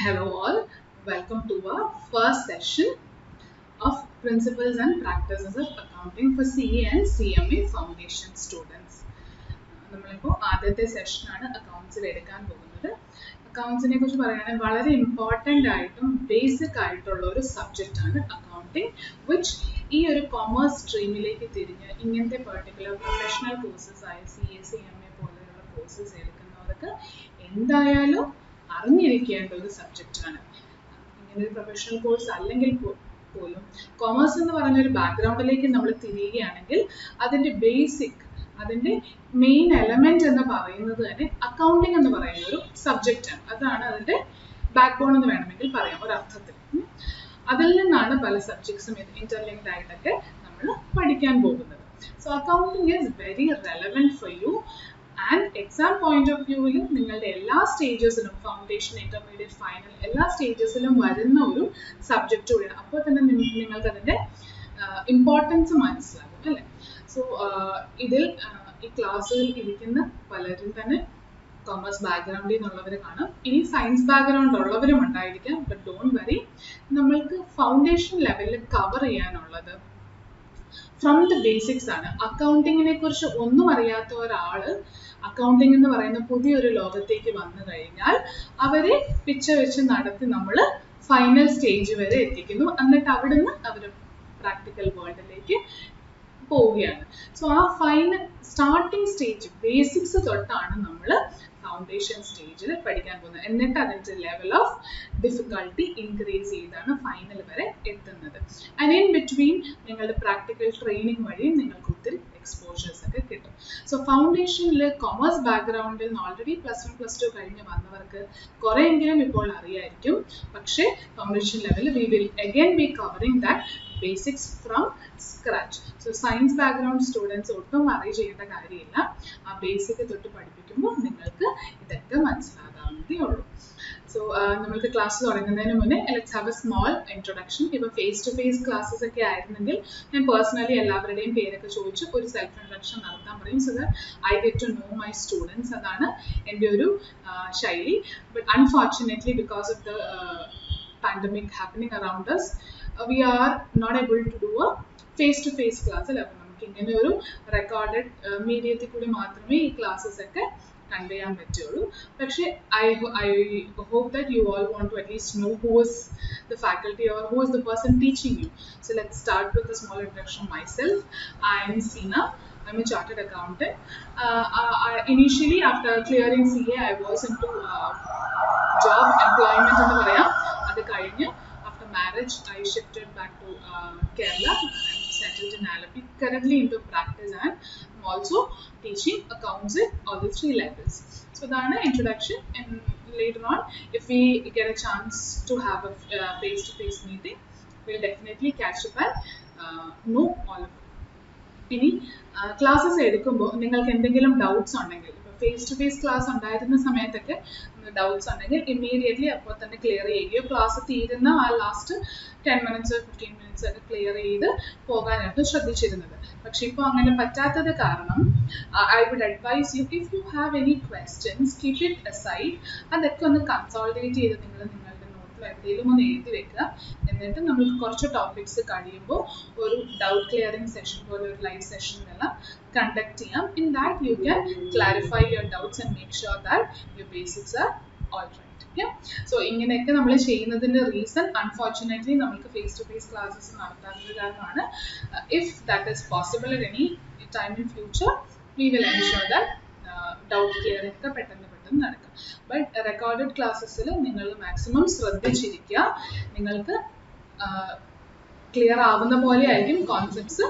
Hello all, welcome to our first session of Principles and Practices of Accounting for CA and CMA Foundation students. നമ്മളിപ്പോൾ ആദ്യത്തെ സെഷനാണ് അക്കൗണ്ട്സിൽ എടുക്കാൻ പോകുന്നത്. അക്കൗണ്ട്സിനെ കുറിച്ച് പറയുകയാണെങ്കിൽ വളരെ ഇമ്പോർട്ടൻ്റ് ആയിട്ടും ബേസിക് ആയിട്ടുള്ള ഒരു സബ്ജക്റ്റ് ആണ് അക്കൗണ്ടിങ്, വിച്ച് ഈ ഒരു കൊമേഴ്സ് സ്ട്രീമിലേക്ക് തിരിഞ്ഞ് ഇങ്ങനത്തെ പെർട്ടിക്കുലർ പ്രൊഫഷണൽ കോഴ്സസ് ആയ CA CMA പോലെയുള്ള കോഴ്സസ് എടുക്കുന്നവർക്ക് എന്തായാലും അറിഞ്ഞിരിക്കേണ്ട ഒരു സബ്ജക്റ്റാണ്. ഇങ്ങനെ ഒരു പ്രൊഫഷണൽ കോഴ്സ് അല്ലെങ്കിൽ പോലും കൊമേഴ്സ് എന്ന് പറയുന്ന ഒരു ബാക്ക്ഗ്രൗണ്ടിലേക്ക് നമ്മൾ തിരിയുകയാണെങ്കിൽ അതിൻ്റെ ബേസിക്, അതിൻ്റെ മെയിൻ എലമെന്റ് എന്ന് പറയുന്നത് തന്നെ അക്കൗണ്ടിങ് എന്ന് പറയുന്ന ഒരു സബ്ജക്റ്റാണ്. അതാണ് അതിൻ്റെ ബാക്ക് ബോൺ എന്ന് വേണമെങ്കിൽ പറയാം ഒരർത്ഥത്തിൽ. അതിൽ നിന്നാണ് പല സബ്ജക്ട്സും ഇന്റർലിങ്ക്ഡ് ആയിട്ടൊക്കെ നമ്മൾ പഠിക്കാൻ പോകുന്നത്. So accounting is very relevant for you. And exam point of വ്യൂവിൽ നിങ്ങളുടെ എല്ലാ സ്റ്റേജസിലും, ഫൗണ്ടേഷൻ, ഇന്റർമീഡിയറ്റ്, ഫൈനൽ എല്ലാ സ്റ്റേജസിലും വരുന്ന ഒരു സബ്ജക്റ്റ് കൂടിയാണ്. അപ്പോൾ തന്നെ നിങ്ങൾക്ക് അതിൻ്റെ ഇമ്പോർട്ടൻസ് മനസ്സിലാകും അല്ലേ? സോ ഇതിൽ ഈ ക്ലാസ്സിൽ ഇരിക്കുന്ന പലരും തന്നെ കൊമേഴ്സ് ബാക്ക്ഗ്രൗണ്ടിൽ നിന്നുള്ളവർ കാണും. ഇനി സയൻസ് ബാക്ക്ഗ്രൗണ്ട് ഉള്ളവരും ഉണ്ടായിരിക്കാം. ബട്ട് ഡോണ്ട് വറി, നമ്മൾക്ക് ഫൗണ്ടേഷൻ ലെവലിൽ കവർ ചെയ്യാനുള്ളത് ഫ്രം ദ ബേസിക്സ് ആണ്. അക്കൗണ്ടിങ്ങിനെ കുറിച്ച് ഒന്നും അറിയാത്ത ഒരാൾ അക്കൗണ്ടിങ് എന്ന് പറയുന്ന പുതിയൊരു ലോകത്തേക്ക് വന്നു കഴിഞ്ഞാൽ അവരെ പിച്ച വെച്ച് നടത്തി നമ്മൾ ഫൈനൽ സ്റ്റേജ് വരെ എത്തിക്കുന്നു. എന്നിട്ട് അവിടുന്ന് അവർ പ്രാക്ടിക്കൽ വേൾഡിലേക്ക് പോവുകയാണ്. സോ ആ ഫൈനൽ സ്റ്റാർട്ടിങ് സ്റ്റേജ് ബേസിക്സ് തൊട്ടാണ് നമ്മൾ ഫൗണ്ടേഷൻ സ്റ്റേജിൽ പഠിക്കാൻ പോകുന്നത്. എന്നിട്ട് അതിൻ്റെ ലെവൽ ഓഫ് ഡിഫിക്കൽട്ടി ഇൻക്രീസ് ചെയ്താണ് ഫൈനൽ വരെ എത്തുന്നത്. ആൻഡ് ഇൻ ബിറ്റ്വീൻ നിങ്ങളുടെ പ്രാക്ടിക്കൽ ട്രെയിനിങ് വഴിയും നിങ്ങൾക്ക് ഒത്തിരി എക്സ്പോഷേഴ്സ് ഒക്കെ കിട്ടും. സോ ഫൗണ്ടേഷനിൽ കൊമേഴ്സ് ബാക്ക്ഗ്രൗണ്ടിൽ നിന്ന് ഓൾറെഡി +1 +2 കഴിഞ്ഞ് വന്നവർക്ക് കുറെയെങ്കിലും ഇപ്പോൾ അറിയായിരിക്കും. പക്ഷേ ഫൗണ്ടേഷൻ ലെവലിൽ we will again B covering that basics from scratch. So science background students ഒട്ടും വറി ചെയ്യേണ്ട കാര്യമില്ല. ആ ബേസിക് തൊട്ട് പഠിപ്പിക്കുമ്പോൾ നിങ്ങൾക്ക് ഇതൊക്കെ മനസ്സിലാകാവുന്നതേ ഉള്ളൂ. സോ നമ്മൾക്ക് ക്ലാസ് തുടങ്ങുന്നതിന് മുന്നേ let's have A small introduction. ഇപ്പോൾ ഫേസ് ടു ഫേസ് ക്ലാസ്സസ് ഒക്കെ ആയിരുന്നെങ്കിൽ ഞാൻ പേഴ്സണലി എല്ലാവരുടെയും പേരൊക്കെ ചോദിച്ച് ഒരു സെൽഫ് ഇൻട്രൊഡക്ഷൻ നടത്താൻ പറയും. So that I get to know my students. അതാണ് എൻ്റെ ഒരു ശൈലി. But unfortunately because of the pandemic happening around us, we are not able to do a face-to-face class. അല്ല, അപ്പോൾ നമുക്ക് ഇങ്ങനെ ഒരു റെക്കോർഡഡ് മീഡിയത്തിൽ കൂടി മാത്രമേ ഈ ക്ലാസ്സസ് ഒക്കെ കണ്ടു ചെയ്യാൻ പറ്റുള്ളൂ. പക്ഷേ I hope that you all want to at least know who is the faculty or who is the person teaching you. So let's start with a small introduction myself. I am Seena. I'm a chartered accountant. Initially, after clearing CA, I was into job employment എന്ന് പറയാം. അത് കഴിഞ്ഞ് marriage I shifted back to Kerala. I'm settled in Alapi, currently into practice, and I'm also teaching accounts at all the 3 levels. So that's an introduction, and later on if we get a chance to have a face-to-face meeting, we'll definitely catch up and know all of it. ഇനി classes എടുക്കുമ്പോൾ നിങ്ങൾക്ക് എന്തെങ്കിലും doubts ഉണ്ടെങ്കിൽ, ഇപ്പോൾ face to face class ഉണ്ടായിരുന്ന സമയത്തൊക്കെ doubts ഉണ്ടെങ്കിൽ immediately അപ്പോൾ തന്നെ ക്ലിയർ ചെയ്യുകയോ ക്ലാസ് തീരുന്ന ആ ലാസ്റ്റ് 10 minutes 15 minutes ഒക്കെ ക്ലിയർ ചെയ്ത് പോകാനായിട്ട് ശ്രദ്ധിച്ചിരുന്നത്. പക്ഷെ ഇപ്പോൾ അങ്ങനെ പറ്റാത്തത് കാരണം I would advise you, if you have any questions, keep it aside. അതൊക്കെ ഒന്ന് കൺസോൾട്ടേറ്റ് ചെയ്ത് നിങ്ങളുടെ നോട്ടിൽ എവിടെയെങ്കിലും ഒന്ന് എഴുതി വെക്കുക. എന്നിട്ട് നമുക്ക് കുറച്ച് ടോപ്പിക്സ് കഴിയുമ്പോൾ ഒരു ഡൗട്ട് ക്ലിയറിംഗ് സെഷൻ പോലെ ഒരു ലൈവ് സെഷനെല്ലാം കണ്ടക്ട് ചെയ്യാം. In that you can clarify your doubts and make sure that your basics are all right. So ഇങ്ങനെയൊക്കെ നമ്മൾ ചെയ്യുന്നതിൻ്റെ റീസൺ, അൺഫോർച്ചുനേറ്റ്ലി നമുക്ക് ഫേസ് ടു ഫേസ് ക്ലാസ്സസ് നടത്താത്തത് കാരണമാണ്. If that is possible at any time in future, we will ensure that doubt clearing ഒക്കെ പെട്ടെന്ന് നടക്കും. But recorded ക്ലാസ്സസിൽ നിങ്ങൾ മാക്സിമം ശ്രദ്ധിച്ചിരിക്കുക. നിങ്ങൾക്ക് ക്ലിയർ ആവുന്ന പോലെ ആയിരിക്കും കോൺസെപ്റ്റ്സ്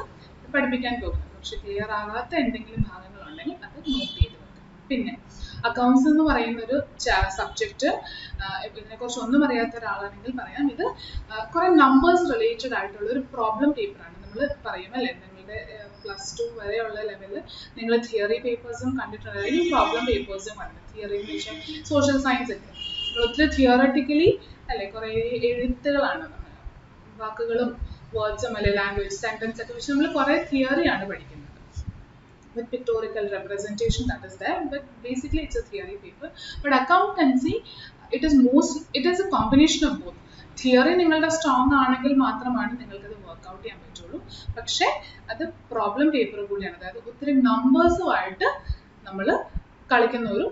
പഠിപ്പിക്കാൻ പോകുന്നത്. പക്ഷെ ക്ലിയർ ആകാത്ത എന്തെങ്കിലും ഭാഗങ്ങളുണ്ടെങ്കിൽ അത് നോട്ട് ചെയ്ത് വെക്കുക. പിന്നെ അക്കൗണ്ട്സ് എന്ന് പറയുന്ന ഒരു സബ്ജക്റ്റ്, ഇതിനെക്കുറിച്ച് ഒന്നും അറിയാത്ത ഒരാളാണെങ്കിൽ പറയാം, ഇത് കുറെ നമ്പേഴ്സ് റിലേറ്റഡ് ആയിട്ടുള്ള ഒരു പ്രോബ്ലം പേപ്പറാണ്. നമ്മൾ പറയും അല്ലേ, നിങ്ങളുടെ +2 വരെയുള്ള ലെവലിൽ നിങ്ങൾ തിയറി പേപ്പേഴ്സും കണ്ടിട്ടുണ്ടായിരിക്കും, പ്രോബ്ലം പേപ്പേഴ്സും കണ്ടു. തിയറി എന്ന് വെച്ചാൽ സോഷ്യൽ സയൻസ് ഒക്കെ ഒത്തിരി തിയററ്റിക്കലി അല്ലെ, കുറേ എഴുത്തുകളാണ്, വാക്കുകളും വേർഡ്സും അല്ലെ, ലാംഗ്വേജ് സെന്റൻസ് ഒക്കെ വെച്ച് നമ്മൾ കുറേ തിയറിയാണ് പഠിക്കുന്നത്. with pictorial representation that is there, but basically it's a theory paper. But accountancy it is a combination of both. Theory നിങ്ങളുടെ സ്ട്രോങ് ആണെങ്കിൽ മാത്രമാണ് നിങ്ങൾക്കത് വർക്ക്ഔട്ട് ചെയ്യാൻ പറ്റുള്ളൂ. പക്ഷേ അത് പ്രോബ്ലം പേപ്പർ കൂടിയാണ്, അതായത് ഒത്തിരി നമ്പേഴ്സുമായിട്ട് നമ്മൾ കളിക്കുന്ന ഒരു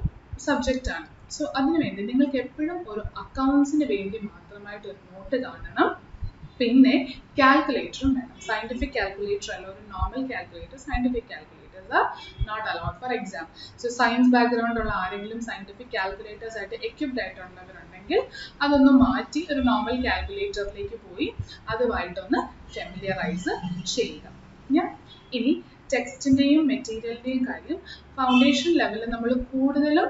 സബ്ജക്റ്റ് ആണ്. സോ അതിനുവേണ്ടി നിങ്ങൾക്ക് എപ്പോഴും ഒരു അക്കൗണ്ട്സിന് വേണ്ടി മാത്രമായിട്ട് ഒരു നോട്ട് കാണണം. പിന്നെ കാൽക്കുലേറ്ററും വേണം. സയന്റിഫിക് കാൽക്കുലേറ്റർ അല്ല, ഒരു normal calculator. Scientific calculators are not allowed for exam. So science background ഉള്ള ആരെങ്കിലും സയന്റിഫിക് കാൽക്കുലേറ്റേഴ്സ് ആയിട്ട് എക്യുപ്ഡ് ആയിട്ടുള്ളവരുണ്ടെങ്കിൽ അതൊന്ന് മാറ്റി ഒരു നോർമൽ കാൽക്കുലേറ്ററിലേക്ക് പോയി അതുമായിട്ടൊന്ന് ഫെമിലിയറൈസ് ചെയ്യുക. ഇനി ടെക്സ്റ്റിൻ്റെയും മെറ്റീരിയലിൻ്റെയും കാര്യം ഫൗണ്ടേഷൻ ലെവലിൽ നമ്മൾ കൂടുതലും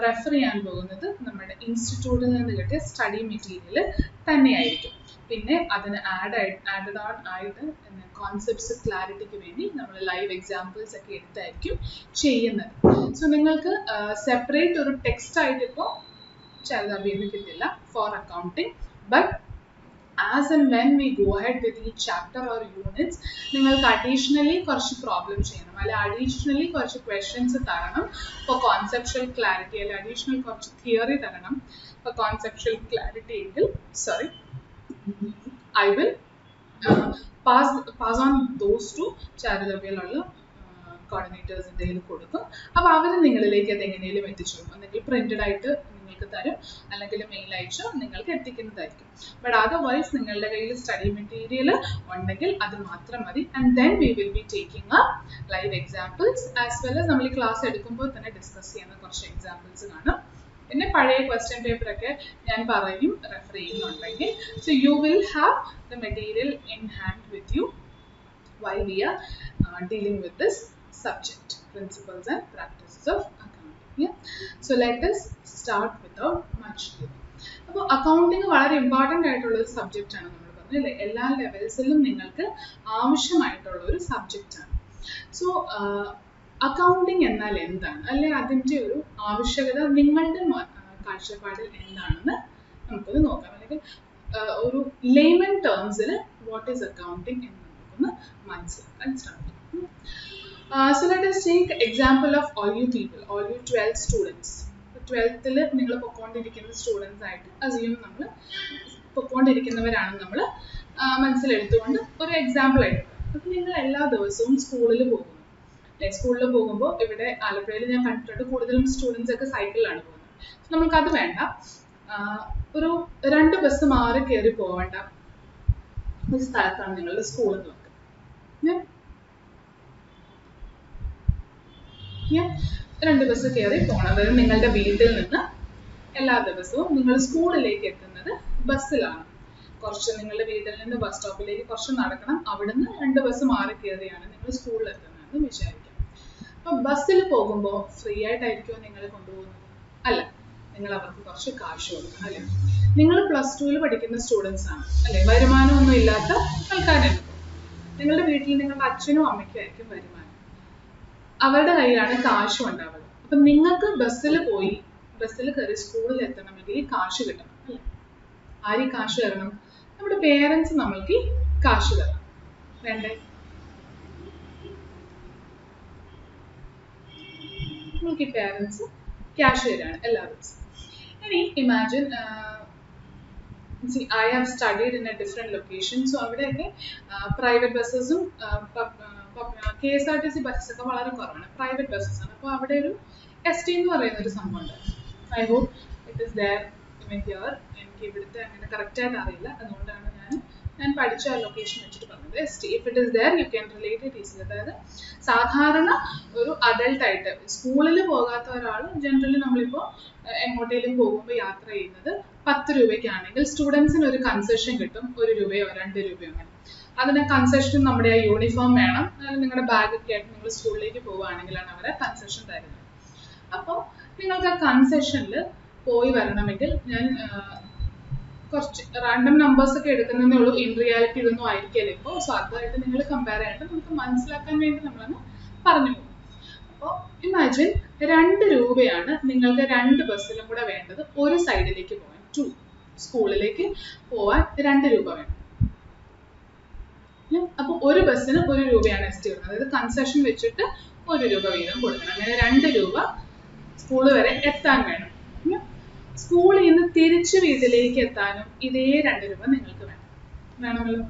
റെഫർ ചെയ്യാൻ പോകുന്നത് നമ്മുടെ ഇൻസ്റ്റിറ്റ്യൂട്ടിൽ നിന്ന് കിട്ടിയ സ്റ്റഡി മെറ്റീരിയൽ തന്നെയായിരിക്കും. പിന്നെ അതിന് ആഡഡ് ഓൺ ആയിട്ട് കോൺസെപ്റ്റ്സ് ക്ലാരിറ്റിക്ക് വേണ്ടി നമ്മൾ ലൈവ് എക്സാമ്പിൾസ് ഒക്കെ എടുത്തായിരിക്കും ചെയ്യുന്നത്. സോ നിങ്ങൾക്ക് സെപ്പറേറ്റ് ഒരു ടെക്സ്റ്റ് ആയിട്ട് ഇപ്പോൾ ചിലത് കിട്ടില്ല for accounting. But as and when we go head with ഈ ചാപ്റ്റർ ഓർ യൂണിറ്റ്സ് നിങ്ങൾക്ക് അഡീഷണലി കുറച്ച് പ്രോബ്ലം ചെയ്യണം, അല്ലെ അഡീഷണലി കുറച്ച് ക്വസ്റ്റ്യൻസ് തരണം ഫോർ കോൺസെപ്ച്വൽ ക്ലാരിറ്റി, അല്ലെ അഡീഷണൽ കുറച്ച് തിയറി തരണം ഫോർ കോൺസെപ്ച്വൽ ക്ലാരിറ്റി എങ്കിൽ I will pass on those to ചാരുതവ്യയിലുള്ള കോർഡിനേറ്റേഴ്സിൻ്റെ കയ്യിൽ കൊടുക്കും. അപ്പോൾ അവർ നിങ്ങളിലേക്ക് അത് എങ്ങനെയും എത്തിച്ചു, അല്ലെങ്കിൽ പ്രിന്റഡ് ആയിട്ട് നിങ്ങൾക്ക് തരും, അല്ലെങ്കിൽ മെയിൽ അയച്ചോ നിങ്ങൾക്ക് എത്തിക്കുന്നതായിരിക്കും. ബട്ട് അതർവൈസ് നിങ്ങളുടെ കയ്യിൽ സ്റ്റഡി മെറ്റീരിയൽ ഉണ്ടെങ്കിൽ അത് മാത്രം മതി. And then we will be taking a live examples as well നമ്മൾ ഈ ക്ലാസ് എടുക്കുമ്പോൾ തന്നെ ഡിസ്കസ് ചെയ്യുന്ന കുറച്ച് എക്സാമ്പിൾസ് കാണും. പിന്നെ പഴയ ക്വസ്റ്റ്യൻ പേപ്പറൊക്കെ ഞാൻ പറയും റെഫർ ചെയ്യുന്നുണ്ടെങ്കിൽ. So you will have the material in hand with you while we are dealing with this subject, principles and practices of accounting. Yeah? So let us start without much ado. അപ്പോൾ accounting വളരെ important ആയിട്ടുള്ള ഒരു subject ആണ്. നമ്മൾ പറഞ്ഞു അല്ലേ, എല്ലാ ലെവൽസിലും നിങ്ങൾക്ക് ആവശ്യമായിട്ടുള്ള ഒരു സബ്ജക്റ്റ് ആണ്. സോ അക്കൗണ്ടിങ് എന്നാൽ എന്താണ്, അല്ലെ അതിൻ്റെ ഒരു ആവശ്യകത നിങ്ങളുടെ കാഴ്ചപ്പാടിൽ എന്താണെന്ന് നമുക്കൊന്ന് നോക്കാം. അല്ലെങ്കിൽ ഒരു ലേമൻ ടേംസിൽ വാട്ട് ഈസ് അക്കൗണ്ടിങ് എന്ന് നമുക്കൊന്ന് മനസ്സിലാക്കാൻ ശ്രമിക്കാം. So let us take example of all you people, all you 12 students. 12th നിങ്ങൾ പൊക്കോണ്ടിരിക്കുന്ന സ്റ്റുഡൻസ് ആയിട്ട് അസ്യൂം നമ്മൾ പൊക്കോണ്ടിരിക്കുന്നവരാണ് നമ്മൾ മനസ്സിലെടുത്തുകൊണ്ട് ഒരു എക്സാമ്പിൾ ആയിട്ട്. അപ്പം നിങ്ങൾ എല്ലാ ദിവസവും സ്കൂളിൽ പോകുന്നു. സ്കൂളിൽ പോകുമ്പോൾ ഇവിടെ ആലപ്പുഴയിൽ ഞാൻ കണ്ടിട്ടുണ്ട് കൂടുതലും സ്റ്റുഡൻസ് ഒക്കെ സൈക്കിളിലാണ് പോകുന്നത്. നമുക്കത് വേണ്ട, ഒരു 2 ബസ് മാറി കയറി പോവേണ്ട ഒരു സ്ഥലത്താണ് നിങ്ങളുടെ സ്കൂൾ എന്ന് നോക്കുക. 2 ബസ് കയറി പോകണം. അതായത് നിങ്ങളുടെ വീട്ടിൽ നിന്ന് എല്ലാ ദിവസവും നിങ്ങൾ സ്കൂളിലേക്ക് എത്തുന്നത് ബസ്സിലാണ്. കുറച്ച് നിങ്ങളുടെ വീട്ടിൽ നിന്ന് ബസ് സ്റ്റോപ്പിലേക്ക് കുറച്ച് നടക്കണം. അവിടുന്ന് 2 ബസ് മാറി കയറിയാണ് നിങ്ങൾ സ്കൂളിൽ എത്തുന്നതെന്ന് വിചാരിക്കാം. അപ്പൊ ബസ്സിൽ പോകുമ്പോൾ ഫ്രീ ആയിട്ടായിരിക്കുമോ നിങ്ങൾ കൊണ്ടുപോകുന്നത്? അല്ല, നിങ്ങൾ അവർക്ക് കുറച്ച് കാശ് കൊടുക്കണം. അല്ലെ, നിങ്ങൾ +2 പഠിക്കുന്ന സ്റ്റുഡൻസ് ആണ്, അല്ലെ, വരുമാനമൊന്നും ഇല്ലാത്ത ആൾക്കാരാണ്. നിങ്ങളുടെ വീട്ടിൽ നിങ്ങളുടെ അച്ഛനും അമ്മയ്ക്കും ആയിരിക്കും വരുമാനം, അവരുടെ കയ്യിലാണ് കാശും ഉണ്ടാവുക. അപ്പൊ നിങ്ങൾക്ക് ബസ്സിൽ കയറി സ്കൂളിൽ എത്തണമെങ്കിൽ കാശ് കിട്ടണം. അല്ലെ, ആര് കാശ് തരണം? നമ്മുടെ പേരൻസ് നമ്മൾക്ക് കാശ് തരണം, വേണ്ടേ? നമുക്ക് ഈ പേരൻസ് ക്യാഷ് തരാണ് എല്ലാ ദിവസവും. ഇനി imagine I have studied in a different location. So അവിടെയൊക്കെ പ്രൈവറ്റ് ബസ്സസും KSRTC ബസ്സൊക്കെ വളരെ കുറവാണ്, പ്രൈവറ്റ് ബസ്സസ് ആണ്. അപ്പോൾ അവിടെ ഒരു ST എന്ന് പറയുന്ന ഒരു സംഭവം ഉണ്ട്. I hope it is there even here. എനിക്ക് ഇവിടുത്തെ അങ്ങനെ കറക്റ്റായിട്ട് അറിയില്ല, അതുകൊണ്ടാണ് ഞാൻ പഠിച്ച ലൊക്കേഷൻ വെച്ചിട്ട് പറഞ്ഞത്. ST if it is there you can relate it easily. അതായത് സാധാരണ ഒരു അഡൽട്ട് ആയിട്ട് സ്കൂളിൽ പോകാത്ത ഒരാൾ ജനറലി നമ്മളിപ്പോൾ എങ്ങോട്ടേലും പോകുമ്പോൾ യാത്ര ചെയ്യുന്നത് 10 രൂപയ്ക്കാണെങ്കിൽ സ്റ്റുഡൻസിന് ഒരു കൺസെഷൻ കിട്ടും, 1 രൂപയോ 2 രൂപയോ അങ്ങനെ. അതിന് കൺസെഷൻ നമ്മുടെ ആ യൂണിഫോം വേണം, അല്ലെങ്കിൽ നിങ്ങളുടെ ബാഗൊക്കെ ആയിട്ട് നിങ്ങൾ സ്കൂളിലേക്ക് പോവുകയാണെങ്കിലാണ് അവരെ കൺസെഷൻ തരുന്നത്. അപ്പോൾ നിങ്ങൾക്ക് ആ കൺസെഷനിൽ പോയി വരണമെങ്കിൽ ഞാൻ കുറച്ച് റാൻഡം നമ്പേഴ്സ് ഒക്കെ എടുക്കുന്നതേ ഉള്ളൂ. ഇൻ റിയാലിറ്റി ഇതൊന്നും ആയിരിക്കില്ല ഇപ്പോൾ. സോ അതുമായിട്ട് നിങ്ങൾ കമ്പയർ ആയിട്ട് നമുക്ക് മനസ്സിലാക്കാൻ വേണ്ടി നമ്മളൊന്ന് പറഞ്ഞു പോകും. അപ്പോൾ ഇമാജിൻ 2 രൂപയാണ് നിങ്ങൾക്ക് 2 ബസ്സിലും കൂടെ വേണ്ടത്. ഒരു സൈഡിലേക്ക് പോകാൻ സ്കൂളിലേക്ക് പോവാൻ 2 രൂപ വേണം. അപ്പോൾ ഒരു ബസ്സിന് 1 രൂപയാണ് ST വരുന്നത്. അതായത് കൺസെഷൻ വെച്ചിട്ട് 1 രൂപ വീതം കൊടുക്കണം. അങ്ങനെ 2 രൂപ സ്കൂൾ വരെ എത്താൻ വേണം. സ്കൂളിൽ നിന്ന് തിരിച്ച് വീട്ടിലേക്ക് എത്താനും ഇതേ 2 രൂപ നിങ്ങൾക്ക് വേണമല്ലോ.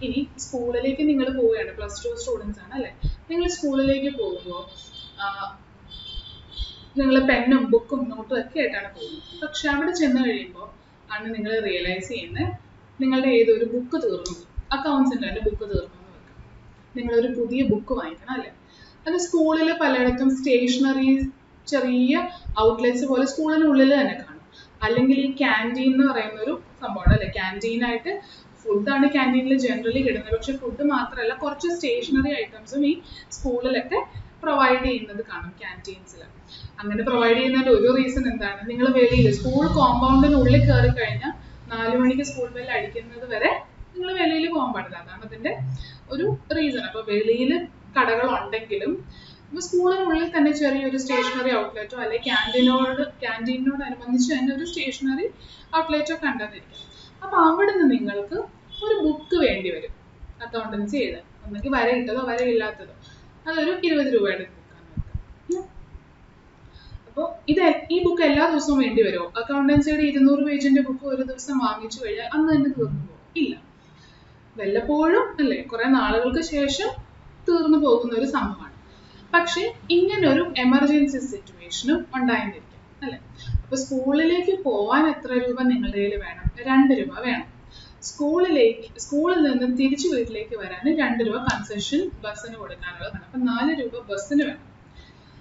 ഇനി സ്കൂളിലേക്ക് നിങ്ങൾ പോവുകയാണ്, +2 സ്റ്റുഡൻസ് ആണ് അല്ലേ. നിങ്ങൾ സ്കൂളിലേക്ക് പോകുമ്പോൾ നിങ്ങൾ പെന്നും ബുക്കും നോട്ടും ഒക്കെ ആയിട്ടാണ് പോകുന്നത്. പക്ഷെ അവിടെ ചെന്ന് കഴിയുമ്പോൾ ആണ് നിങ്ങൾ റിയലൈസ് ചെയ്യുന്നത് നിങ്ങളുടെ ഏതൊരു ബുക്ക് തീർന്നു, അക്കൗണ്ട്സിൻ്റെ ബുക്ക് തീർന്നു എന്ന് വെക്കാം. നിങ്ങളൊരു പുതിയ ബുക്ക് വാങ്ങിക്കണം അല്ലേ. അത് സ്കൂളിൽ പലയിടത്തും സ്റ്റേഷനറി ചെറിയ ഔട്ട്ലെറ്റ്സ് പോലെ സ്കൂളിനുള്ളിൽ തന്നെ കാണും. അല്ലെങ്കിൽ ഈ ക്യാൻറ്റീൻ എന്ന് പറയുന്ന ഒരു സംഭവമാണ് അല്ലേ. ക്യാൻറ്റീനായിട്ട് ഫുഡാണ് ക്യാൻറ്റീനിൽ ജനറലി കിട്ടുന്നത്. പക്ഷെ ഫുഡ് മാത്രമല്ല, കുറച്ച് സ്റ്റേഷനറി ഐറ്റംസും ഈ സ്കൂളിലൊക്കെ പ്രൊവൈഡ് ചെയ്യുന്നത് കാണും ക്യാൻറ്റീൻസിൽ. അങ്ങനെ പ്രൊവൈഡ് ചെയ്യുന്നതിൻ്റെ ഒരു റീസൺ എന്താണ്, നിങ്ങൾ വെളിയിൽ സ്കൂൾ കോമ്പൗണ്ടിനുള്ളിൽ കയറി കഴിഞ്ഞാൽ 4 മണിക്ക് സ്കൂൾ ബെൽ അടിക്കുന്നത് വരെ നിങ്ങൾ വെളിയിൽ പോകാൻ പാടില്ല. അതാണ് അതിൻ്റെ ഒരു റീസൺ. അപ്പോൾ വെളിയിൽ കടകൾ ഉണ്ടെങ്കിലും ഇപ്പോൾ സ്കൂളിനുള്ളിൽ തന്നെ ചെറിയൊരു സ്റ്റേഷനറി ഔട്ട്ലെറ്റോ അല്ലെങ്കിൽ ക്യാൻറ്റീനോടനുബന്ധിച്ച് തന്നെ ഒരു സ്റ്റേഷനറി ഔട്ട്ലെറ്റോ കണ്ടെന്നിരിക്കും. അപ്പോൾ അവിടെ നിന്ന് നിങ്ങൾക്ക് ഒരു ബുക്ക് വേണ്ടി വരും അക്കൗണ്ടൻസി എഴുതാൻ. ഒന്നെങ്കിൽ വരയിട്ടതോ വരയില്ലാത്തതോ, അതൊരു 20 രൂപയുടെ ബുക്കാണ് വെക്കുക. അപ്പോൾ ഈ ബുക്ക് എല്ലാ ദിവസവും വേണ്ടി വരുമോ? അക്കൗണ്ടൻസിയുടെ 200 പേജിന്റെ ബുക്ക് ഒരു ദിവസം വാങ്ങിച്ചു കഴിഞ്ഞാൽ അന്ന് തന്നെ തീർന്നു പോകും? ഇല്ല, വല്ലപ്പോഴും അല്ലേ, കുറെ നാളുകൾക്ക് ശേഷം തീർന്നു പോകുന്ന ഒരു സംഭവമാണ്. പക്ഷെ ഇങ്ങനൊരു എമർജൻസി സിറ്റുവേഷനും ഉണ്ടായിരിക്കും അല്ലെ. അപ്പൊ സ്കൂളിലേക്ക് പോവാൻ എത്ര രൂപ നിങ്ങളുടെ കയ്യിൽ വേണം? 2 രൂപ വേണം. സ്കൂളിൽ നിന്ന് തിരിച്ചു വീട്ടിലേക്ക് വരാൻ 2 രൂപ കൺസെഷൻ ബസ്സിന് കൊടുക്കാനുള്ളതാണ്. അപ്പൊ 4 രൂപ ബസ്സിന് വേണം.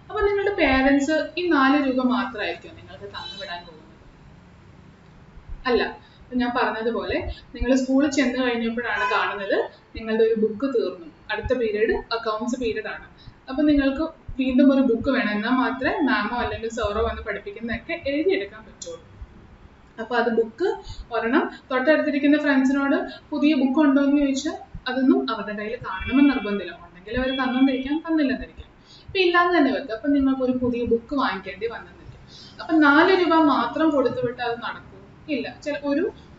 അപ്പൊ നിങ്ങളുടെ പേരൻസ് ഈ 4 രൂപ മാത്രമായിരിക്കും നിങ്ങൾക്ക് തന്നുവിടാൻ പോകുന്നത്? അല്ല. ഞാൻ പറഞ്ഞതുപോലെ നിങ്ങൾ സ്കൂളിൽ ചെന്ന് കഴിഞ്ഞപ്പോഴാണ് കാണുന്നത് നിങ്ങളുടെ ഒരു ബുക്ക് തീർന്നു, അടുത്ത പീരീഡ് അക്കൗണ്ട്സ് പീരീഡ് ആണ്. അപ്പൊ നിങ്ങൾക്ക് വീണ്ടും ഒരു ബുക്ക് വേണം, എന്നാൽ മാത്രമേ മാമോ അല്ലെങ്കിൽ സാറോ വന്ന് പഠിപ്പിക്കുന്നതൊക്കെ എഴുതിയെടുക്കാൻ പറ്റുള്ളൂ. അപ്പൊ അത് ബുക്ക് ഒരെണ്ണം തൊട്ടടുത്തിരിക്കുന്ന ഫ്രണ്ട്സിനോട് പുതിയ ബുക്ക് ഉണ്ടോ എന്ന് ചോദിച്ചാൽ അതൊന്നും അവരുടെ കയ്യിൽ കാണണമെന്ന് നിർബന്ധമില്ല. ഉണ്ടെങ്കിൽ അവർ തന്നിരിക്കാം, തന്നില്ലെന്നിരിക്കാം. ഇപ്പൊ ഇല്ലാന്ന് തന്നെ വെക്കുക. അപ്പൊ നിങ്ങൾക്ക് ഒരു പുതിയ ബുക്ക് വാങ്ങിക്കേണ്ടി വന്നെന്നിരിക്കും. അപ്പൊ 4 രൂപ മാത്രം കൊടുത്തു വിട്ട് അത് നടക്കും? ഇല്ല,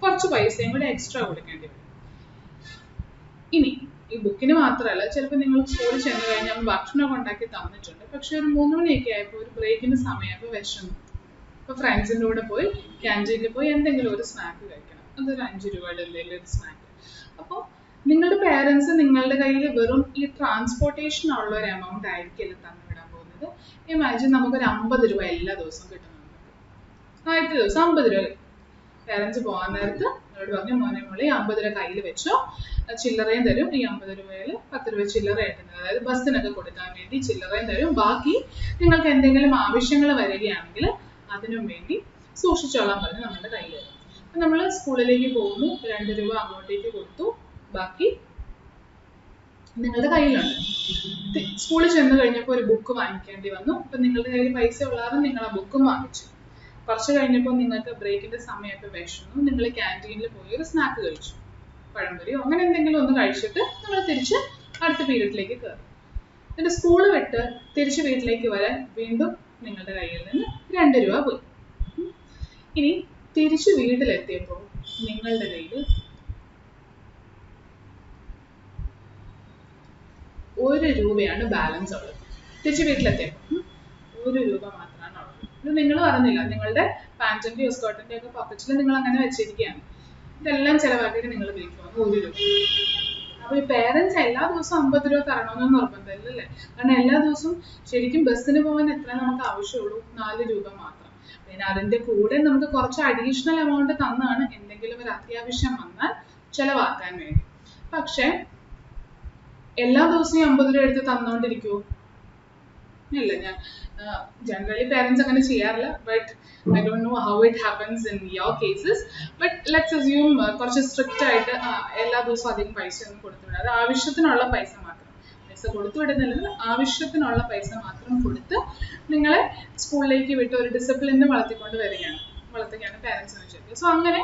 കുറച്ച് പൈസയും കൂടെ എക്സ്ട്രാ കൊടുക്കേണ്ടി വരും. ഇനി ഈ ബുക്കിന് മാത്രമല്ല, ചിലപ്പോൾ നിങ്ങൾ സ്കൂളിൽ ചെന്ന് കഴിഞ്ഞാൽ ഭക്ഷണമൊക്കെ ഉണ്ടാക്കി തന്നിട്ടുണ്ട്, പക്ഷെ ഒരു 3 മണിയൊക്കെ ആയപ്പോൾ ഒരു ബ്രേക്കിന്റെ സമയമായപ്പോൾ വിശന്നു. അപ്പോൾ ഫ്രണ്ട്സിൻ്റെ കൂടെ പോയി ക്യാൻറ്റീനിൽ പോയി എന്തെങ്കിലും ഒരു സ്നാക്ക് കഴിക്കണം. അതൊരു 5 രൂപയുടെ എന്തെങ്കിലും ഒരു സ്നാക്ക്. അപ്പോൾ നിങ്ങളുടെ പേരൻസ് നിങ്ങളുടെ കയ്യിൽ വെറും ഈ ട്രാൻസ്പോർട്ടേഷൻ ഉള്ള ഒരു എമൗണ്ട് ആയിരിക്കില്ല തന്നുവിടാൻ പോകുന്നത്. ഇമാജിൻ നമുക്കൊരു 50 രൂപ എല്ലാ ദിവസവും കിട്ടുന്നുണ്ട്. ആദ്യത്തെ ദിവസം 50 രൂപ പേരൻസ് പോകാൻ നേരത്ത് എന്നോട് പറഞ്ഞു, മോനെ 50 രൂപ കയ്യിൽ വെച്ചോ, ചില്ലറയും തരും. ഈ 50 രൂപയിൽ 10 രൂപ ചില്ലറയായിട്ട്, അതായത് ബസ്സിനൊക്കെ കൊടുക്കാൻ വേണ്ടി ചില്ലറയും തരും. ബാക്കി നിങ്ങൾക്ക് എന്തെങ്കിലും ആവശ്യങ്ങൾ വരികയാണെങ്കിൽ അതിനും വേണ്ടി സൂക്ഷിച്ചോളാൻ പറഞ്ഞ് നമ്മുടെ കയ്യിൽ തരും. അപ്പം നമ്മൾ സ്കൂളിലേക്ക് പോകുന്നു, 2 രൂപ അങ്ങോട്ടേക്ക് കൊടുത്തു, ബാക്കി നിങ്ങളുടെ കയ്യിലുണ്ട്. സ്കൂളിൽ ചെന്ന് കഴിഞ്ഞപ്പോൾ ഒരു ബുക്ക് വാങ്ങിക്കേണ്ടി വന്നു. അപ്പം നിങ്ങളുടെ കയ്യിൽ പൈസ ഉള്ളാതെ നിങ്ങൾ ആ ബുക്കും വാങ്ങിച്ചു. കുറച്ച് കഴിഞ്ഞപ്പോൾ നിങ്ങൾക്ക് ബ്രേക്കിന്റെ സമയത്ത് വിശന്നു, നിങ്ങൾ ക്യാൻറ്റീനിൽ പോയി ഒരു സ്നാക്ക് കഴിച്ചു, പഴംപൊരിയോ അങ്ങനെ എന്തെങ്കിലും ഒന്ന് കഴിച്ചിട്ട് നിങ്ങൾ തിരിച്ച് അടുത്ത പീരീഡിലേക്ക് കയറി. എന്നിട്ട് സ്കൂള് വിട്ട് തിരിച്ച് വീട്ടിലേക്ക് വരാൻ വീണ്ടും നിങ്ങളുടെ കയ്യിൽ നിന്ന് 2 രൂപ പോയി. ഇനി തിരിച്ച് വീട്ടിലെത്തിയപ്പോൾ നിങ്ങളുടെ കയ്യിൽ 1 രൂപയാണ് ബാലൻസ് ഉള്ളത്. തിരിച്ച് വീട്ടിലെത്തിയപ്പോൾ 1 രൂപ മാത്രമാണ് ഉള്ളത്. ഇത് നിങ്ങൾ പറഞ്ഞില്ല, നിങ്ങളുടെ പാൻറ്റിന്റെയോ സ്കേർട്ടിന്റെയോ ഒക്കെ പോക്കറ്റിൽ നിങ്ങൾ അങ്ങനെ വെച്ചിരിക്കുകയാണ്. ഇതെല്ലാം ചിലവാക്കിയിട്ട് നിങ്ങൾ വീട്ടിൽ 1 രൂപ. അപ്പൊ ഈ പേരൻസ് എല്ലാ ദിവസവും 50 രൂപ തരണമെന്ന് നിർബന്ധമില്ല അല്ലേ. കാരണം എല്ലാ ദിവസവും ശരിക്കും ബസ്സിന് പോകാൻ എത്ര നമുക്ക് ആവശ്യമുള്ളൂ? 4 രൂപ മാത്രം. പിന്നെ അതിന്റെ കൂടെ നമുക്ക് കുറച്ച് അഡീഷണൽ എമൗണ്ട് തന്നാണ് എന്തെങ്കിലും ഒരു അത്യാവശ്യം വന്നാൽ ചെലവാക്കാൻ വേണ്ടി. പക്ഷെ എല്ലാ ദിവസവും 50 രൂപ എടുത്ത് തന്നോണ്ടിരിക്കുവോ? ഇല്ല. ഞാൻ ജനറലി പേരൻസ് അങ്ങനെ ചെയ്യാറില്ല. But I don't know how it happens in your cases. But let's assume കുറച്ച് സ്ട്രിക്റ്റ് ആയിട്ട് എല്ലാ ദിവസവും അധികം പൈസ ഒന്നും കൊടുത്തുവിടാം. അത് ആവശ്യത്തിനുള്ള പൈസ മാത്രം. പൈസ കൊടുത്തു വിടുന്നില്ലെങ്കിൽ ആവശ്യത്തിനുള്ള പൈസ മാത്രം കൊടുത്ത് നിങ്ങളെ സ്കൂളിലേക്ക് വിട്ട് ഒരു ഡിസിപ്ലിന് വളർത്തിക്കൊണ്ട് വളർത്തുകയാണ് പേരൻസ് എന്ന് വെച്ചിട്ട്. സോ അങ്ങനെ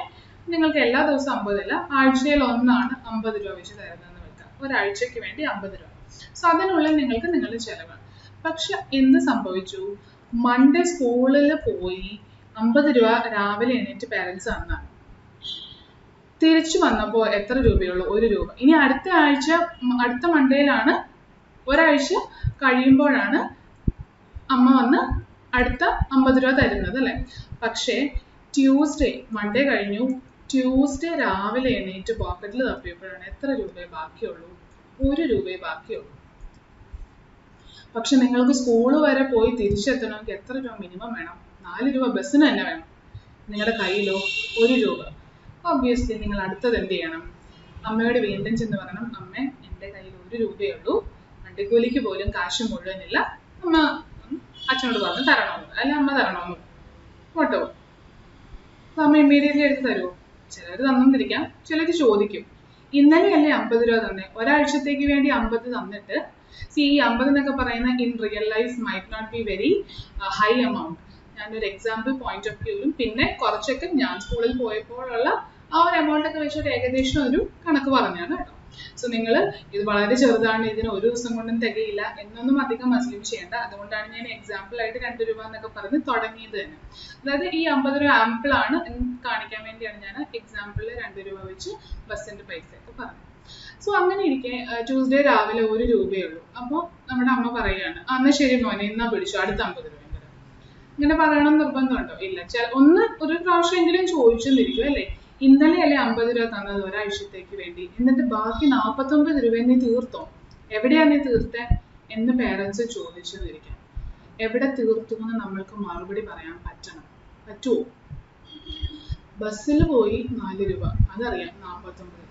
നിങ്ങൾക്ക് എല്ലാ ദിവസവും 50 അല്ല, ആഴ്ചയിൽ ഒന്നാണ് 50 രൂപ വെച്ച് തരുന്നതെന്ന് വെക്കാം. ഒരാഴ്ചയ്ക്ക് വേണ്ടി 50 രൂപ. സോ അതിനുള്ളിൽ നിങ്ങൾക്ക് നിങ്ങളുടെ ചെലവാണ്. പക്ഷെ എന്ത് സംഭവിച്ചു? മൺഡേ സ്കൂളിൽ പോയി 50 രൂപ രാവിലെ എണീറ്റ് പേരൻസ് തന്നാണ്. തിരിച്ചു വന്നപ്പോൾ എത്ര രൂപയുള്ളൂ? 1 രൂപ. ഇനി അടുത്ത മൺഡേയിലാണ്, ഒരാഴ്ച കഴിയുമ്പോഴാണ് അമ്മ വന്ന് അടുത്ത 50 രൂപ തരുന്നത് അല്ലേ. പക്ഷേ ട്യൂസ്ഡേ, മൺഡേ കഴിഞ്ഞു, ട്യൂസ്ഡേ രാവിലെ എണീറ്റ് പോക്കറ്റിൽ തപ്പിയപ്പോഴാണ് എത്ര രൂപയെ ബാക്കിയുള്ളൂ? 1 രൂപയെ ബാക്കിയുള്ളൂ. പക്ഷെ നിങ്ങൾക്ക് സ്കൂൾ വരെ പോയി തിരിച്ചെത്തണമെങ്കിൽ എത്ര രൂപ മിനിമം വേണം? 4 രൂപ ബസ്സിന് തന്നെ വേണം. നിങ്ങളുടെ കയ്യിലോ 1 രൂപ. ഒബ്വിയസ്ലി നിങ്ങൾ അടുത്തത് എന്ത് ചെയ്യണം? അമ്മയോട് വീണ്ടും ചെന്ന് പറയണം, അമ്മ എൻ്റെ കയ്യിൽ 1 രൂപയേ ഉള്ളൂ, വണ്ടിക്കൂലിക്ക് പോലും കാശ് മുഴുവനില്ല, അമ്മ അച്ഛനോട് പറഞ്ഞ് തരണമെന്ന്, അല്ല അമ്മ തരണമെന്ന് കേട്ടോ. അമ്മ ഇമ്മീഡിയറ്റ്ലി എടുത്ത് തരുമോ? ചിലർ തന്നിരിക്കാം, ചിലർ ചോദിക്കും. ഇന്നലെയല്ലേ 50 രൂപ തന്നെ, ഒരാഴ്ചത്തേക്ക് വേണ്ടി 50 തന്നിട്ട്, ഈ 50 എന്നൊക്കെ പറയുന്ന in real life might not be very high amount. ഞാനൊരു എക്സാമ്പിൾ പോയിന്റ് ഓഫ് വ്യൂവിലും പിന്നെ കുറച്ചൊക്കെ ഞാൻ സ്കൂളിൽ പോയപ്പോഴുള്ള ആ ഒരു എമൗണ്ട് ഒക്കെ വെച്ചിട്ട് ഏകദേശം ഒരു കണക്ക് പറഞ്ഞാണ് കേട്ടോ. സോ നിങ്ങൾ ഇത് വളരെ ചെറുതാണ്, ഇതിന് ഒരു ദിവസം കൊണ്ടും തികയില്ല എന്നൊന്നും അധികം അസ്യൂം ചെയ്യേണ്ട. അതുകൊണ്ടാണ് ഞാൻ എക്സാമ്പിൾ ആയിട്ട് 2 രൂപ എന്നൊക്കെ പറഞ്ഞ് തുടങ്ങിയത് തന്നെ. അതായത് ഈ 50 രൂപ ആമ്പിൾ ആണ് എന്ന് കാണിക്കാൻ വേണ്ടിയാണ് ഞാൻ എക്സാമ്പിളിൽ 2 രൂപ വെച്ച് ബസ്സിന്റെ പൈസ ഒക്കെ പറഞ്ഞത്. സോ അങ്ങനെ ഇരിക്കെ ട്യൂസ്ഡേ രാവിലെ 1 രൂപയേ ഉള്ളൂ. അപ്പോൾ നമ്മുടെ അമ്മ പറയുകയാണ്, എന്നാൽ ശരി മോനെ, എന്നാ പിടിച്ചു അടുത്ത 50 രൂപ. ഇങ്ങനെ പറയണം നിർബന്ധമുണ്ടോ? ഇല്ല. ഒരു പ്രാവശ്യമെങ്കിലും ചോദിച്ചെന്നിരിക്കും അല്ലേ. ഇന്നലെ അല്ലേ 50 രൂപ തന്നത് ഒരാഴ്ചത്തേക്ക് വേണ്ടി, എന്നിട്ട് ബാക്കി 49 രൂപ നീ തീർത്തോ? എവിടെയാ നീ തീർത്തേ എന്ന് പേരൻസ് ചോദിച്ചെന്നിരിക്കാം. എവിടെ തീർത്തു എന്ന് നമ്മൾക്ക് മറുപടി പറയാൻ പറ്റുമോ? ബസ്സിൽ പോയി 4 രൂപ, അതറിയാം, 49.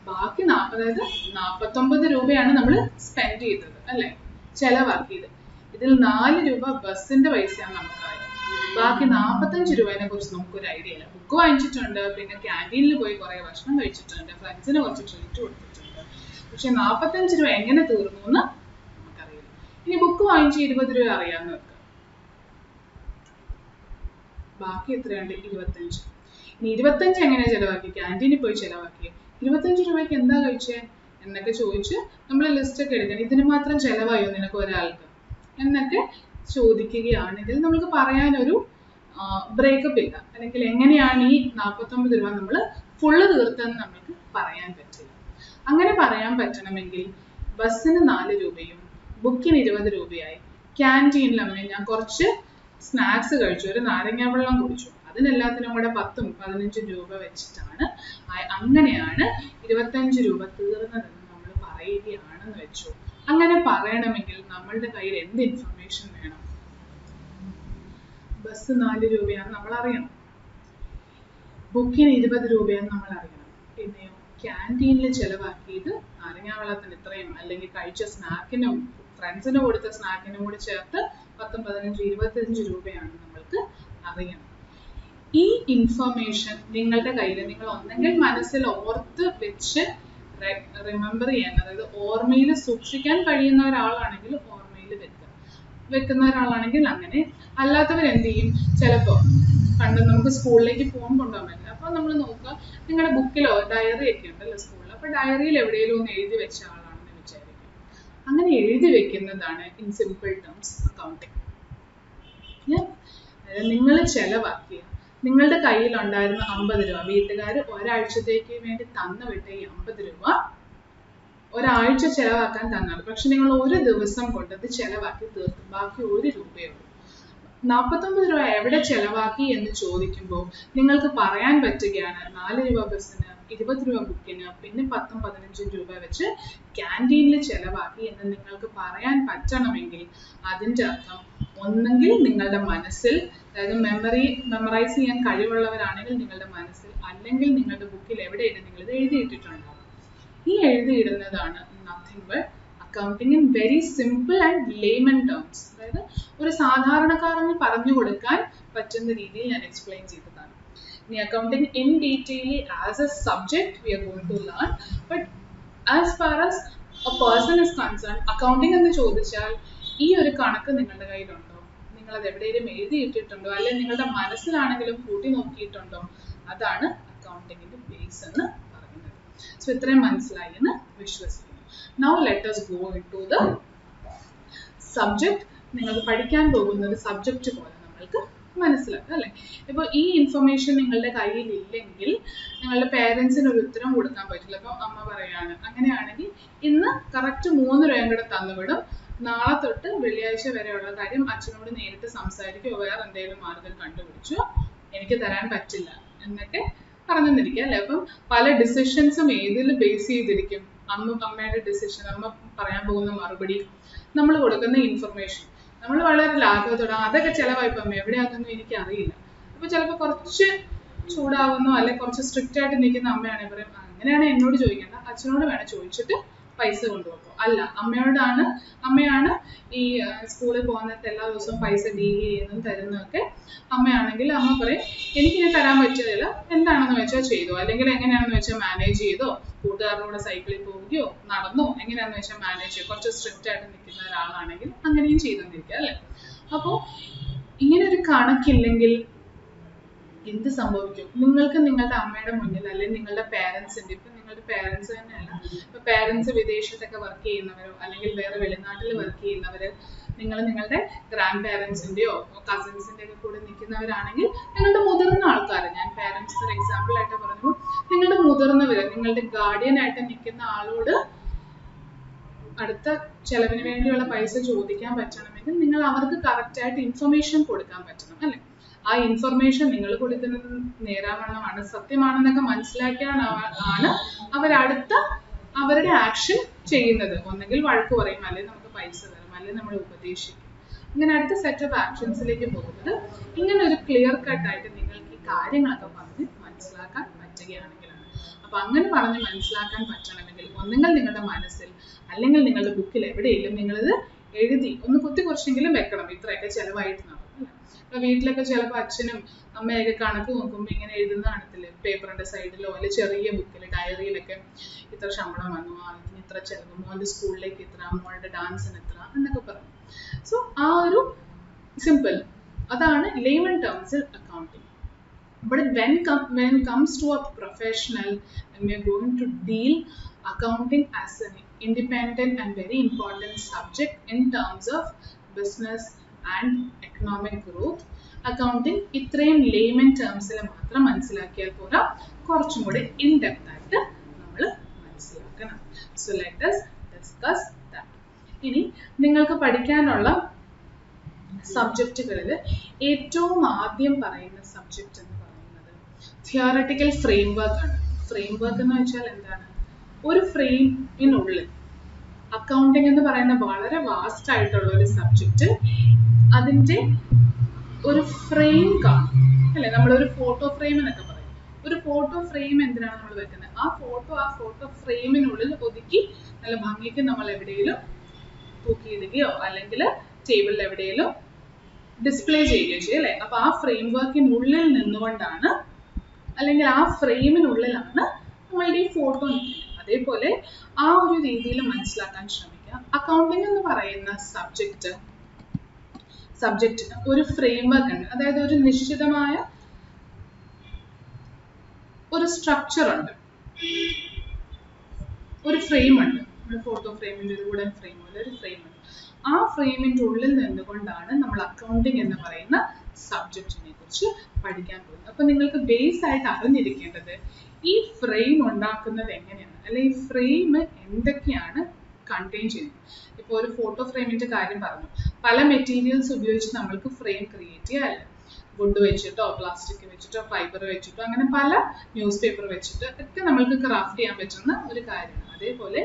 ബാക്കി 49 രൂപയാണ് നമ്മൾ സ്പെൻഡ് ചെയ്തത് അല്ലേ, ചെലവാക്കിയത്. ഇതിൽ 4 രൂപ ബസ്സിന്റെ പൈസയാണ് നമുക്കറിയാം. ബാക്കി 45 രൂപയെ കുറിച്ച് നമുക്കൊരു ഐഡിയ ഇല്ല. ബുക്ക് വാങ്ങിച്ചിട്ടുണ്ട്, പിന്നെ ക്യാൻറ്റീനിൽ പോയി കുറെ ഭക്ഷണം കഴിച്ചിട്ടുണ്ട്, ഫ്രണ്ട്സിന് കുറച്ച് ട്രീറ്റ് കൊടുത്തിട്ടുണ്ട്. പക്ഷെ 45 രൂപ എങ്ങനെ തീർന്നു എന്ന് നമുക്കറിയില്ല. ഇനി ബുക്ക് വാങ്ങിച്ച് 20 രൂപ അറിയാമെന്ന് വെക്കുക, ബാക്കി എത്രയുണ്ട്? 25. ഇനി 25 എങ്ങനെ ചെലവാക്കി? ക്യാൻറ്റീനിൽ പോയി ചെലവാക്കി. 25 രൂപയ്ക്ക് എന്താ കഴിച്ചേ എന്നൊക്കെ ചോദിച്ച് നമ്മൾ ലിസ്റ്റ് ഒക്കെ എടുക്കണം. ഇതിന് മാത്രം ചെലവായോ നിനക്ക് ഒരാൾക്ക് എന്നൊക്കെ ചോദിക്കുകയാണെങ്കിൽ നമുക്ക് പറയാനൊരു ബ്രേക്കപ്പ് ഇല്ല, അല്ലെങ്കിൽ എങ്ങനെയാണ് ഈ 49 രൂപ നമ്മൾ ഫുള്ള് തീർത്തെന്ന് നമുക്ക് പറയാൻ പറ്റില്ല. അങ്ങനെ പറയാൻ പറ്റണമെങ്കിൽ ബസ്സിന് 4 രൂപയും ബുക്കിന് 20 രൂപയായി, ക്യാൻറ്റീനിൽ അമ്മ ഞാൻ കുറച്ച് സ്നാക്സ് കഴിച്ചു, ഒരു നാരങ്ങ വെള്ളം കുടിച്ചു, അതിനെല്ലാത്തിനും കൂടെ 10-15 രൂപ വെച്ചിട്ടാണ്, അങ്ങനെയാണ് 25 രൂപ തീർന്നതെന്ന് നമ്മൾ പറയുകയാണെന്ന് വെച്ചു. അങ്ങനെ പറയണമെങ്കിൽ നമ്മളുടെ കയ്യിൽ എന്ത് ഇൻഫർമേഷൻ വേണം? ബസ് 4 രൂപയാണെന്ന് നമ്മൾ അറിയണം, ബുക്കിന് 20 രൂപയാണെന്ന് നമ്മൾ അറിയണം, പിന്നെയോ ക്യാൻറ്റീനിൽ ചെലവാക്കിയത് നാരങ്ങാ വെള്ളത്തിന് ഇത്രയും, അല്ലെങ്കിൽ കഴിച്ച സ്നാക്കിനും ഫ്രണ്ട്സിന് കൊടുത്ത സ്നാക്കിനും കൂടി ചേർത്ത് 10-15-25 രൂപയാണ് നമ്മൾക്ക് അറിയണം. ഈ ഇൻഫർമേഷൻ നിങ്ങളുടെ കയ്യിൽ, നിങ്ങൾ ഒന്നെങ്കിൽ മനസ്സിൽ ഓർത്ത് വെച്ച് റിമെമ്പർ ചെയ്യാൻ, അതായത് ഓർമ്മയിൽ സൂക്ഷിക്കാൻ കഴിയുന്ന ഒരാളാണെങ്കിൽ ഓർമ്മയിൽ വെക്കുന്ന ഒരാളാണെങ്കിൽ അങ്ങനെ, അല്ലാത്തവർ എന്ത് ചെയ്യും? ചിലപ്പോൾ പണ്ട് നമുക്ക് സ്കൂളിലേക്ക് ഫോൺ കൊണ്ടുപോകാൻ പറ്റില്ല, അപ്പോൾ നമ്മൾ നോക്കുക നിങ്ങളുടെ ബുക്കിലോ ഡയറി ഒക്കെ ഉണ്ടല്ലോ സ്കൂളിൽ, അപ്പോൾ ഡയറിയിൽ എവിടെയെങ്കിലും ഒന്ന് എഴുതി വെച്ച ആളാണെന്ന് വിചാരിക്കും. അങ്ങനെ എഴുതി വെക്കുന്നതാണ് ഇൻ സിമ്പിൾ ടേംസ് അക്കൗണ്ടിങ്. അതായത് നിങ്ങൾ ചെലവാക്കിയ, നിങ്ങളുടെ കയ്യിൽ ഉണ്ടായിരുന്ന 50 രൂപ, വീട്ടുകാർ ഒരാഴ്ചത്തേക്ക് വേണ്ടി തന്നുവിട്ട ഈ 50 രൂപ ഒരാഴ്ച ചെലവാക്കാൻ തന്നാണ്, പക്ഷെ നിങ്ങൾ ഒരു ദിവസം കൊണ്ടത് ചെലവാക്കി തീർത്തു, ബാക്കി 1 രൂപയേ ഉള്ളൂ. 49 രൂപ എവിടെ ചെലവാക്കി എന്ന് ചോദിക്കുമ്പോൾ നിങ്ങൾക്ക് പറയാൻ പറ്റുകയാണ് 4 രൂപ ബസ്സിന്, 20 രൂപ ബുക്കിന്, പിന്നെ 10-15 രൂപ വെച്ച് ക്യാൻറ്റീനിൽ ചെലവാക്കി എന്ന് നിങ്ങൾക്ക് പറയാൻ പറ്റണമെങ്കിൽ അതിൻ്റെ അർത്ഥം ഒന്നെങ്കിൽ നിങ്ങളുടെ മനസ്സിൽ, അതായത് മെമ്മറൈസ് ചെയ്യാൻ കഴിവുള്ളവരാണെങ്കിൽ നിങ്ങളുടെ മനസ്സിൽ, അല്ലെങ്കിൽ നിങ്ങളുടെ ബുക്കിൽ എവിടെയാണ് നിങ്ങൾ ഇത് എഴുതിയിട്ടിട്ടുണ്ടാവും. ഈ എഴുതിയിടുന്നതാണ് nothing but accounting in very simple and layman terms. അതായത് ഒരു സാധാരണക്കാരന് പറഞ്ഞു കൊടുക്കാൻ പറ്റുന്ന രീതിയിൽ ഞാൻ എക്സ്പ്ലെയിൻ ചെയ്തതാണ്. ഇനി accounting in detail as a subject we are going to learn, but as far as a person is concern, accounting എന്ന് ചോദിച്ചാൽ ഈ ഒരു കണക്ക് നിങ്ങളുടെ കയ്യിലുണ്ടോ, നിങ്ങൾ അത് എവിടെയെങ്കിലും എഴുതിയിട്ടിട്ടുണ്ടോ, അല്ലെങ്കിൽ നിങ്ങളുടെ മനസ്സിലാണെങ്കിലും കൂട്ടി നോക്കിയിട്ടുണ്ടോ, അതാണ് അക്കൗണ്ടിങ്ങിന്റെ ബേസ് എന്ന് പറയുന്നത്. സോ ഇത്രയും മനസ്സിലായി എന്ന് വിശ്വസിക്കുന്നു. Now let us go into the subject. നിങ്ങൾക്ക് പഠിക്കാൻ പോകുന്നത് സബ്ജക്റ്റ് പോലെ നമ്മൾക്ക് മനസ്സിലാക്കുക അല്ലേ. ഇപ്പോൾ ഈ ഇൻഫർമേഷൻ നിങ്ങളുടെ കയ്യിൽ ഇല്ലെങ്കിൽ നിങ്ങളുടെ പേരൻസിന് ഒരു ഉത്തരം കൊടുക്കാൻ പറ്റില്ല. അപ്പോൾ അമ്മ പറയാണ്, അങ്ങനെയാണെങ്കിൽ ഇന്ന് കറക്റ്റ് 3 രൂപയും കൂടെ തന്നുവിടും, നാളെ തൊട്ട് വെള്ളിയാഴ്ച വരെയുള്ള കാര്യം അച്ഛനോട് നേരിട്ട് സംസാരിക്കുകയോ വേറെ എന്തെങ്കിലും മാർഗം കണ്ടുപിടിച്ചോ, എനിക്ക് തരാൻ പറ്റില്ല എന്നൊക്കെ പറഞ്ഞെന്നിരിക്കുക അല്ലേ. അപ്പം പല ഡിസിഷൻസും ഏതിൽ ബേസ് ചെയ്തിരിക്കും? അമ്മയുടെ ഡിസിഷൻ, അമ്മ പറയാൻ പോകുന്ന മറുപടി, നമ്മൾ കൊടുക്കുന്ന ഇൻഫർമേഷൻ. നമ്മൾ വളരെ ലാഘവത്തോടെ അതൊക്കെ ചിലവായിപ്പോൾ അമ്മ എവിടെയാണെന്നൊന്നും എനിക്ക് അറിയില്ല. അപ്പോൾ ചിലപ്പോൾ കുറച്ച് ചൂടാവുന്നോ അല്ലെങ്കിൽ കുറച്ച് സ്ട്രിക്റ്റ് ആയിട്ട് നിൽക്കുന്ന അമ്മയാണെങ്കിൽ പറയും, അങ്ങനെയാണ് എന്നോട് ചോദിക്കേണ്ട, അച്ഛനോട് വേണം ചോദിച്ചിട്ട് പൈസ കൊണ്ടുപോകും. അല്ല, അമ്മയാണ് ഈ സ്കൂളിൽ പോകുന്നിടത്ത് എല്ലാ ദിവസവും പൈസ ഡീൽ ചെയ്യുന്നതും തരുന്നതൊക്കെ അമ്മയാണെങ്കിൽ അമ്മ പറയും, എനിക്കിനി തരാൻ പറ്റിയതില്ല, എന്താണെന്ന് വെച്ചാൽ ചെയ്തോ, അല്ലെങ്കിൽ എങ്ങനെയാണെന്ന് വെച്ചാൽ മാനേജ് ചെയ്തോ, കൂട്ടുകാരുടെ സൈക്കിളിൽ പോവുകയോ നടന്നോ, എങ്ങനെയാണെന്ന് വെച്ചാൽ മാനേജ് ചെയ്യോ. കുറച്ച് സ്ട്രിക്റ്റ് ആയിട്ട് നിൽക്കുന്ന ഒരാളാണെങ്കിൽ അങ്ങനെയും ചെയ്തെന്നിരിക്കുക അല്ലേ. അപ്പോൾ ഇങ്ങനെ ഒരു കണക്കില്ലെങ്കിൽ എന്ത് സംഭവിക്കും? നിങ്ങൾക്ക് നിങ്ങളുടെ അമ്മയുടെ മുന്നിൽ അല്ലെങ്കിൽ നിങ്ങളുടെ പേരൻസിന്റെ, ഇപ്പൊ നിങ്ങളുടെ പേരൻസ് തന്നെയല്ല, ഇപ്പൊ പേരൻസ് വിദേശത്തൊക്കെ വർക്ക് ചെയ്യുന്നവരോ അല്ലെങ്കിൽ വേറെ വെളിനാട്ടിൽ വർക്ക് ചെയ്യുന്നവര്, നിങ്ങൾ നിങ്ങളുടെ ഗ്രാൻഡ് പേരൻസിന്റെയോ കസിൻസിന്റെ ഒക്കെ കൂടെ നിൽക്കുന്നവരാണെങ്കിൽ നിങ്ങളുടെ മുതിർന്ന ആൾക്കാർ, ഞാൻ പേരൻസ് ഒരു എക്സാമ്പിൾ ആയിട്ട് പറഞ്ഞു, നിങ്ങളുടെ മുതിർന്നവര്, നിങ്ങളുടെ ഗാർഡിയൻ ആയിട്ട് നിൽക്കുന്ന ആളോട് അടുത്ത ചെലവിന് വേണ്ടിയുള്ള പൈസ ചോദിക്കാൻ പറ്റണമെങ്കിൽ നിങ്ങൾ അവർക്ക് കറക്റ്റ് ആയിട്ട് ഇൻഫർമേഷൻ കൊടുക്കാൻ പറ്റണം അല്ലെ. ആ ഇൻഫർമേഷൻ നിങ്ങൾ കൊടുക്കുന്നത് നേരാവണ്ണമാണ്, സത്യമാണെന്നൊക്കെ മനസ്സിലാക്കിയാണ് അവരടുത്ത അവരുടെ ആക്ഷൻ ചെയ്യുന്നത്. ഒന്നെങ്കിൽ വഴക്ക് പറയും, അല്ലെങ്കിൽ നമുക്ക് പൈസ തരും, അല്ലെങ്കിൽ നമ്മൾ ഉപദേശിക്കും. ഇങ്ങനെ അടുത്ത സെറ്റ് ഓഫ് ആക്ഷൻസിലേക്ക് പോകുന്നത് ഇങ്ങനെ ഒരു ക്ലിയർ കട്ട് ആയിട്ട് നിങ്ങൾക്ക് ഈ കാര്യങ്ങളൊക്കെ പറഞ്ഞ് മനസ്സിലാക്കാൻ പറ്റുകയാണെങ്കിലാണ്. അപ്പൊ അങ്ങനെ പറഞ്ഞ് മനസ്സിലാക്കാൻ പറ്റണമെങ്കിൽ ഒന്നുകിൽ നിങ്ങളുടെ മനസ്സിൽ അല്ലെങ്കിൽ നിങ്ങളുടെ ബുക്കിൽ എവിടെയെങ്കിലും നിങ്ങളിത് എഴുതി ഒന്ന് കുറിച്ചെങ്കിലും വെക്കണം, ഇത്രയൊക്കെ ചെലവായിട്ട് നടക്കും. അപ്പൊ വീട്ടിലൊക്കെ ചിലപ്പോൾ അച്ഛനും അമ്മയൊക്കെ കണക്ക് നോക്കുമ്പോൾ ഇങ്ങനെ എഴുതുന്ന കാണത്തില്ലേ, പേപ്പറിന്റെ സൈഡിലോ അല്ലെങ്കിൽ ചെറിയ ബുക്കിൽ ഡയറിയിലൊക്കെ ഇത്ര ശമ്പളം വന്നു, അതിന് ഇത്ര ചെലവ്, മോന്റെ സ്കൂളിലേക്ക് ഇത്ര, മോളുടെ ഡാൻസിന് ഇത്ര എന്നൊക്കെ പറഞ്ഞു. സോ ആ ഒരു സിമ്പിൾ, അതാണ് ലേമൻ ടേംസിൽ accounting. But when it comes to a professional and we are going to deal accounting as an independent and very important subject in terms of business and economic growth, accounting ഇത്രയും layman termsൽ മാത്രം മനസ്സിലാക്കിയാൽ പോരാ, കുറച്ചും കൂടി in depth ആയിട്ട് നമ്മൾ മനസ്സിലാക്കണം. So let us discuss that. ഇനി നിങ്ങൾക്ക് പഠിക്കാനുള്ള സബ്ജക്റ്റുകളിൽ ഏറ്റവും ആദ്യം പറയുന്ന സബ്ജക്റ്റ് എന്ന് പറയുന്നത് തിയററ്റിക്കൽ ഫ്രെയിംവർക്ക് ആണ്. ഫ്രെയിംവർക്ക് എന്ന് വെച്ചാൽ എന്താണ്? ഒരു ഫ്രെയിമിനുള്ളിൽ അക്കൗണ്ടിങ് എന്ന് പറയുന്ന വളരെ വാസ്റ്റ് ആയിട്ടുള്ള ഒരു സബ്ജക്റ്റ്, അതിൻ്റെ ഒരു ഫ്രെയിം കാണും അല്ലെ. നമ്മളൊരു ഫോട്ടോ ഫ്രെയിം എന്നൊക്കെ പറയും. ഒരു ഫോട്ടോ ഫ്രെയിം എന്തിനാണ് നമ്മൾ വെക്കുന്നത്? ആ ഫോട്ടോ ഫ്രെയിമിനുള്ളിൽ ഒതുക്കി നല്ല ഭംഗിക്ക് നമ്മൾ എവിടെയെങ്കിലും തൂക്കിയിടുകയോ അല്ലെങ്കിൽ ടേബിളിൽ എവിടെയെങ്കിലും ഡിസ്പ്ലേ ചെയ്യുകയോ ചെയ്യും അല്ലെ. അപ്പൊ ആ ഫ്രെയിം വർക്കിനുള്ളിൽ നിന്നുകൊണ്ടാണ്, അല്ലെങ്കിൽ ആ ഫ്രെയിമിനുള്ളിലാണ് നമ്മളുടെ ഈ ഫോട്ടോ നിൽക്കുന്നത്. അതേപോലെ ആ ഒരു രീതിയിൽ മനസ്സിലാക്കാൻ ശ്രമിക്കുക. അക്കൗണ്ടിങ് എന്ന് പറയുന്ന സബ്ജക്റ്റിന് ഒരു ഫ്രെയിം വർക്ക് ഉണ്ട്, അതായത് ഒരു നിശ്ചിതമായ ഒരു സ്ട്രക്ചർ ഉണ്ട്, ഒരു ഫ്രെയിം ഉണ്ട്. ഒരു ഫോട്ടോ ഫ്രെയിമിന്റെ ഒരു വുഡൻ ഫ്രെയിം പോലെ ഒരു ഫ്രെയിം ഉണ്ട്. ആ ഫ്രെയിമിന്റെ ഉള്ളിൽ നിന്നുകൊണ്ടാണ് നമ്മൾ അക്കൗണ്ടിങ് എന്ന് പറയുന്ന സബ്ജക്റ്റിനെ കുറിച്ച് പഠിക്കാൻ പോകുന്നത്. അപ്പൊ നിങ്ങൾക്ക് ബേസ് ആയിട്ട് അറിഞ്ഞിരിക്കേണ്ടത് ഈ ഫ്രെയിം ഉണ്ടാക്കുന്നത് എങ്ങനെയാണ്, അല്ലെ ഈ ഫ്രെയിം എന്തൊക്കെയാണ് കണ്ടെയ്ൻ ചെയ്യുന്നത്. ഇപ്പോൾ ഒരു ഫോട്ടോ ഫ്രെയിമിന്റെ കാര്യം പറഞ്ഞു, പല മെറ്റീരിയൽസ് ഉപയോഗിച്ച് നമ്മൾക്ക് ഫ്രെയിം ക്രിയേറ്റ് ചെയ്യാമല്ലോ. വുഡ് വെച്ചിട്ടോ പ്ലാസ്റ്റിക് വെച്ചിട്ടോ ഫൈബർ വെച്ചിട്ടോ അങ്ങനെ പല ന്യൂസ് പേപ്പർ വെച്ചിട്ട് ഒക്കെ നമ്മൾക്ക് ക്രാഫ്റ്റ് ചെയ്യാൻ പറ്റുന്ന ഒരു കാര്യമാണ്. അതേപോലെ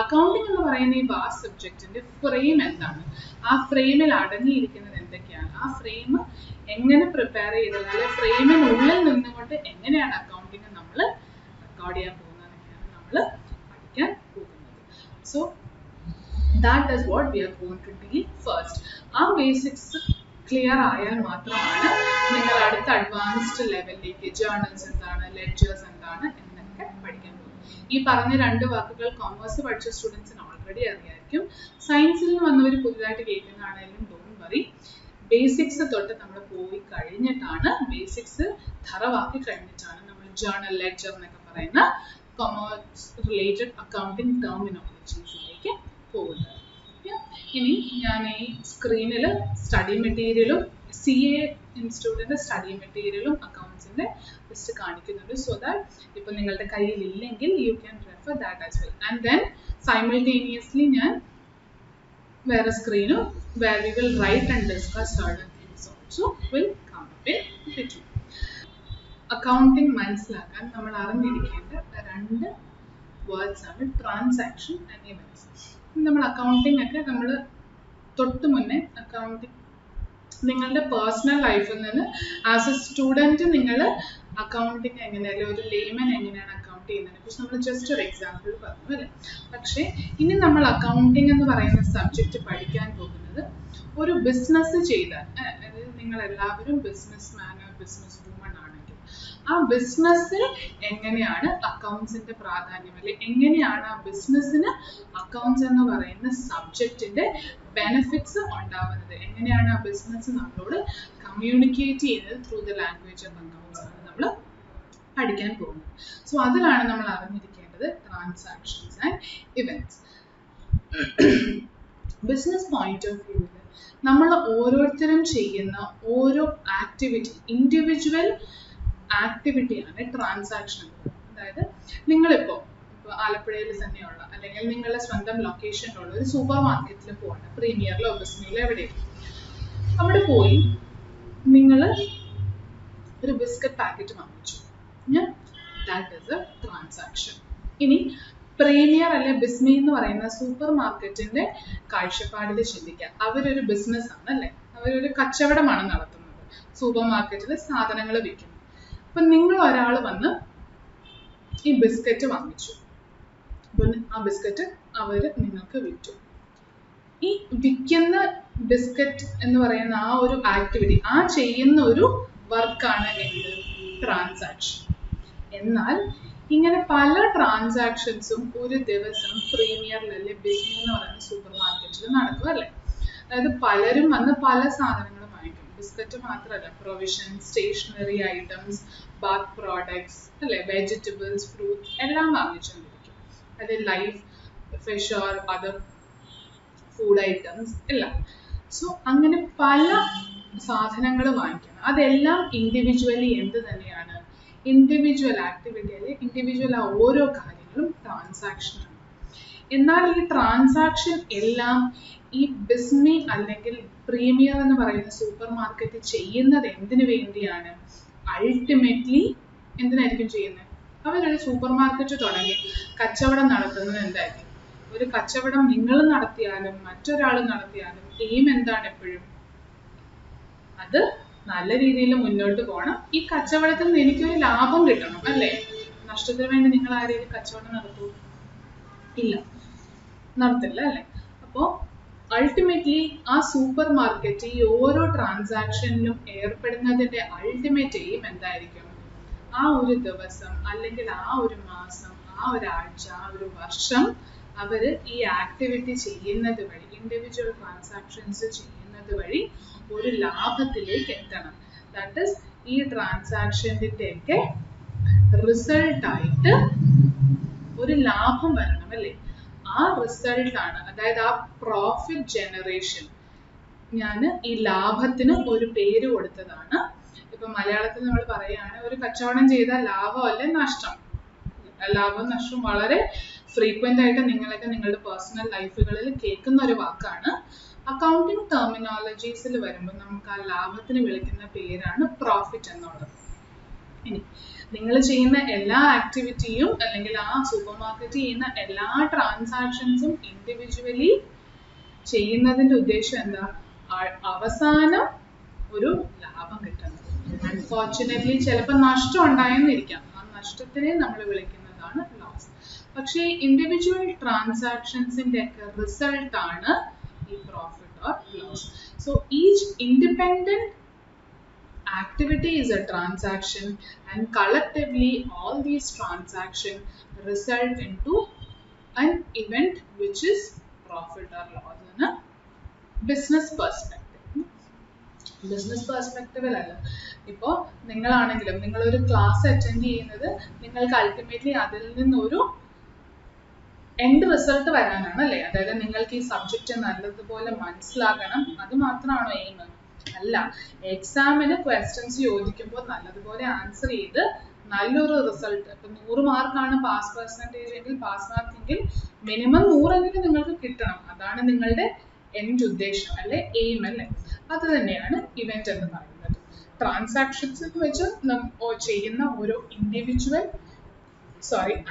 അക്കൗണ്ടിങ് എന്ന് പറയുന്ന ഈ വാസ്റ്റ് സബ്ജക്റ്റിന്റെ ഫ്രെയിം എന്താണ്, ആ ഫ്രെയിമിൽ അടങ്ങിയിരിക്കുന്നത് എന്തൊക്കെയാണ്, ആ ഫ്രെയിം എങ്ങനെ പ്രിപ്പയർ ചെയ്തത്, അല്ലെങ്കിൽ ഫ്രെയിമിനുള്ളിൽ നിന്നുകൊണ്ട് എങ്ങനെയാണ് അക്കൗണ്ടിങ് നമ്മൾ റെക്കോർഡ് ചെയ്യാൻ പോകുന്നതൊക്കെയാണ് നമ്മൾ പഠിക്കാൻ പോകുന്നത്. So that is what we are going to deal first. ആ ബേസിക്സ് ക്ലിയർ ആയാൽ മാത്രമാണ് നിങ്ങൾ അടുത്ത അഡ്വാൻസ്ഡ് ലെവലിലേക്ക് ജേർണൽസ് എന്താണ്, ലെഡ്ജേഴ്സ് എന്താണ് എന്നൊക്കെ പഠിക്കാൻ പോകുന്നത്. ഈ പറഞ്ഞ 2 വാക്കുകൾ കോമേഴ്സ് പഠിച്ച സ്റ്റുഡൻസിന് ഓൾറെഡി അറിയായിരിക്കും. സയൻസിൽ നിന്ന് വന്നവർ പുതുതായിട്ട് കേൾക്കുന്നതാണെങ്കിലും ഡോണ്ട് വറി, ബേസിക്സ് തൊട്ട് നമ്മൾ പോയി കഴിഞ്ഞിട്ടാണ്, ബേസിക്സ് ധറവാക്കി കഴിഞ്ഞിട്ടാണ് നമ്മൾ ജേർണൽ, ലെഡ്ജർ എന്നൊക്കെ പറയുന്ന കൊമേഴ്സ് റിലേറ്റഡ് അക്കൗണ്ടിങ് ടെർമിനോളജീസിലേക്ക് പോകുന്നത്. ഇനി ഞാൻ ഈ സ്ക്രീനിൽ സ്റ്റഡി മെറ്റീരിയലും CA ഇൻസ്റ്റിറ്റ്യൂട്ടിൻ്റെ സ്റ്റഡി മെറ്റീരിയലും അക്കൗണ്ട്സിൻ്റെ ലിസ്റ്റ് കാണിക്കുന്നുണ്ട്. സോ ദാറ്റ് ഇപ്പോൾ നിങ്ങളുടെ കയ്യിൽ ഇല്ലെങ്കിൽ you can refer that as well. And then simultaneously ഞാൻ വേറെ സ്ക്രീനും where we will write and discuss certain things also will come up in between. Accounting മനസ്സിലാക്കാൻ നമ്മൾ അറിഞ്ഞിരിക്കേണ്ട രണ്ട് വേർഡ്സ് ആണ് ട്രാൻസാക്ഷൻ ആൻഡ് ഇവൻറ്റ്സ്. നമ്മൾ അക്കൗണ്ടിങ് ഒക്കെ നമ്മൾ തൊട്ട് മുന്നേ അക്കൗണ്ടിങ് നിങ്ങളുടെ പേഴ്സണൽ ലൈഫിൽ നിന്ന് ആസ് എ സ്റ്റുഡൻറ്റ് നിങ്ങൾ അക്കൗണ്ടിങ് എങ്ങനെയല്ല ഒരു ലേമൻ എങ്ങനെയാണ് അക്കൗണ്ട് ചെയ്യുന്നതിനെ കുറിച്ച് നമ്മൾ ജസ്റ്റ് ഒരു എക്സാമ്പിൾ പറഞ്ഞു അല്ലേ. പക്ഷേ ഇനി നമ്മൾ അക്കൗണ്ടിങ് എന്ന് പറയുന്ന സബ്ജക്റ്റ് പഠിക്കാൻ പോകുന്നത് ഒരു ബിസിനസ് ചെയ്താൽ, അതായത് നിങ്ങൾ എല്ലാവരും ബിസിനസ് മാനോ ബിസിനസ് വുമൺ ആണെങ്കിൽ ആ ബിസിനസ്സിൽ എങ്ങനെയാണ് അക്കൗണ്ട്സിന്റെ പ്രാധാന്യം, അല്ലെങ്കിൽ എങ്ങനെയാണ് ആ ബിസിനസ്സിന് അക്കൗണ്ട്സ് എന്ന് പറയുന്ന സബ്ജക്റ്റിന്റെ ബെനിഫിറ്റ്സ് ഉണ്ടാവുന്നത്, എങ്ങനെയാണ് ആ ബിസിനസ് നമ്മളോട് കമ്മ്യൂണിക്കേറ്റ് ചെയ്യുന്നത് through the language of accounts ആണ് നമ്മൾ പഠിക്കാൻ പോകുന്നത്. സോ അതിലാണ് നമ്മൾ അറിഞ്ഞിരിക്കേണ്ടത് transactions and events. Business point of വ്യൂവിൽ നമ്മൾ ഓരോരുത്തരും ചെയ്യുന്ന ഓരോ ആക്ടിവിറ്റി ഇൻഡിവിജ്വൽ ആക്ടിവിറ്റിയാണ് ട്രാൻസാക്ഷൻ. അതായത് നിങ്ങളിപ്പോൾ ആലപ്പുഴയിൽ തന്നെയുള്ള അല്ലെങ്കിൽ നിങ്ങളുടെ സ്വന്തം ലൊക്കേഷനിലുള്ള ഒരു സൂപ്പർ മാർക്കറ്റിൽ പോകണ്ട, പ്രീമിയറിലോ ബിസ്മിയിലോ എവിടെയും അവിടെ പോയി നിങ്ങൾ ഒരു ബിസ്ക്കറ്റ് പാക്കറ്റ് വാങ്ങിച്ചു, ദാറ്റ് ഈസ് എ ട്രാൻസാക്ഷൻ. ഇനി പ്രീമിയർ അല്ലെ ബിസ്മി എന്ന് പറയുന്ന സൂപ്പർ മാർക്കറ്റിന്റെ കാഴ്ചപ്പാടിൽ ചിന്തിക്കുക. അവരൊരു ബിസിനസ് ആണ് അല്ലേ, അവരൊരു കച്ചവടമാണ് നടത്തുന്നത്, സൂപ്പർ മാർക്കറ്റിൽ സാധനങ്ങൾ വിൽക്കുന്നു. അപ്പൊ നിങ്ങൾ ഒരാൾ വന്ന് ഈ ബിസ്ക്കറ്റ് വാങ്ങിച്ചു, അപ്പൊ ആ ബിസ്ക്കറ്റ് അവര് നിങ്ങൾക്ക് വിറ്റു. ഈ വിൽക്കുന്ന ബിസ്ക്കറ്റ് എന്ന് പറയുന്ന ആ ഒരു ആക്ടിവിറ്റി, ആ ചെയ്യുന്ന ഒരു വർക്കാണ് എന്ത്, ട്രാൻസാക്ഷൻ. എന്നാൽ ഇങ്ങനെ പല ട്രാൻസാക്ഷൻസും ഒരു ദിവസം പ്രീമിയറിലല്ലേ ബിസ്മി എന്ന് പറയുന്ന സൂപ്പർ മാർക്കറ്റിൽ നടക്കും അല്ലേ. അതായത് പലരും വന്ന് പല സാധനങ്ങളും വാങ്ങിക്കും, ബിസ്ക്കറ്റ് മാത്രമല്ല, provision, stationery items, bath products അല്ലെ, വെജിറ്റബിൾസ്, ഫ്രൂട്ട്സ് എല്ലാം വാങ്ങിച്ചുകൊണ്ടിരിക്കും. അതായത് life, fish or other food items എല്ലാം. സോ അങ്ങനെ പല സാധനങ്ങൾ വാങ്ങിക്കണം. അതെല്ലാം ഇൻഡിവിജ്വലി എന്ത് തന്നെയാണ്, ഇൻഡിവിജ്വൽ ആക്ടിവിറ്റി അല്ലെങ്കിൽ ഇൻഡിവിജ്വൽ ആ ഓരോ കാര്യങ്ങളും ട്രാൻസാക്ഷനാണ്. എന്നാൽ ഈ ട്രാൻസാക്ഷൻ എല്ലാം ഈ ബിസ്മി അല്ലെങ്കിൽ പ്രീമിയർ എന്ന് പറയുന്ന സൂപ്പർ മാർക്കറ്റ് ചെയ്യുന്നത് എന്തിനു വേണ്ടിയാണ്, അൾട്ടിമേറ്റ്ലി എന്തിനായിരിക്കും ചെയ്യുന്നത്? അവരൊരു സൂപ്പർ മാർക്കറ്റ് തുടങ്ങി കച്ചവടം നടത്തുന്നത് എന്തായിരിക്കും? ഒരു കച്ചവടം നിങ്ങൾ നടത്തിയാലും മറ്റൊരാൾ നടത്തിയാലും എയിം എന്താണ്? എപ്പോഴും അത് നല്ല രീതിയിൽ മുന്നോട്ട് പോകണം. ഈ കച്ചവടത്തിൽ നിന്ന് എനിക്കൊരു ലാഭം കിട്ടണം അല്ലേ. നഷ്ടത്തിന് വേണ്ടി നിങ്ങൾ ആരെങ്കിലും കച്ചവടം നടത്തൂ? ഇല്ല, നടത്തില്ല അല്ലേ. അപ്പോൾ അൾട്ടിമേറ്റ്ലി ആ സൂപ്പർ മാർക്കറ്റ് ഈ ഓരോ ട്രാൻസാക്ഷനിലും ഏർപ്പെടുന്നതിന്റെ അൾട്ടിമേറ്റ് എയിം എന്തായിരിക്കും? ആ ഒരു ദിവസം അല്ലെങ്കിൽ ആ ഒരു മാസം, ആ ഒരാഴ്ച, ആ ഒരു വർഷം അവര് ഈ ആക്ടിവിറ്റി ചെയ്യുന്നത് വഴി, ഇൻഡിവിജ്വൽ ട്രാൻസാക്ഷൻസ് ചെയ്യുന്നത് വഴി ഒരു ലാഭത്തിലേക്ക് എത്തണം. ദാറ്റ് ഈസ് ഈ ട്രാൻസാക്ഷൻ്റെ ഒക്കെ റിസൾട്ട് ആയിട്ട് ഒരു ലാഭം വരണം അല്ലേ. ആ റിസൾട്ട് ആണ്, അതായത് ആ പ്രോഫിറ്റ് ജനറേഷൻ. ഞാൻ ഈ ലാഭത്തിന് ഒരു പേര് കൊടുത്തതാണ്. ഇപ്പൊ മലയാളത്തിൽ നമ്മൾ പറയുകയാണ്, ഒരു കച്ചവടം ചെയ്താൽ ലാഭം അല്ലെ നഷ്ടം. ലാഭവും നഷ്ടവും വളരെ ഫ്രീക്വന്റ് ആയിട്ട് നിങ്ങളൊക്കെ നിങ്ങളുടെ പേഴ്സണൽ ലൈഫുകളിൽ കേൾക്കുന്ന ഒരു വാക്കാണ്. അക്കൗണ്ടിങ് ടെർമിനോളജീസിൽ വരുമ്പോൾ നമുക്ക് ആ ലാഭത്തിന് വിളിക്കുന്ന പേരാണ് പ്രോഫിറ്റ് എന്നുള്ളത്. ഇനി നിങ്ങൾ ചെയ്യുന്ന എല്ലാ ആക്ടിവിറ്റിയും അല്ലെങ്കിൽ ആ സൂപ്പർ മാർക്കറ്റ് ചെയ്യുന്ന എല്ലാ ട്രാൻസാക്ഷൻസും ഇൻഡിവിജ്വലി ചെയ്യുന്നതിന്റെ ഉദ്ദേശം എന്താ? അവസാനം ഒരു ലാഭം കിട്ടുന്നത്. അൺഫോർച്ചുനേറ്റ്ലി ചിലപ്പോൾ നഷ്ടം ഉണ്ടായെന്നിരിക്കാം, ആ നഷ്ടത്തിനെ നമ്മൾ വിളിക്കുന്നതാണ് ലോസ്. പക്ഷേ ഇൻഡിവിജ്വൽ ട്രാൻസാക്ഷൻസിന്റെ ഒക്കെ റിസൾട്ട് ആണ് ഈ profit or loss. So each independent activity is a transaction, and collectively all these transactions result into an event which is profit or loss in a business perspective. Business perspective അല്ല, ഇപ്പോൾ നിങ്ങളാണെങ്കിലും നിങ്ങളൊരു class attend ചെയ്യുന്നത് നിങ്ങൾക്ക് ultimately അതിൽ നിന്നൊരു end result വരാനാണ് അല്ലേ? അതായത് നിങ്ങൾക്ക് ഈ സബ്ജക്റ്റ് നല്ലതുപോലെ മനസ്സിലാക്കണം, അത് മാത്രമാണോ എയിം? അല്ല, എക്സാമിന് ക്വസ്റ്റ്യൻസ് ചോദിക്കുമ്പോൾ നല്ലതുപോലെ ആൻസർ ചെയ്ത് നല്ലൊരു റിസൾട്ട്, ഇപ്പൊ 100 മാർക്കാണ് പാസ് പെർസെൻറ്റേജ് എങ്കിൽ, പാസ് മാർക്കെങ്കിൽ മിനിമം 100 നിങ്ങൾക്ക് കിട്ടണം. അതാണ് നിങ്ങളുടെ എൻഡ് ഉദ്ദേശം അല്ലെ, എയിം അല്ലേ? അത് തന്നെയാണ് ഇവന്റ് എന്ന് പറയുന്നത്. ട്രാൻസാക്ഷൻസ് എന്ന് വെച്ചാൽ ചെയ്യുന്ന ഓരോ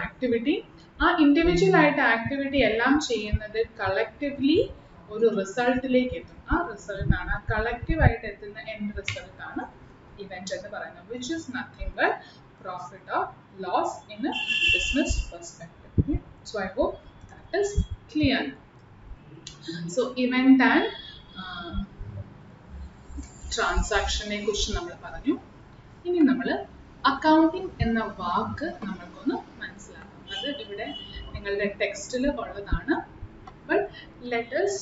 ആക്ടിവിറ്റി, ആ ഇൻഡിവിജ്വൽ ആയിട്ട് ആക്ടിവിറ്റി എല്ലാം ചെയ്യുന്നത് കളക്റ്റീവ്ലി ഒരു റിസൾട്ടിലേക്ക് എത്തും. ആ റിസൾട്ടാണ്, ആ കളക്റ്റീവ് ആയിട്ട് എത്തുന്ന എൻഡ് റിസൾട്ട് ആണ് ഇവന്റ് എന്ന് പറയുന്നത്, which is nothing but profit or loss in a business perspective. Okay? So I hope that is clear. So event and ട്രാൻസാക്ഷനെ കുറിച്ച് നമ്മൾ പറഞ്ഞു. ഇനി നമ്മൾ അക്കൗണ്ടിങ് എന്ന വാക്ക് നമ്മൾക്കൊന്ന് മനസ്സിലാക്കാം. അത് ഇവിടെ നിങ്ങളുടെ ടെക്സ്റ്റിൽ ഉള്ളതാണ്. But let us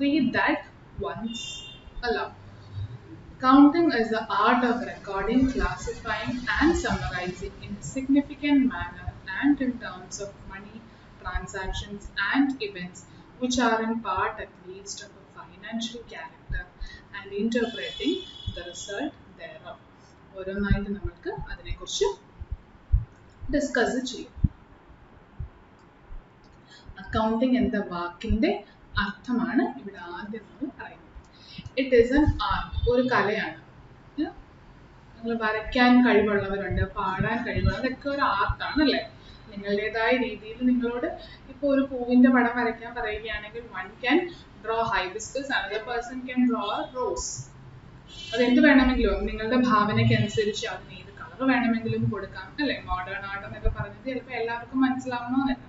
read that once aloud. Accounting is the art of recording, classifying and summarizing in a significant manner and in terms of money, transactions and events which are in part at least of a financial character and interpreting the result thereof. ഓരോന്നായിട്ട് നമുക്ക് അതിനെക്കുറിച്ച് discuss ചെയ്യും. Accounting എന്ന വാക്കിന്റെ അർത്ഥമാണ് ഇവിടെ ആദ്യം നമ്മൾ പറയുന്നത്. ഇറ്റ് ഈസ് എൻ ആർട്ട്, ഒരു കലയാണ്. നിങ്ങൾ വരയ്ക്കാൻ കഴിവുള്ളവരുണ്ട്, പാടാൻ കഴിവുള്ള, അതൊക്കെ ഒരു ആർട്ടാണ് അല്ലേ? നിങ്ങളുടേതായ രീതിയിൽ നിങ്ങളോട് ഇപ്പോൾ ഒരു പൂവിന്റെ പടം വരയ്ക്കാൻ പറയുകയാണെങ്കിൽ, one can draw hibiscus, another person can draw rose. അതെന്ത് വേണമെങ്കിലും നിങ്ങളുടെ ഭാവനയ്ക്ക് അനുസരിച്ച് അതിന് ഏത് കളർ വേണമെങ്കിലും കൊടുക്കാം അല്ലേ? മോഡേൺ ആർട്ട് എന്നൊക്കെ പറഞ്ഞത് ചിലപ്പോൾ എല്ലാവർക്കും മനസ്സിലാവണമെന്നല്ല,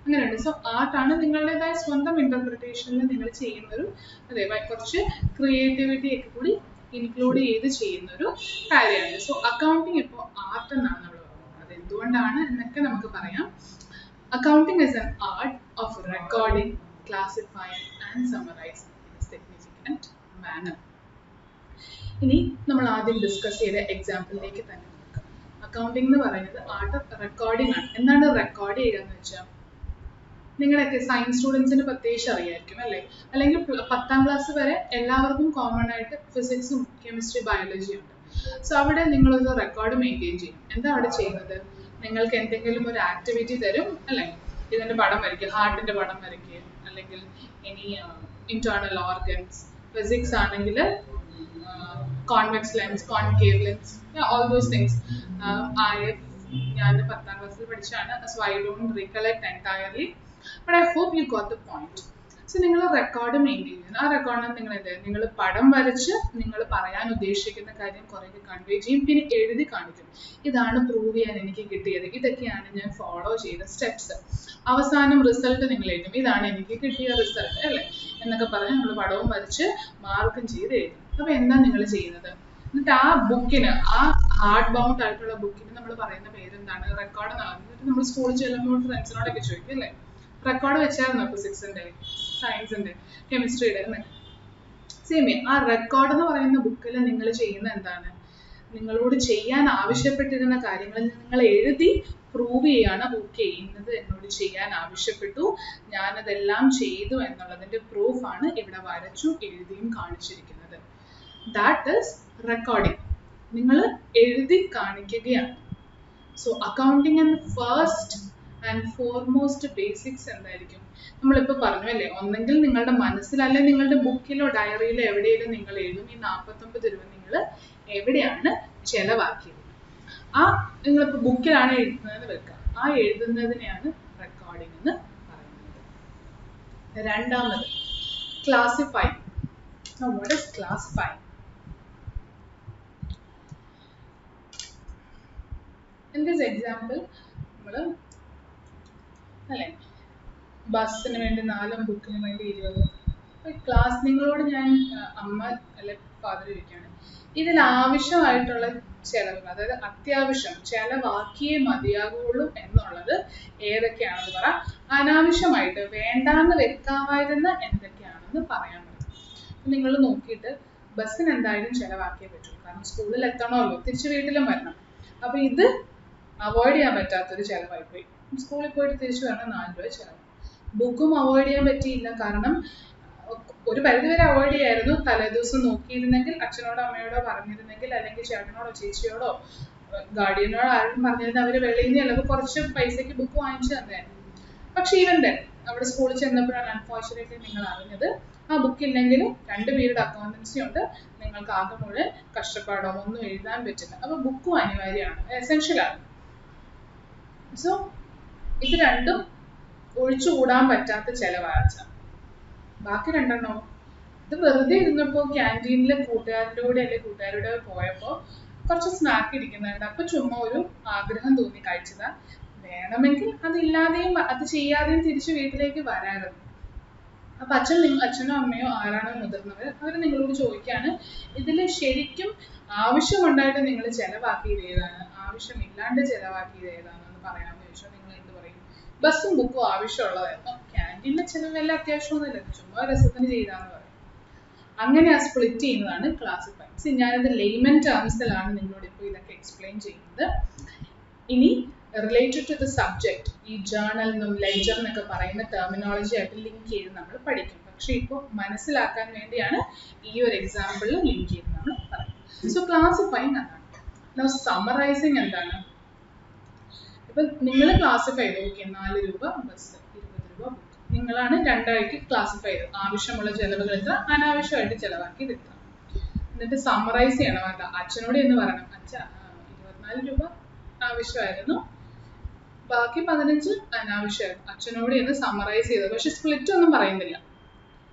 അങ്ങനെയുണ്ട്. സോ ആർട്ടാണ് നിങ്ങളുടേതായ സ്വന്തം ഇന്റർപ്രിട്ടേഷനിൽ നിങ്ങൾ ചെയ്യുന്നൊരു, അതെ, കുറച്ച് ക്രിയേറ്റിവിറ്റി ഒക്കെ കൂടി ഇൻക്ലൂഡ് ചെയ്ത് ചെയ്യുന്നൊരു കാര്യമാണ്. സോ അക്കൗണ്ടിങ് ഇപ്പോൾ ആർട്ട് എന്നാണ് നമ്മൾ പറയുന്നത്. അത് എന്തുകൊണ്ടാണ് എന്നൊക്കെ നമുക്ക് പറയാം. Accounting is an art of recording, classifying and summarising in a significant manner. ഇനി നമ്മൾ ആദ്യം ഡിസ്കസ് ചെയ്ത എക്സാമ്പിളിലേക്ക് തന്നെ നോക്കാം. അക്കൗണ്ടിങ് എന്ന് പറയുന്നത് ആർട്ട് ഓഫ് റെക്കോർഡിംഗ് ആണ്. എന്താണ് റെക്കോർഡ് ചെയ്യുക എന്ന് വെച്ചാൽ, നിങ്ങളൊക്കെ സയൻസ് സ്റ്റുഡൻസിന് പ്രത്യേകിച്ച് അറിയായിരിക്കും അല്ലേ? അല്ലെങ്കിൽ 10ാം ക്ലാസ് വരെ എല്ലാവർക്കും കോമൺ ആയിട്ട് ഫിസിക്സും കെമിസ്ട്രി ബയോളജിയും ഉണ്ട്. സോ അവിടെ നിങ്ങളൊരു റെക്കോർഡ് മെയിൻറ്റെയിൻ ചെയ്യും. എന്താ അവിടെ ചെയ്യുന്നത്? നിങ്ങൾക്ക് എന്തെങ്കിലും ഒരു ആക്ടിവിറ്റി തരും അല്ലേ? ഇതിന്റെ പടം വരയ്ക്കുക, ഹാർട്ടിന്റെ പടം വരയ്ക്കുക, അല്ലെങ്കിൽ ഇനി ഇന്റേർണൽ ഓർഗൻസ്. ഫിസിക്സ് ആണെങ്കിൽ convex lens, concave lens, all those things. ഞാൻ 10ാം ക്ലാസ്സിൽ പഠിച്ചാണ്, so I don't recollect entirely, but I hope you got the point. So നിങ്ങൾ റെക്കോർഡ് മെയിൻറ്റെയിൻ ചെയ്യുന്നു. ആ റെക്കോർഡിന് നിങ്ങൾ എന്ത്, നിങ്ങൾ പടം വരച്ച് നിങ്ങൾ പറയാൻ ഉദ്ദേശിക്കുന്ന കാര്യം കുറേ കൺവേ ചെയ്യും, പിന്നെ എഴുതി കാണിക്കും. ഇതാണ് പ്രൂവ് ചെയ്യാൻ എനിക്ക് കിട്ടിയത്, ഇതൊക്കെയാണ് ഞാൻ ഫോളോ ചെയ്ത സ്റ്റെപ്സ്. അവസാനം റിസൾട്ട് നിങ്ങൾ എഴുതും, ഇതാണ് എനിക്ക് കിട്ടിയ റിസൾട്ട് അല്ലേ എന്നൊക്കെ പറഞ്ഞ് നമ്മൾ പടവും വരച്ച് മാർക്കും ചെയ്ത് എഴുതും. അപ്പൊ എന്താ നിങ്ങൾ ചെയ്യുന്നത്? എന്നിട്ട് ആ ബുക്കിന്, ആ ഹാർഡ് ബൗണ്ട് ആയിട്ടുള്ള ബുക്കിന് നമ്മൾ പറയുന്ന പേരെന്താണ്? റെക്കോർഡ് എന്നാണ്. എന്നിട്ട് നമ്മൾ സ്കൂളിൽ ചെല്ലുമ്പോൾ ഫ്രണ്ട്സിനോടൊക്കെ ചോദിക്കും അല്ലേ, റെക്കോർഡ് വെച്ചായിരുന്നോ ഫിസിക്സിന്റെ, സയൻസിന്റെ, കെമിസ്ട്രിയുടെ എന്നൊക്കെ. സെയിം ആ റെക്കോർഡ് എന്ന് പറയുന്ന ബുക്കിൽ നിങ്ങൾ ചെയ്യുന്ന എന്താണ്? നിങ്ങളോട് ചെയ്യാൻ ആവശ്യപ്പെട്ടിരുന്ന കാര്യങ്ങൾ നിങ്ങൾ എഴുതി പ്രൂവ് ചെയ്യാണ്. ഓക്കെ, ഇന്നത് എന്നോട് ചെയ്യാൻ ആവശ്യപ്പെട്ടു, ഞാനതെല്ലാം ചെയ്തു എന്നുള്ളതിന്റെ പ്രൂഫാണ് ഇവിടെ വരച്ചു എഴുതിയും കാണിച്ചിരിക്കുന്നത്. That is recording. നിങ്ങൾ എഴുതി കാണിക്കുകയാണ്. സോ അക്കൗണ്ടിങ് എന്ന ഫസ്റ്റ് ആൻഡ് ഫോർമോസ്റ്റ് ബേസിക്സ് എന്തായിരിക്കും? നമ്മളിപ്പോൾ പറഞ്ഞു അല്ലേ, ഒന്നെങ്കിൽ നിങ്ങളുടെ മനസ്സിൽ, അല്ലെങ്കിൽ നിങ്ങളുടെ ബുക്കിലോ ഡയറിയിലോ എവിടെയെങ്കിലും നിങ്ങൾ എഴുതും ഈ 49 രൂപ നിങ്ങൾ എവിടെയാണ് ചെലവാക്കിയത്. ആ നിങ്ങളിപ്പോൾ ബുക്കിലാണ് എഴുതുന്നതെന്ന് വെക്കുക, ആ എഴുതുന്നതിനെയാണ് റെക്കോർഡിംഗ് എന്ന് പറയുന്നത്. രണ്ടാമത് classify. What is classify? In this example, നമ്മൾ അല്ലേ ബസ്സിന് വേണ്ടി 4, ബുക്കിന് വേണ്ടി 20. ക്ലാസ് നിങ്ങളോട് ഞാൻ അമ്മ അല്ലെ ഫാദർ ഇരിക്കുകയാണ്, ഇതിൽ ആവശ്യമായിട്ടുള്ള ചെലവുകൾ, അതായത് അത്യാവശ്യം ചെലവാക്കിയേ മതിയാകുള്ളൂ എന്നുള്ളത് ഏതൊക്കെയാണെന്ന് പറ. അനാവശ്യമായിട്ട് വേണ്ടാന്ന് വെക്കാമായിരുന്ന എന്തൊക്കെയാണെന്ന് പറയാൻ പറ്റും. നിങ്ങൾ നോക്കിയിട്ട് ബസ്സിന് എന്തായാലും ചെലവാക്കിയേ പറ്റുള്ളൂ, കാരണം സ്കൂളിൽ എത്തണമല്ലോ, തിരിച്ച് വീട്ടിലും വരണം. അപ്പൊ ഇത് അവോയ്ഡ് ചെയ്യാൻ പറ്റാത്തൊരു ചെലവായിപ്പോയി. സ്കൂളിൽ പോയിട്ട് തിരിച്ചു വരണം 4 രൂപ ചിലവ്. ബുക്കും അവോയ്ഡ് ചെയ്യാൻ പറ്റിയില്ല, കാരണം ഒരു പരിധിവരെ അവോയ്ഡ് ചെയ്യായിരുന്നു. തലേദിവസം നോക്കിയിരുന്നെങ്കിൽ, അച്ഛനോടോ അമ്മയോടോ പറഞ്ഞിരുന്നെങ്കിൽ, അല്ലെങ്കിൽ ചേട്ടനോടോ ചേച്ചിയോടോ ഗാർഡിയനോടോ ആരും പറഞ്ഞിരുന്ന അവർ വെളിയിൽ നിന്ന് ചിലപ്പോൾ കുറച്ച് പൈസയ്ക്ക് ബുക്ക് വാങ്ങിച്ചു തന്നെയായിരുന്നു. പക്ഷെ ഈവൻ തന്നെ അവിടെ സ്കൂളിൽ ചെന്നപ്പോഴാണ് അൺഫോർച്ചുനേറ്റ്ലി നിങ്ങൾ അറിഞ്ഞത് ആ ബുക്ക് ഇല്ലെങ്കിൽ 2 പീരീഡ് അക്കൗണ്ടൻസി ഉണ്ട്, നിങ്ങൾക്ക് ആകെ മുഴുവൻ കഷ്ടപ്പാടോ ഒന്നും എഴുതാൻ പറ്റില്ല. അപ്പൊ ബുക്കും അനിവാര്യമാണ്, എസെൻഷ്യലാണ്. സോ ഇത് രണ്ടും ഒഴിച്ചുകൂടാൻ പറ്റാത്ത ചെലവാച്ച. ബാക്കി 2 ഇത് വെറുതെ ഇരുന്നപ്പോ ക്യാൻറ്റീനിൽ കൂട്ടുകാരുടെ കൂടെ അല്ലെങ്കിൽ കൂട്ടുകാരുടെ പോയപ്പോ കുറച്ച് സ്നാക്ക് ഇരിക്കുന്നുണ്ട്, അപ്പൊ ചുമ്മാ ഒരു ആഗ്രഹം തോന്നി കഴിച്ചതാ. വേണമെങ്കിൽ അതില്ലാതെയും അത് ചെയ്യാതെയും തിരിച്ചു വീട്ടിലേക്ക് വരാറുണ്ട്. അപ്പൊ അച്ഛനോ അമ്മയോ ആരാണോ മുതിർന്നവർ, അവർ നിങ്ങളോട് ചോദിക്കാണ് ഇതിൽ ശരിക്കും ആവശ്യമുണ്ടായിട്ട് നിങ്ങൾ ചെലവാക്കിയത് ഏതാണ്, ആവശ്യമില്ലാണ്ട് ചെലവാക്കിയത് ഏതാണെന്ന് പറയാമെന്ന് ചോദിച്ചാൽ നിങ്ങൾ എന്ത് പറയും? ബസ്സും ബുക്കും ആവശ്യമുള്ളതായിരുന്നു, ക്യാൻറ്റീനിലെ ചിലവെല്ലാം അത്യാവശ്യമൊന്നുമില്ല, ചുമ്മാ രസത്തിന് ചെയ്താന്ന് പറയും. അങ്ങനെ ആ സ്പ്ലിറ്റ് ചെയ്യുന്നതാണ് ക്ലാസിഫൈ. ഞാനിത് ലേമൻ ടേംസിലാണ് നിങ്ങളോട് ഇപ്പോൾ ഇതൊക്കെ എക്സ്പ്ലെയിൻ ചെയ്യുന്നത്. ഇനി റിലേറ്റഡ് ടു ദ സബ്ജക്ട് ഈ ജേർണൽ എന്നും ലെഡ്ജർ എന്നൊക്കെ പറയുന്ന ടെർമിനോളജി ആയിട്ട് ലിങ്ക് ചെയ്ത് നമ്മൾ പഠിക്കും. പക്ഷെ ഇപ്പോൾ മനസ്സിലാക്കാൻ വേണ്ടിയാണ് ഈ ഒരു എക്സാമ്പിളിൽ ലിങ്ക് ചെയ്ത് നമ്മൾ പറയുന്നത്. സോ ക്ലാസിഫൈങ് അതാണ്. സമ്മറൈസിങ് എന്താണ്? ഇപ്പൊ നിങ്ങൾ ക്ലാസിഫൈ ചെയ്ത് ഓക്കെ 4 രൂപ ബസ്, 20 രൂപ ബുക്ക്, നിങ്ങളാണ് 2 ആയിട്ട് ക്ലാസിഫൈ ചെയ്തത്. ആവശ്യമുള്ള ചെലവുകൾ എത്ര, അനാവശ്യമായിട്ട് ചെലവാക്കിയത് എത്ര. എന്നിട്ട് സമ്മറൈസ് ചെയ്യണം. വേണ്ട അച്ഛനോട് എന്ന് പറയണം, അച്ഛ 24 രൂപ ആവശ്യമായിരുന്നു, ബാക്കി 15 അനാവശ്യമായിരുന്നു. അച്ഛനോട് എന്ന് സമ്മറൈസ് ചെയ്തത്. പക്ഷെ സ്പ്ലിറ്റ് ഒന്നും പറയുന്നില്ല.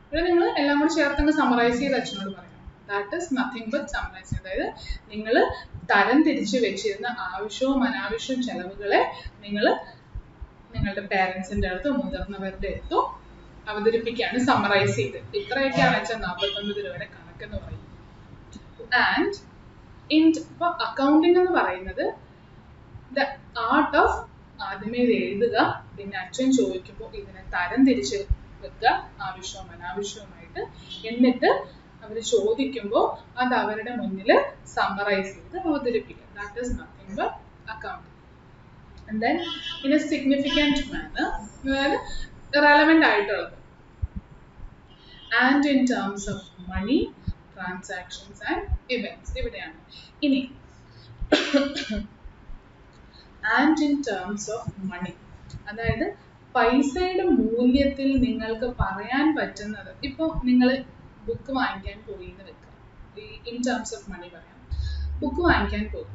ഇവിടെ നിങ്ങൾ എല്ലാം കൂടി ചേർത്തങ്ങ് സമ്മറൈസ് ചെയ്ത് അച്ഛനോട് പറയണം. That is nothing but summarising. അതായത് നിങ്ങൾ തരം തിരിച്ച് വെച്ചിരുന്ന ആവശ്യവും അനാവശ്യവും ചെലവുകളെ നിങ്ങൾ നിങ്ങളുടെ പേരൻസിന്റെ അടുത്തോ മുതിർന്നവരുടെ അടുത്തോ അവതരിപ്പിക്കുകയാണ്, സമ്മറൈസ് ചെയ്ത്. ഇത്രയൊക്കെയാണ് വെച്ചാൽ 49 രൂപയുടെ കണക്കെന്ന് പറയും. ആൻഡ് ഇപ്പൊ അക്കൗണ്ടിങ് എന്ന് പറയുന്നത് ദ ആർട്ട് ഓഫ് ആദ്യമേ ഇത് എഴുതുക, പിന്നെ അച്ഛൻ ചോദിക്കുമ്പോൾ ഇതിനെ തരം തിരിച്ച് വെക്കുക ആവശ്യവും അനാവശ്യവുമായിട്ട്. എന്നിട്ട് അവർ ചോദിക്കുമ്പോൾ അത് അവരുടെ മുന്നിൽ സമ്മറൈസ് ചെയ്ത് അവതരിപ്പിക്കുക. That is nothing but accounting. And then in a significant manner, അതായത് relevant ആയിട്ടുള്ളത്. And in terms of money, transactions and events. ഇവിടെയാണ്. ഇനി and in terms of money, അതായത് പൈസയുടെ മൂല്യത്തിൽ നിങ്ങൾക്ക് പറയാൻ പറ്റുന്നത്. ഇപ്പോൾ നിങ്ങൾ ബുക്ക് വാങ്ങിക്കാൻ പോയി എന്ന് വെക്കുക, ഇൻ ടേംസ് ഓഫ് മണി പറയാം. ബുക്ക് വാങ്ങിക്കാൻ പോയി,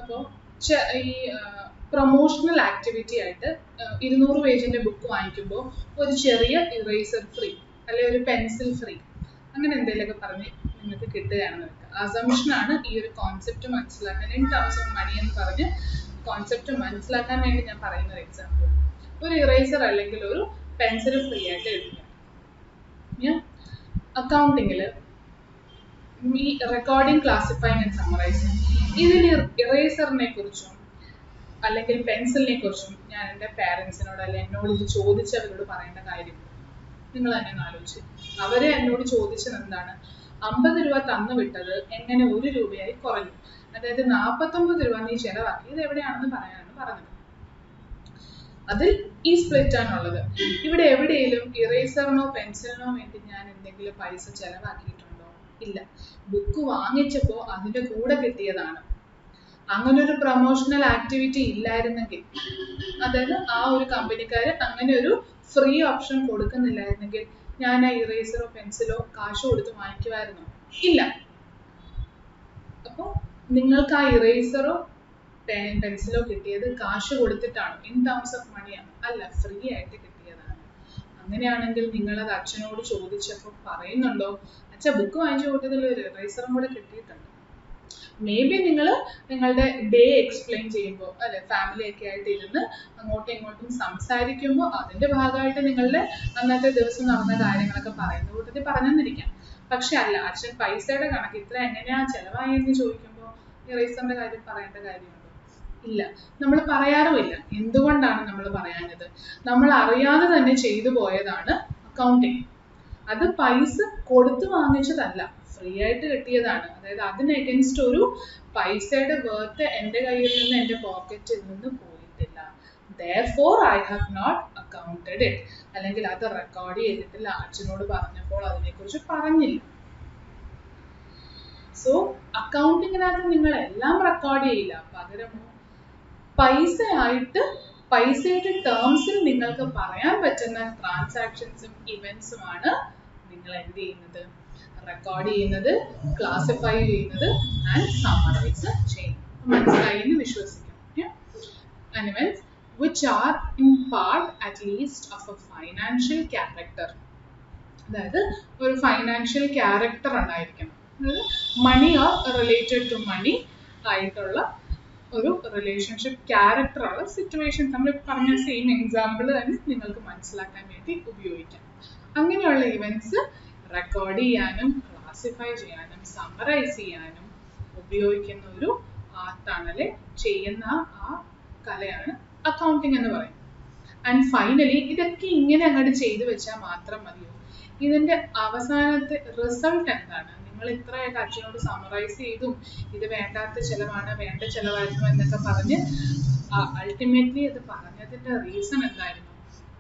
അപ്പോൾ ഈ പ്രൊമോഷണൽ ആക്ടിവിറ്റി ആയിട്ട് 200 പേജിന്റെ ബുക്ക് വാങ്ങിക്കുമ്പോൾ ഒരു ചെറിയ ഇറേസർ ഫ്രീ അല്ലെങ്കിൽ ഒരു പെൻസിൽ ഫ്രീ അങ്ങനെ എന്തെങ്കിലുമൊക്കെ പറഞ്ഞ് നിങ്ങൾക്ക് കിട്ടുകയാണെന്ന് വെക്കുക. അസംഷനാണ് ഈ ഒരു കോൺസെപ്റ്റ് മനസ്സിലാക്കാൻ, ഇൻ ടേംസ് ഓഫ് മണി എന്ന് പറഞ്ഞ് കോൺസെപ്റ്റ് മനസ്സിലാക്കാൻ വേണ്ടി ഞാൻ പറയുന്ന ഒരു എക്സാമ്പിൾ. ഒരു ഇറേസർ അല്ലെങ്കിൽ ഒരു പെൻസിൽ ഫ്രീ ആയിട്ട് എഴുതുക. അക്കൗണ്ടിങ്ങിൽ ഈ റെക്കോർഡിംഗ്, ക്ലാസിഫൈങ് ആൻഡ് സമ്മറൈസിങ്, ഇതിൽ ഇറേസറിനെ കുറിച്ചും അല്ലെങ്കിൽ പെൻസിലിനെ കുറിച്ചും ഞാൻ എൻ്റെ പാരൻസിനോട് അല്ലെങ്കിൽ എന്നോട് ഇത് ചോദിച്ചവരോട് പറയേണ്ട കാര്യം നിങ്ങൾ തന്നെ ആലോചിച്ച്. അവരെ എന്നോട് ചോദിച്ചത് എന്താണ്, 50 രൂപ തന്നു വിട്ടത് എങ്ങനെ 1 രൂപയായി കുറഞ്ഞു, അതായത് 49 രൂപ നീ ചെലവാക്കി, ഇത് എവിടെയാണെന്ന് പറയാനാണ് പറഞ്ഞത്. അതിൽ ഈ സ്പ്ലിറ്റ് ആണുള്ളത്. ഇവിടെ എവിടെയെങ്കിലും ഇറേസറിനോ പെൻസിലിനോ വേണ്ടി ഞാൻ എന്തെങ്കിലും പൈസ ചെലവാക്കിയിട്ടുണ്ടോ? ഇല്ല. ബുക്ക് വാങ്ങിച്ചപ്പോൾ അതിന്റെ കൂടെ കിട്ടിയതാണ്. അങ്ങനെ ഒരു പ്രൊമോഷണൽ ആക്ടിവിറ്റി ഇല്ലായിരുന്നെങ്കിൽ, അതായത് ആ ഒരു കമ്പനിക്കാര് അങ്ങനെ ഒരു ഫ്രീ ഓപ്ഷൻ കൊടുക്കുന്നില്ലായിരുന്നെങ്കിൽ ഞാൻ ആ ഇറേസറോ പെൻസിലോ കാശ് കൊടുത്ത് വാങ്ങിക്കുമായിരുന്നോ? ഇല്ല. അപ്പോൾ നിങ്ങൾക്ക് ആ ഇറേസറോ പെൻസിലോ കിട്ടിയത് കാശ് കൊടുത്തിട്ടാണ്, ഇൻ ടേംസ് ഓഫ് മണിയാണ്, അല്ല ഫ്രീ ആയിട്ട് കിട്ടിയതാണ്. അങ്ങനെയാണെങ്കിൽ നിങ്ങളത് അച്ഛനോട് ചോദിച്ചപ്പോൾ പറയുന്നുണ്ടോ, അച്ഛാ ബുക്ക് വാങ്ങിച്ചു കൂട്ടത്തിൽ ഒരു ഇറേസറും കൂടെ കിട്ടിയിട്ടുണ്ട്. മേ ബി നിങ്ങൾ നിങ്ങളുടെ ഡേ എക്സ്പ്ലെയിൻ ചെയ്യുമ്പോൾ അല്ലെ, ഫാമിലി ഒക്കെ ആയിട്ട് ഇരുന്ന് അങ്ങോട്ടും ഇങ്ങോട്ടും സംസാരിക്കുമ്പോൾ അതിന്റെ ഭാഗമായിട്ട് നിങ്ങളുടെ അന്നത്തെ ദിവസം നടന്ന കാര്യങ്ങളൊക്കെ പറയുന്ന കൂട്ടത്തിൽ പറഞ്ഞെന്നിരിക്കാം. പക്ഷെ അല്ല, അച്ഛൻ പൈസയുടെ കണക്ക് ഇത്ര എങ്ങനെയാ ചെലവായെന്ന് ചോദിക്കുമ്പോൾ ഇറേസറിന്റെ കാര്യം പറയേണ്ട കാര്യമുണ്ടോ? ഇല്ല. നമ്മൾ പറയാറുമില്ല. എന്തുകൊണ്ടാണ് നമ്മൾ പറയാഞ്ഞത്? നമ്മൾ അറിയാതെ തന്നെ ചെയ്തു പോയതാണ് അക്കൗണ്ടിങ്. അത് പൈസ കൊടുത്ത് വാങ്ങിച്ചതല്ല, ഫ്രീ ആയിട്ട് കിട്ടിയതാണ്. അതായത് അതിന് അഗൻസ്റ്റ് ഒരു പൈസയുടെ വേർത്ത് എൻ്റെ കയ്യിൽ നിന്ന് എൻ്റെ പോക്കറ്റിൽ നിന്ന് പോയിട്ടില്ല. therefore I have not accounted it. അല്ലെങ്കിൽ അത് റെക്കോർഡ് ചെയ്തിട്ടില്ല, അച്ഛനോട് പറഞ്ഞപ്പോൾ അതിനെക്കുറിച്ച് പറഞ്ഞില്ല. സോ അക്കൗണ്ടിങ്ങിനകത്ത് നിങ്ങൾ എല്ലാം റെക്കോർഡ് ചെയ്യില്ല, പകരമോ പൈസയുടെ ടേംസിൽ നിങ്ങൾക്ക് പറയാൻ പറ്റുന്ന ട്രാൻസാക്ഷൻസും ഇവന്റ്സുമാണ് നിങ്ങൾ എന്ത് ചെയ്യുന്നത്, റെക്കോർഡ് ചെയ്യുന്നത്, ക്ലാസിഫൈ ചെയ്യുന്നത് ആൻഡ് സമ്മറൈസ് ചെയ്യുന്നത്. മനസ്സിലായി എന്ന് വിശ്വസിക്കാം. And events which are in part at least of a financial character. അതായത് ഒരു ഫൈനാൻഷ്യൽ ക്യാരക്ടർ ഉണ്ടായിരിക്കണം, money or related to money ആയിട്ടുള്ള ഒരു റിലേഷൻഷിപ്പ് ക്യാരക്ടറുള്ള സിറ്റുവേഷൻ. നമ്മൾ പറഞ്ഞ സെയിം എക്സാമ്പിൾ തന്നെ നിങ്ങൾക്ക് മനസ്സിലാക്കാൻ വേണ്ടി ഉപയോഗിക്കാം. അങ്ങനെയുള്ള ഇവന്റ്സ് റെക്കോർഡ് ചെയ്യാനും ക്ലാസിഫൈ ചെയ്യാനും സമ്മറൈസ് ചെയ്യാനും ഉപയോഗിക്കുന്ന ഒരു ആർട്ടാണ്, അല്ലെ ചെയ്യുന്ന ആ കലയാണ് അക്കൗണ്ടിങ് എന്ന് പറയുന്നത്. ആൻഡ് ഫൈനലി ഇതൊക്കെ ഇങ്ങനെ അങ്ങോട്ട് ചെയ്തു വെച്ചാൽ മാത്രം മതിയോ? ഇതിന്റെ അവസാനത്തെ റിസൾട്ട് എന്താണ്? നിങ്ങൾ ഇത്രയായിട്ട് അച്ഛനോട് സമ്മറൈസ് ചെയ്തും ഇത് വേണ്ടാത്ത ചെലവാണ്, വേണ്ട ചെലവായിരുന്നു എന്നൊക്കെ പറഞ്ഞ് അൾട്ടിമേറ്റ്ലി അത് പറഞ്ഞതിന്റെ റീസൺ എന്തായിരുന്നു?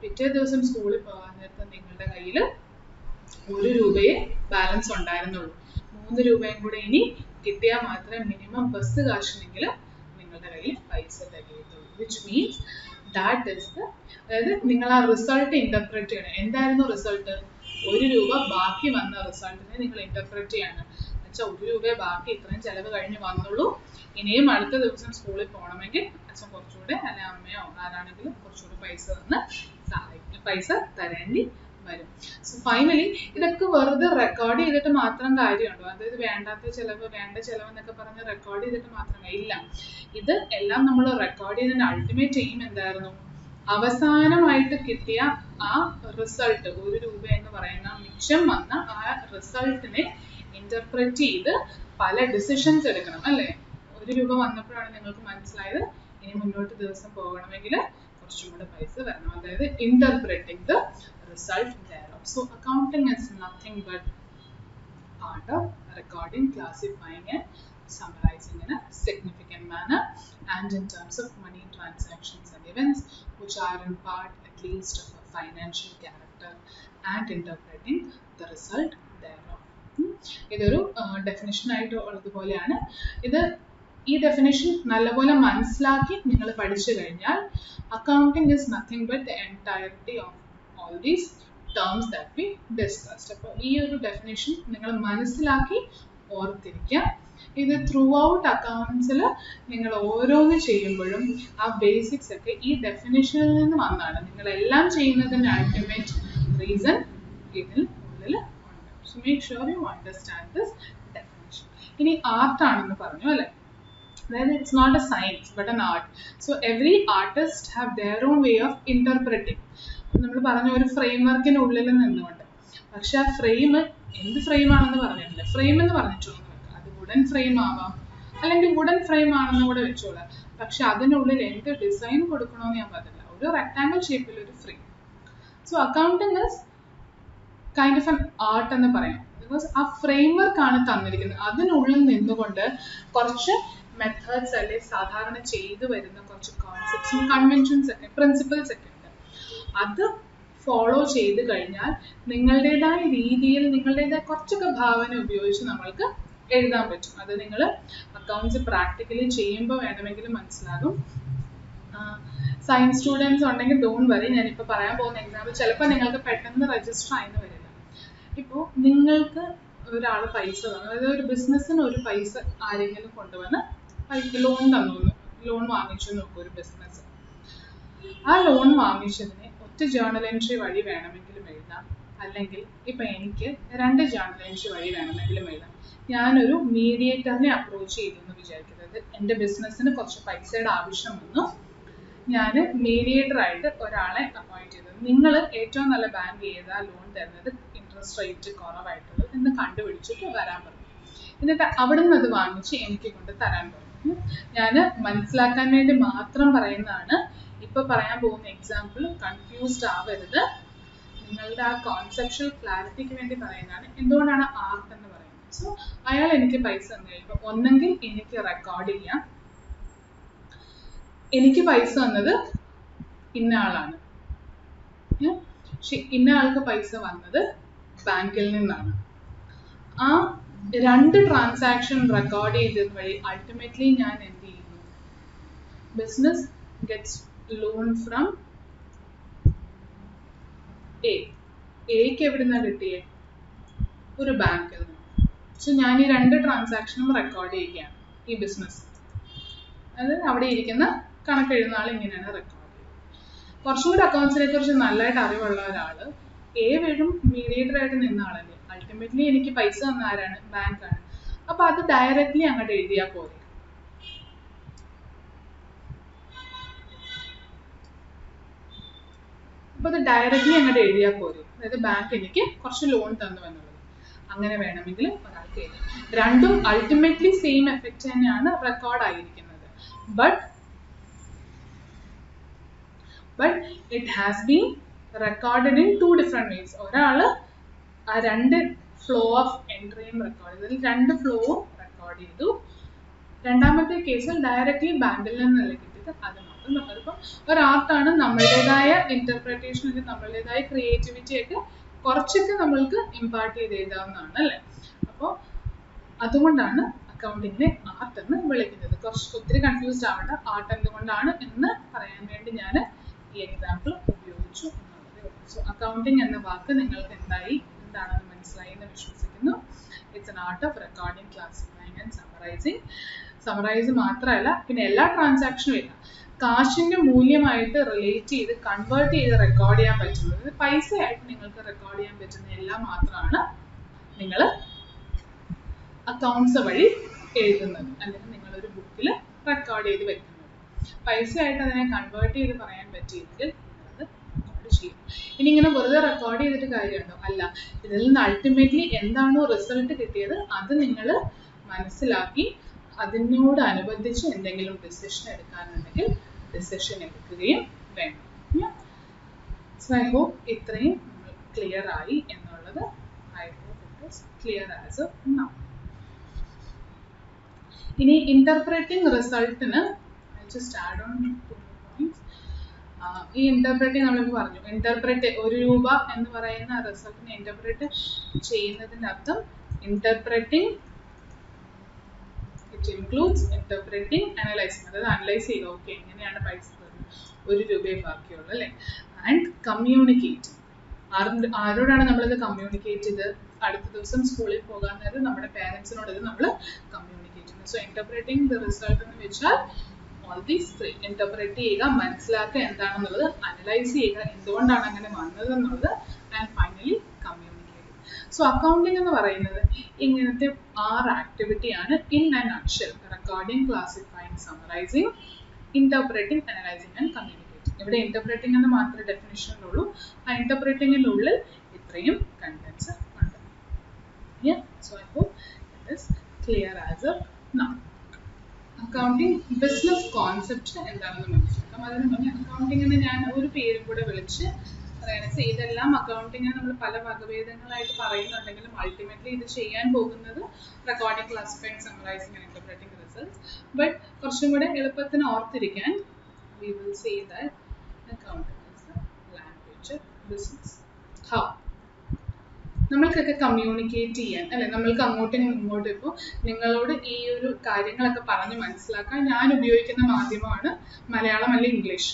പിറ്റേ ദിവസം സ്കൂളിൽ പോകാൻ നേരത്തെ നിങ്ങളുടെ കയ്യിൽ 1 രൂപയെ ബാലൻസ് ഉണ്ടായിരുന്നുള്ളൂ. 3 രൂപയും കൂടെ ഇനി കിട്ടിയാൽ മാത്രമേ മിനിമം ബസ് കാശിനെങ്കിലും നിങ്ങളുടെ കയ്യിൽ പൈസ തികയത്തുള്ളൂ. Which means that is the, അതായത് നിങ്ങൾ ആ റിസൾട്ട് ഇന്റർപ്രറ്റ് ചെയ്യണം. എന്തായിരുന്നു റിസൾട്ട്? 1 രൂപ ബാക്കി വന്ന റിസൾട്ടിനെ നിങ്ങൾ ഇന്റർപ്രറ്റ് ചെയ്യാണ്. എന്നുവെച്ചാൽ 1 രൂപയെ ബാക്കി ഇത്രയും ചെലവ് കഴിഞ്ഞ് വന്നുള്ളൂ, ഇനിയും അടുത്ത ദിവസം സ്കൂളിൽ പോകണമെങ്കിൽ അച്ഛൻ കുറച്ചുകൂടെ, അല്ലെ അമ്മയോ ആരാണെങ്കിലും കുറച്ചുകൂടെ പൈസ തരേണ്ടി വരും. സോ ഫൈനലി ഇതൊക്കെ വെറുതെ റെക്കോർഡ് ചെയ്തിട്ട് മാത്രം കാര്യമുണ്ടോ? അതായത് വേണ്ടാത്ത ചെലവ്, വേണ്ട ചെലവ് എന്നൊക്കെ പറഞ്ഞ് റെക്കോർഡ് ചെയ്തിട്ട് മാത്രമേ ഇല്ല. ഇത് എല്ലാം നമ്മൾ റെക്കോർഡ് ചെയ്തതിന്റെ അൾട്ടിമേറ്റ് എയിം എന്തായിരുന്നു? അവസാനമായിട്ട് കിട്ടിയ ആ റിസൾട്ട്, 1 രൂപ എന്ന് പറയുന്ന മിച്ചം വന്ന ആ റിസൾട്ടിനെ ഇന്റർപ്രറ്റ് ചെയ്ത് പല ഡിസിഷൻസ് എടുക്കണം, അല്ലേ? 1 രൂപ വന്നപ്പോഴാണ് നിങ്ങൾക്ക് മനസ്സിലായത് ഇനി മുന്നോട്ട് ദിവസം പോകണമെങ്കിൽ കുറച്ചും കൂടെ പൈസ വരണം. അതായത് interpreting the result thereof. So accounting is nothing but art of recording, classifying and summarizing in a significant manner, and in terms of money transactions and events which are in part at least of a financial character, and interpreting the result thereof. ഇതൊരു definition ആയിട്ട് ഉള്ളതുപോലെയാണ്. ഈ definition നല്ലപോലെ മനസ്സിലാക്കി നിങ്ങൾ പഠിച്ചു കഴിഞ്ഞാൽ accounting is nothing but the entirety of all these terms that we discussed. അപ്പോൾ ഈ ഒരു ഡെഫിനേഷൻ നിങ്ങൾ മനസ്സിലാക്കി ഓർത്തിരിക്കുക. ഇത് ത്രൂ ഔട്ട് അക്കൗണ്ട്സിൽ നിങ്ങൾ ഓരോന്ന് ചെയ്യുമ്പോഴും ആ ബേസിക്സ് ഒക്കെ ഈ ഡെഫിനേഷനിൽ നിന്ന് വന്നാണ്. നിങ്ങളെല്ലാം ചെയ്യുന്നതിൻ്റെ അൾട്ടിമേറ്റ് റീസൺ ഇതിൽ ഉള്ളിൽ ഉണ്ട്. So make sure you understand this definition. ഇനി ആർട്ടാണെന്ന് പറഞ്ഞു, അല്ലേ? അതായത് it's not a science but an art. So every artist have their own way of interpreting. നമ്മൾ പറഞ്ഞ ഒരു ഫ്രെയിം വർക്കിനുള്ളിൽ നിന്നുകൊണ്ട്, പക്ഷെ ആ ഫ്രെയിം എന്ത് ഫ്രെയിം ആണെന്ന് പറഞ്ഞിട്ടില്ല. ഫ്രെയിം എന്ന് പറഞ്ഞിട്ടുള്ളൂ, അത് വുഡൻ ഫ്രെയിം ആവാം, അല്ലെങ്കിൽ വുഡൻ ഫ്രെയിം ആണെന്ന് കൂടെ വെച്ചോളാം. പക്ഷെ അതിനുള്ളിൽ എന്ത് ഡിസൈൻ കൊടുക്കണമെന്ന് ഞാൻ പറഞ്ഞില്ല. ഒരു റെക്ടാങ്കിൾ ഷേപ്പിൽ ഒരു frame. So accounting is kind of an art എന്ന് പറയാം. ബിക്കോസ് ആ ഫ്രെയിം വർക്ക് ആണ് തന്നിരിക്കുന്നത്. അതിനുള്ളിൽ നിന്നുകൊണ്ട് കുറച്ച് മെത്തേഡ്സ് അല്ലെ സാധാരണ ചെയ്തു വരുന്ന കുറച്ച് കോൺസെപ്റ്റ്സും കൺവെൻഷൻസ് ഒക്കെ, പ്രിൻസിപ്പിൾസ് ഒക്കെ ഉണ്ട്. അത് ഫോളോ ചെയ്ത് കഴിഞ്ഞാൽ നിങ്ങളുടേതായ രീതിയിൽ നിങ്ങളുടേതായ കുറച്ചൊക്കെ ഭാവന ഉപയോഗിച്ച് നമ്മൾക്ക് എഴുതാൻ പറ്റും. അത് നിങ്ങൾ അക്കൗണ്ട്സ് പ്രാക്ടിക്കലി ചെയ്യുമ്പോൾ വേണമെങ്കിൽ മനസ്സിലാകും. സയൻസ് സ്റ്റുഡൻസ് ഉണ്ടെങ്കിൽ ഡോണ്ട് വറി, ഞാനിപ്പോൾ പറയാൻ പോകുന്ന എക്സാമ്പിൾ ചിലപ്പോൾ നിങ്ങൾക്ക് പെട്ടെന്ന് രജിസ്റ്റർ ആയെന്ന് വരില്ല. ഇപ്പോൾ നിങ്ങൾക്ക് ഒരാൾ പൈസ തന്നു, അതായത് ഒരു ബിസിനസ്സിന് ഒരു പൈസ ആരെങ്കിലും കൊണ്ടുവന്ന് ലോൺ തന്നു, ലോൺ വാങ്ങിച്ചു നോക്കും ഒരു ബിസിനസ്. ആ ലോൺ വാങ്ങിച്ചതിന് ഒറ്റ ജേർണൽ എൻട്രി വഴി വേണമെങ്കിലും എഴുതാം, അല്ലെങ്കിൽ ഇപ്പം എനിക്ക് 2 ജേർണൽ എൻട്രി വഴി വേണമെങ്കിലും എഴുതാം. ഞാനൊരു മീഡിയേറ്ററിനെ അപ്രോച്ച് ചെയ്തു എന്ന് വിചാരിക്കുന്നത്. എൻ്റെ ബിസിനസ്സിന് കുറച്ച് പൈസയുടെ ആവശ്യം വന്നു, ഞാൻ മീഡിയേറ്ററായിട്ട് ഒരാളെ അപ്പോയിന്റ് ചെയ്തു. നിങ്ങൾ ഏറ്റവും നല്ല ബാങ്ക് ഏതാ ലോൺ തരുന്നത്, ഇൻട്രസ്റ്റ് റേറ്റ് കുറവായിട്ടുള്ളത് എന്ന് കണ്ടുപിടിച്ചിട്ട് വരാൻ പറഞ്ഞു. എന്നിട്ട് അവിടെ നിന്ന് അത് വാങ്ങിച്ച് എനിക്ക് കൊണ്ട് തരാൻ പറഞ്ഞു. ഞാൻ മനസ്സിലാക്കാൻ വേണ്ടി മാത്രം പറയുന്നതാണ്. ഇപ്പൊ പറയാൻ പോകുന്ന എക്സാമ്പിൾ കൺഫ്യൂസ്ഡ് ആവരുത്. നിങ്ങളുടെ ആ കോൺസെപ്ച്വൽ ക്ലാരിറ്റിക്ക് വേണ്ടി പറയുന്നതാണ്. എന്തുകൊണ്ടാണ് ആർട്ട് എന്ന് പറയുന്നത്? സോ അയാൾ എനിക്ക് പൈസ തന്നു കഴിയുമ്പോൾ ഒന്നെങ്കിൽ എനിക്ക് റെക്കോർഡ് ചെയ്യാം, എനിക്ക് പൈസ തന്നത് ഇന്ന ആളാണ്. പക്ഷെ ഇന്ന ആൾക്ക് പൈസ വന്നത് ബാങ്കിൽ നിന്നാണ്. ആ രണ്ട് ട്രാൻസാക്ഷൻ റെക്കോർഡ് ചെയ്തത് വഴി അൾട്ടിമേറ്റ്ലി ഞാൻ എന്ത് ചെയ്യുന്നു? ബിസിനസ് ഗെറ്റ്സ് ലോൺ ഫ്രം എക്ക് എവിടുന്നാണ് കിട്ടിയേ? ഒരു ബാങ്കിൽ നിന്ന്. സോ ഞാൻ ഈ രണ്ട് ട്രാൻസാക്ഷനും റെക്കോർഡ് ചെയ്യുകയാണ് ഈ ബിസിനസ്. അതായത് അവിടെ ഇരിക്കുന്ന കണക്ക് എഴുതുന്ന ആൾ ഇങ്ങനെയാണ് റെക്കോർഡ് ചെയ്യുന്നത്. കുറച്ചും കൂടി അക്കൗണ്ട്സിനെ കുറിച്ച് നല്ലതായിട്ട് അറിവുള്ള ഒരാൾ വെറും മീഡിയേറ്റർ ആയിട്ട് നിന്ന ആളല്ലേ. അൾട്ടിമേറ്റ്ലി എനിക്ക് പൈസ തന്ന ആരാണ്? ബാങ്കാണ്. അപ്പൊ അത് ഡയറക്റ്റ്ലി അങ്ങോട്ട് എഴുതിയാൽ പോരെ. അപ്പൊ അത് ഡയറക്റ്റ്ലി അങ്ങോട്ട് എഴുതിയാൽ പോരെ. അതായത് ബാങ്ക് എനിക്ക് കുറച്ച് ലോൺ തന്നു എന്നുള്ളത്. അങ്ങനെ വേണമെങ്കിൽ ഒരാൾക്ക് എഴുതാം. രണ്ടും അൾട്ടിമേറ്റ്ലി സെയിം എഫക്റ്റ് തന്നെയാണ് റെക്കോർഡ് ആയിരിക്കുന്നത്. But it has been recorded in 2 different vase. ഒരാള് ആ രണ്ട് ഫ്ലോ ഓഫ് എൻട്രിയും റെക്കോർഡ് ചെയ്തു, രണ്ട് ഫ്ലോവും റെക്കോർഡ് ചെയ്തു. രണ്ടാമത്തെ കേസിൽ ഡയറക്റ്റ്ലി ബാങ്കിൽ നിന്നല്ല കിട്ടിയത്. അത് മാത്രം നമ്മളിപ്പോൾ ഒരു ആർട്ടാണ്, നമ്മളുടേതായ ഇന്റർപ്രിട്ടേഷൻ, നമ്മളുടേതായ ക്രിയേറ്റിവിറ്റി ഒക്കെ കുറച്ചൊക്കെ നമ്മൾക്ക് ഇമ്പാർട്ട് ചെയ്ത് എഴുതാവുന്നതാണ് അല്ലേ. അപ്പോൾ അതുകൊണ്ടാണ് അക്കൗണ്ടിങ്ങിനെ ആർട്ട് എന്ന് വിളിക്കുന്നത്. ഒത്തിരി കൺഫ്യൂസ്ഡ് ആവേണ്ട. ആർട്ട് എന്തുകൊണ്ടാണ് എന്ന് പറയാൻ വേണ്ടി ഞാൻ ഈ എക്സാമ്പിൾ ഉപയോഗിച്ചു എന്നുള്ളതേ ഉള്ളൂ. സോ അക്കൗണ്ടിങ് എന്ന വാക്ക് നിങ്ങൾക്ക് എന്താണെന്ന് മനസ്സിലായി എന്ന് വിശ്വസിക്കുന്നു. It's an art of recording, classifying and summarising. Summarise മാത്രമല്ല, പിന്നെ എല്ലാ ട്രാൻസാക്ഷനും ഇല്ല, കാശിന്റെ മൂല്യമായിട്ട് റിലേറ്റ് ചെയ്ത് കൺവേർട്ട് ചെയ്ത് റെക്കോർഡ് ചെയ്യാൻ പറ്റുന്നത്, പൈസയായിട്ട് നിങ്ങൾക്ക് റെക്കോർഡ് ചെയ്യാൻ പറ്റുന്ന എല്ലാം മാത്രമാണ് നിങ്ങൾ അക്കൗണ്ട്സ് വഴി എഴുതുന്നത്, അല്ലെങ്കിൽ നിങ്ങളൊരു ബുക്കിൽ റെക്കോർഡ് ചെയ്ത് വെക്കുന്നത്. പൈസയായിട്ട് അതിനെ കൺവേർട്ട് ചെയ്ത് പറയാൻ പറ്റിയെങ്കിൽ നിങ്ങളത് റെക്കോർഡ് ചെയ്യും. ഇനി ഇങ്ങനെ വെറുതെ റെക്കോർഡ് ചെയ്തിട്ട് കാര്യമുണ്ടോ? അല്ല. ഇതിൽ നിന്ന് അൾട്ടിമേറ്റ്ലി എന്താണോ റിസൾട്ട് കിട്ടിയത് അത് നിങ്ങൾ മനസ്സിലാക്കി അതിനോടനുബന്ധിച്ച് എന്തെങ്കിലും ഡിസിഷൻ എടുക്കാനുണ്ടെങ്കിൽ ഡിസിഷൻ എടുക്കുകയും വേണം. സോ ഐ ഹോപ്പ് ഇത്രയും ക്ലിയർ ആയി എന്നുള്ളത്. I hope it is clear as of now. ഇനി ഇന്റർപ്രറ്റിംഗ് റിസൾട്ടിന് ജസ്റ്റ് ആഡ് ഓൺ 2 points. ഈ ഇന്റർപ്രറ്റിംഗ് നമ്മളിപ്പോൾ പറഞ്ഞു, ഇന്റർപ്രറ്റ് 1 രൂപ എന്ന് പറയുന്ന റിസൾട്ടിനെ ഇന്റർപ്രറ്റ് ചെയ്യുന്നതിൻ്റെ അർത്ഥം interpreting it includes interpreting, analysing, അതായത് അനലൈസ് ചെയ്യുക. ഓക്കെ, എങ്ങനെയാണ് പൈസ തരുന്നത്, 1 രൂപയെ ബാക്കിയുള്ളൂ അല്ലേ. And communicate. ആരോടാണ് നമ്മളിത് കമ്മ്യൂണിക്കേറ്റ് ചെയ്ത്? അടുത്ത ദിവസം സ്കൂളിൽ പോകാൻ നേരം നമ്മുടെ പേരൻസിനോട് ഇത് നമ്മൾ കമ്മ്യൂണിക്കേറ്റ് ചെയ്യുന്നത്. സോ ഇന്റർപ്രറ്റിംഗ് ദ റിസൾട്ട് എന്ന് വെച്ചാൽ ഓൾ ദീസ് 3: ഇന്റർപ്രറ്റ് ചെയ്യുക, മനസ്സിലാക്കുക എന്താണെന്നുള്ളത്, അനലൈസ് ചെയ്യുക എന്തുകൊണ്ടാണ് അങ്ങനെ വന്നത് എന്നുള്ളത്, and finally communicate. So accounting എന്ന് പറയുന്നത് ഇങ്ങനത്തെ 6 ആക്ടിവിറ്റിയാണ് in and nutshell: recording, classifying, summarising, interpreting, analysing and communicating. ഇവിടെ ഇന്റർപ്രറ്റിംഗ് എന്ന് മാത്രമേ ഡെഫിനിഷനിലുള്ളൂ. ആ ഇന്റർപ്രറ്റിംഗിൻ്റെ ഉള്ളിൽ ഇത്രയും കണ്ടന്റ്സ് ഉണ്ട്. So I hope it is clear as of now. Accounting business concept എന്താണെന്ന് മനസ്സിലാക്കാം. അതിന് മുന്നേ അക്കൗണ്ടിങ്ങിന് ഞാൻ ഒരു പേരും കൂടെ വിളിച്ച് പറയണത്, ഇതെല്ലാം അക്കൗണ്ടിങ്ങിന് നമ്മൾ പല വകഭേദങ്ങളായിട്ട് പറയുന്നുണ്ടെങ്കിലും അൾട്ടിമേറ്റ്ലി ഇത് ചെയ്യാൻ പോകുന്നത് recording, classifying, summarising and interpreting results. But കുറച്ചും കൂടെ എളുപ്പത്തിന് ഓർത്തിരിക്കാൻ we will say that accounting is the language of business. How? നമ്മൾക്കൊക്കെ കമ്മ്യൂണിക്കേറ്റ് ചെയ്യാൻ അല്ലെ, നമ്മൾക്ക് അങ്ങോട്ടും ഇങ്ങോട്ടും ഇപ്പോൾ നിങ്ങളോട് ഈ ഒരു കാര്യങ്ങളൊക്കെ പറഞ്ഞ് മനസ്സിലാക്കാൻ ഞാൻ ഉപയോഗിക്കുന്ന മാധ്യമമാണ് മലയാളം അല്ലെങ്കിൽ ഇംഗ്ലീഷ്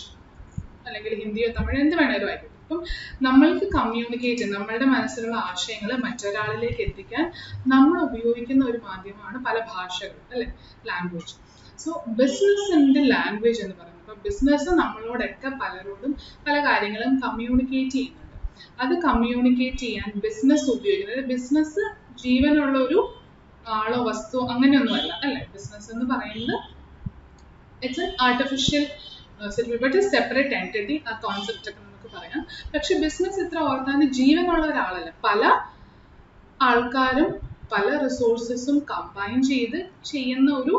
അല്ലെങ്കിൽ ഹിന്ദിയോ തമിഴോ എന്ത് വേണേലും ആയിരിക്കും. അപ്പം നമ്മൾക്ക് കമ്മ്യൂണിക്കേറ്റ്, നമ്മളുടെ മനസ്സിലുള്ള ആശയങ്ങൾ മറ്റൊരാളിലേക്ക് എത്തിക്കാൻ നമ്മൾ ഉപയോഗിക്കുന്ന ഒരു മാധ്യമമാണ് പല ഭാഷകൾ അല്ലെ, ലാംഗ്വേജ്. സോ ബിസിനസ്സിൻ്റെ ലാംഗ്വേജ് എന്ന് പറയുന്നത്, ഇപ്പോൾ ബിസിനസ് നമ്മളോടൊക്കെ പലരോടും പല കാര്യങ്ങളും കമ്മ്യൂണിക്കേറ്റ് ചെയ്യുന്നുണ്ട്. അത് കമ്മ്യൂണിക്കേറ്റ് ചെയ്യാൻ ബിസിനസ് ഉപയോഗിക്കുന്നത്, ബിസിനസ് ജീവനുള്ള ഒരു ആളോ വസ്തു അങ്ങനെയൊന്നുമല്ല അല്ലേ. ബിസിനസ് എന്ന് പറയുന്നത് it's an artificial separate entity, ആ കോൺസെപ്റ്റ് ഒക്കെ നമുക്ക് പറയാം. പക്ഷെ ബിസിനസ് ഇത്ര ഓർത്താൻ ജീവനുള്ള ഒരാളല്ല, പല ആൾക്കാരും പല റിസോഴ്സസും കമ്പൈൻ ചെയ്ത് ചെയ്യുന്ന ഒരു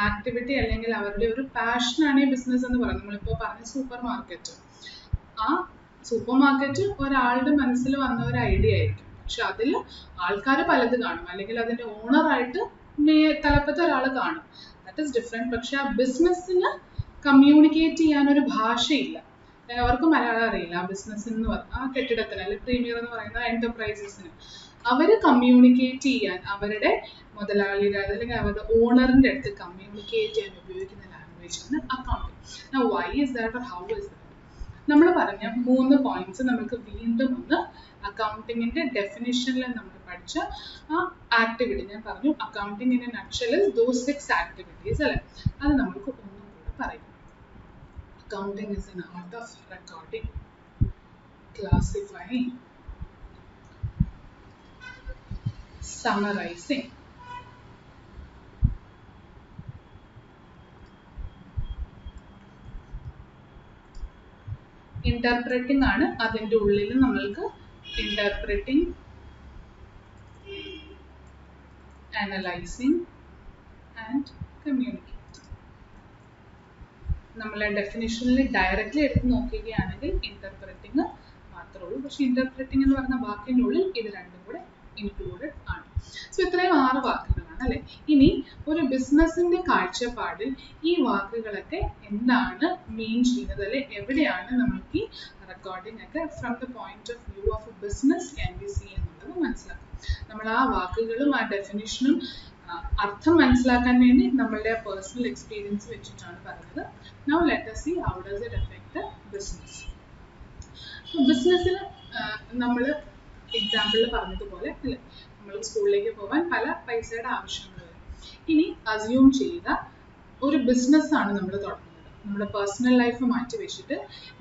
ആക്ടിവിറ്റി അല്ലെങ്കിൽ അവരുടെ ഒരു പാഷനാണ് ഈ ബിസിനസ് എന്ന് പറയുന്നത്. നമ്മളിപ്പോൾ പറഞ്ഞ സൂപ്പർ മാർക്കറ്റ്, ആ സൂപ്പർ മാർക്കറ്റ് ഒരാളുടെ മനസ്സിൽ വന്ന ഒരു ഐഡിയ ആയിരിക്കും, പക്ഷെ അതിൽ ആൾക്കാർ പലത് കാണും, അല്ലെങ്കിൽ അതിൻ്റെ ഓണറായിട്ട് തലപ്പത്തെ ഒരാൾ കാണും. That is different. പക്ഷെ ആ ബിസിനസ്സിന് കമ്മ്യൂണിക്കേറ്റ് ചെയ്യാനൊരു ഭാഷയില്ല. അവർക്ക് മലയാളം അറിയില്ല. ആ ബിസിനസ് എന്ന് പറഞ്ഞ ആ കെട്ടിടത്തിന് അല്ലെങ്കിൽ പ്രീമിയർ എന്ന് പറയുന്ന എന്റർപ്രൈസസിന് അവർ കമ്മ്യൂണിക്കേറ്റ് ചെയ്യാൻ അവരുടെ മുതലാളിയുടെ അല്ലെങ്കിൽ അവരുടെ ഓണറിന്റെ അടുത്ത് കമ്മ്യൂണിക്കേറ്റ് ചെയ്യാൻ ഉപയോഗിക്കുന്ന ലാംഗ്വേജ് ആണ് accounting. Now why is that or how is that? നമ്മൾ പറഞ്ഞ 3 പോയിന്റ്സ് നമുക്ക് വീണ്ടും ഒന്ന് അക്കൗണ്ടിങ്ങിന്റെ ഡെഫിനിഷനിൽ നമ്മൾ പഠിച്ച ആ ആക്ടിവിറ്റി ഞാൻ പറഞ്ഞു. Accounting in A nutshell is those 6 activities അല്ലേ, അത് നമുക്ക് ഒന്നും കൂടെ പറയും. Accounting is an art of recording, classifying, summarizing, interpreting ആണ് അതിൻ്റെ ഉള്ളിൽ നമ്മൾക്ക് interpreting, analyzing and communicating. നമ്മളെ ഡെഫിനിഷനിൽ ഡയറക്റ്റ്ലി എടുത്ത് നോക്കുകയാണെങ്കിൽ ഇന്റർപ്രറ്റിംഗ് മാത്രമേ ഉള്ളൂ. പക്ഷെ ഇന്റർപ്രറ്റിംഗ് എന്ന് പറഞ്ഞ വാക്കിനുള്ളിൽ ഇത് രണ്ടും കൂടെ ഇൻക്ലൂഡഡ് ആണ്. സോ ഇത്രയും 6 വാക്കുകളാണ് അല്ലെ. ഇനി ഒരു ബിസിനസിന്റെ കാഴ്ചപ്പാടിൽ ഈ വാക്കുകളൊക്കെ എന്താണ് മീൻ ചെയ്യുന്നത്, അല്ലെ എവിടെയാണ് നമുക്ക് ഈ റെക്കോർഡിംഗ് ഒക്കെ from the point of view of a business can be see എന്നുള്ളത് മനസ്സിലാക്കും. നമ്മൾ ആ വാക്കുകളും ആ ഡെഫിനിഷനും അർത്ഥം മനസ്സിലാക്കാൻ വേണ്ടി നമ്മളുടെ പേഴ്സണൽ എക്സ്പീരിയൻസ് വെച്ചിട്ടാണ് പറഞ്ഞത്. Now let us see how does it affect the business. So ബിസിനസ്സിൽ നമ്മൾ എക്സാമ്പിളിൽ പറഞ്ഞതുപോലെ അല്ലേ, നമ്മൾ സ്കൂളിലേക്ക് പോകാൻ പല പൈസയുടെ ആവശ്യങ്ങൾ വരും. ഇനി അസ്യൂം ചെയ്യുക ഒരു ബിസിനസ്സാണ് നമ്മൾ തുടങ്ങുന്നത്. നമ്മുടെ പേഴ്സണൽ ലൈഫ് മാറ്റി വെച്ചിട്ട്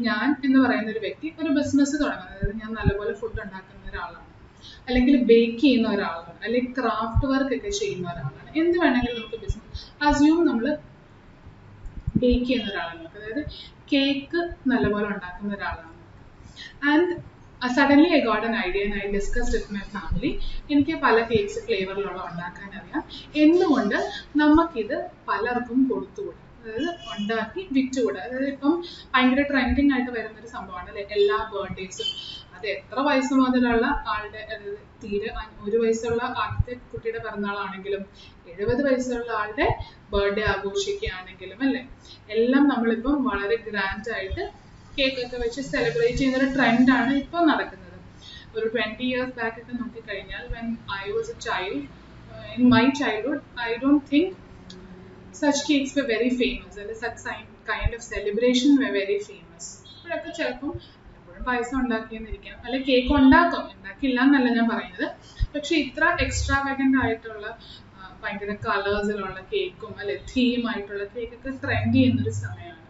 ഞാൻ എന്ന് പറയുന്ന ഒരു വ്യക്തി ഒരു ബിസിനസ് തുടങ്ങുന്നത്, അതായത് ഞാൻ നല്ലപോലെ ഫുഡ് ഉണ്ടാക്കുന്ന ഒരാളാണ്, അല്ലെങ്കിൽ ബേക്ക് ചെയ്യുന്ന ഒരാളാണ്, അല്ലെങ്കിൽ ക്രാഫ്റ്റ് വർക്ക് ഒക്കെ ചെയ്യുന്ന ഒരാളാണ്. എന്ത് വേണമെങ്കിലും നമുക്ക് ബിസിനസ് അസ്യൂം നമ്മൾ ബേക്ക് ചെയ്യുന്ന ഒരാളാണ്, അതായത് കേക്ക് നല്ലപോലെ ഉണ്ടാക്കുന്ന ഒരാളാണ്. And suddenly I got an idea and I discussed with my family. എനിക്ക് പല കേക്ക്സ് ഫ്ലേവറിലുള്ള ഉണ്ടാക്കാൻ അറിയാം, എന്തുകൊണ്ട് നമുക്കിത് പലർക്കും കൊടുത്തുകൂടാ, അതായത് ഉണ്ടാക്കി വിറ്റുകൂടാ. അതായത് ഇപ്പം ഭയങ്കര ട്രെൻഡിങ് ആയിട്ട് വരുന്നൊരു സംഭവമാണ് അല്ലെ, എല്ലാ ബർത്ത്ഡേസും. അത് എത്ര വയസ്സ് മുതലുള്ള ആളുടെ, അതായത് തീരെ 1 വയസ്സുള്ള ആദ്യത്തെ കുട്ടിയുടെ പിറന്നാളാണെങ്കിലും 70 വയസ്സുള്ള ആളുടെ ബർത്ത്ഡേ ആഘോഷിക്കുകയാണെങ്കിലും അല്ലേ, എല്ലാം നമ്മളിപ്പം വളരെ ഗ്രാൻഡ് ആയിട്ട് കേക്കൊക്കെ വെച്ച് സെലിബ്രേറ്റ് ചെയ്യുന്ന ഒരു ട്രെൻഡാണ് ഇപ്പോൾ നടക്കുന്നത്. ഒരു 20 years ബാക്ക് ഒക്കെ നോക്കിക്കഴിഞ്ഞാൽ when I was a child, in my childhood, I don't think such cakes were very famous, and such kind of celebration were very famous. ഇപ്പോഴൊക്കെ ചിലപ്പം പൈസ ഉണ്ടാക്കിയെന്നിരിക്കാം, അല്ലെ കേക്ക് ഉണ്ടാക്കും, ഉണ്ടാക്കില്ല എന്നല്ല ഞാൻ പറയുന്നത്. പക്ഷെ ഇത്ര എക്സ്ട്രാവാഗന്റ് ആയിട്ടുള്ള ഭയങ്കര കളേഴ്സിലുള്ള കേക്കും അല്ലെ തീമായിട്ടുള്ള കേക്കൊക്കെ ട്രെൻഡ് ചെയ്യുന്നൊരു സമയമാണ്.